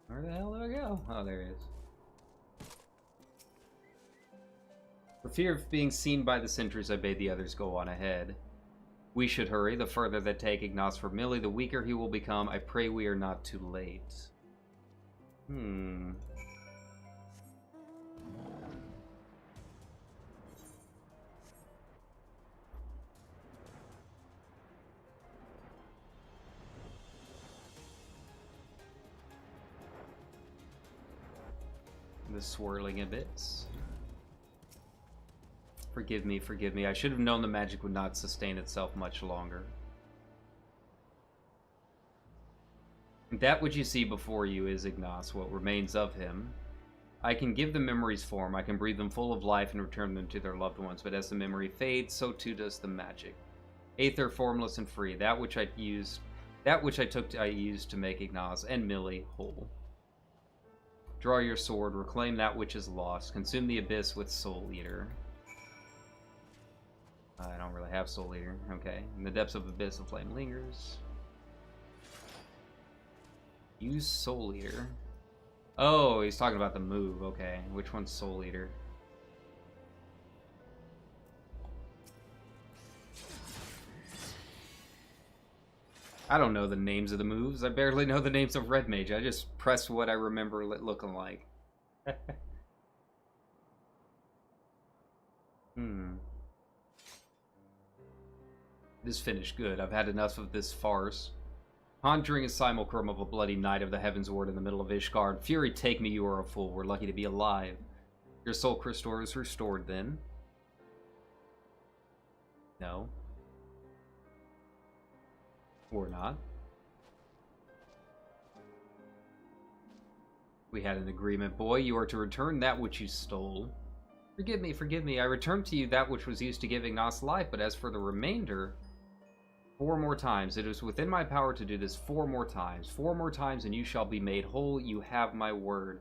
Where the hell do I go? Oh, there he is. For fear of being seen by the sentries, I bade the others go on ahead. We should hurry. The further they take Ignace from Millie, the weaker he will become. I pray we are not too late. The swirling abyss. Forgive me, forgive me. I should have known the magic would not sustain itself much longer. That which you see before you is Ignace, what remains of him. I can give the memories form, I can breathe them full of life and return them to their loved ones, but as the memory fades, so too does the magic. Aether, formless and free, that which I used to make Ignace and Millie whole. Draw your sword, reclaim that which is lost, consume the abyss with Soul Eater. I don't really have Soul Eater. Okay. In the depths of the abyss, the flame lingers. Use Soul Eater. Oh, he's talking about the move. Okay. Which one's Soul Eater? I don't know the names of the moves. I barely know the names of Red Mage. I just press what I remember it looking like. This finished good. I've had enough of this farce. Conjuring a simulacrum of a bloody night of the Heavensward in the middle of Ishgard. Fury, take me, you are a fool. We're lucky to be alive. Your soul crystal is restored, then. No. Or not. We had an agreement, boy. You are to return that which you stole. Forgive me, forgive me. I returned to you that which was used to give Ignace life, but as for the remainder... 4 more times. It is within my power to do this 4 more times. 4 more times and you shall be made whole. You have my word.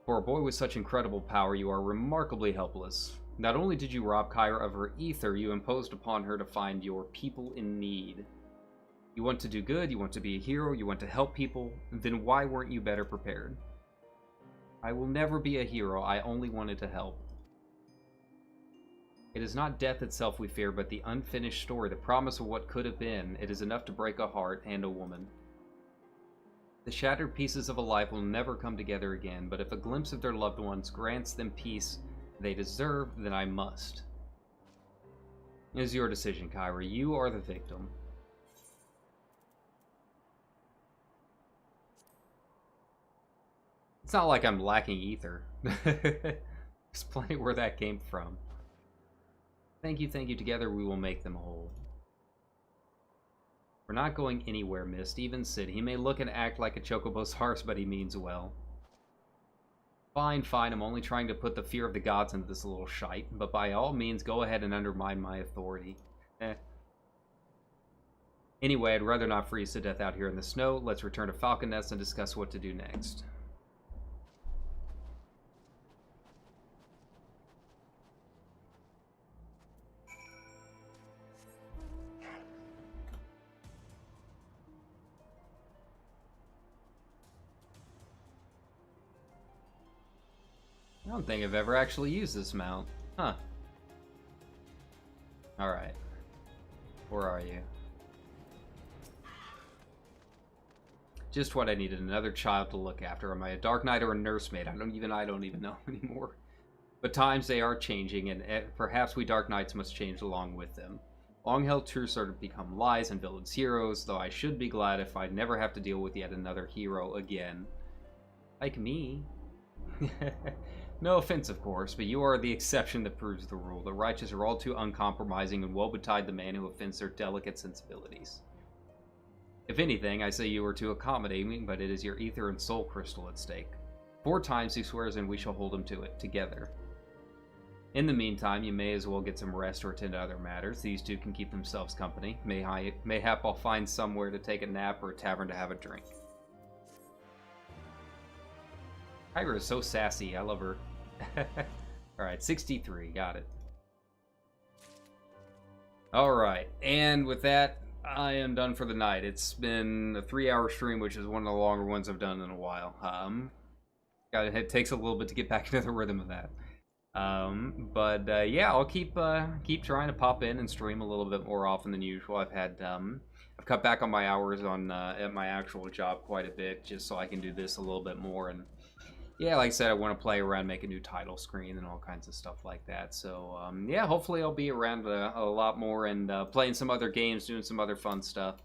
For a boy with such incredible power, you are remarkably helpless. Not only did you rob Kyra of her ether, you imposed upon her to find your people in need. You want to do good, you want to be a hero, you want to help people, then why weren't you better prepared? I will never be a hero, I only wanted to help. It is not death itself we fear, but the unfinished story, the promise of what could have been. It is enough to break a heart and a woman. The shattered pieces of a life will never come together again, but if a glimpse of their loved ones grants them peace they deserve, then I must. It is your decision, Kyra. You are the victim. It's not like I'm lacking ether. There's plenty where that came from. Thank you, thank you. Together we will make them whole. We're not going anywhere, Mist. Even Sid. He may look and act like a chocobo's horse, but he means well. Fine, fine. I'm only trying to put the fear of the gods into this little shite. But by all means, go ahead and undermine my authority. Anyway, I'd rather not freeze to death out here in the snow. Let's return to Falcon Nest and discuss what to do next. I don't think I've ever actually used this mount. Huh. Alright. Where are you? Just what I needed, another child to look after. Am I a Dark Knight or a nursemaid? I don't even know anymore. But times they are changing, and perhaps we Dark Knights must change along with them. Long-held truths are to become lies and villains heroes, though I should be glad if I never have to deal with yet another hero again. Like me. No offense, of course, but you are the exception that proves the rule. The righteous are all too uncompromising, and woe betide the man who offends their delicate sensibilities. If anything, I say you are too accommodating, but it is your ether and soul crystal at stake. 4 times he swears, and we shall hold him to it, together. In the meantime, you may as well get some rest or attend to other matters. These two can keep themselves company. Mayhap I'll find somewhere to take a nap or a tavern to have a drink. Kyra is so sassy, I love her. Alright, 63, got it. Alright, and with that, I am done for the night. It's been a 3-hour stream, which is one of the longer ones I've done in a while. It takes a little bit to get back into the rhythm of that. Yeah, I'll keep trying to pop in and stream a little bit more often than usual. I've cut back on my hours on at my actual job quite a bit, just so I can do this a little bit more. And yeah, like I said, I want to play around, make a new title screen and all kinds of stuff like that. So yeah, hopefully I'll be around a lot more and playing some other games, doing some other fun stuff.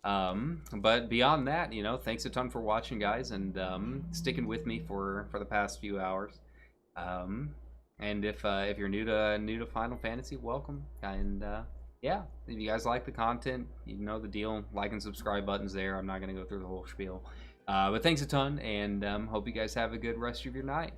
But beyond that, you know, thanks a ton for watching, guys, and sticking with me for the past few hours. And if you're new to Final Fantasy, welcome. And yeah, if you guys like the content, you know the deal. Like and subscribe buttons there. I'm not gonna go through the whole spiel. But thanks a ton, and hope you guys have a good rest of your night.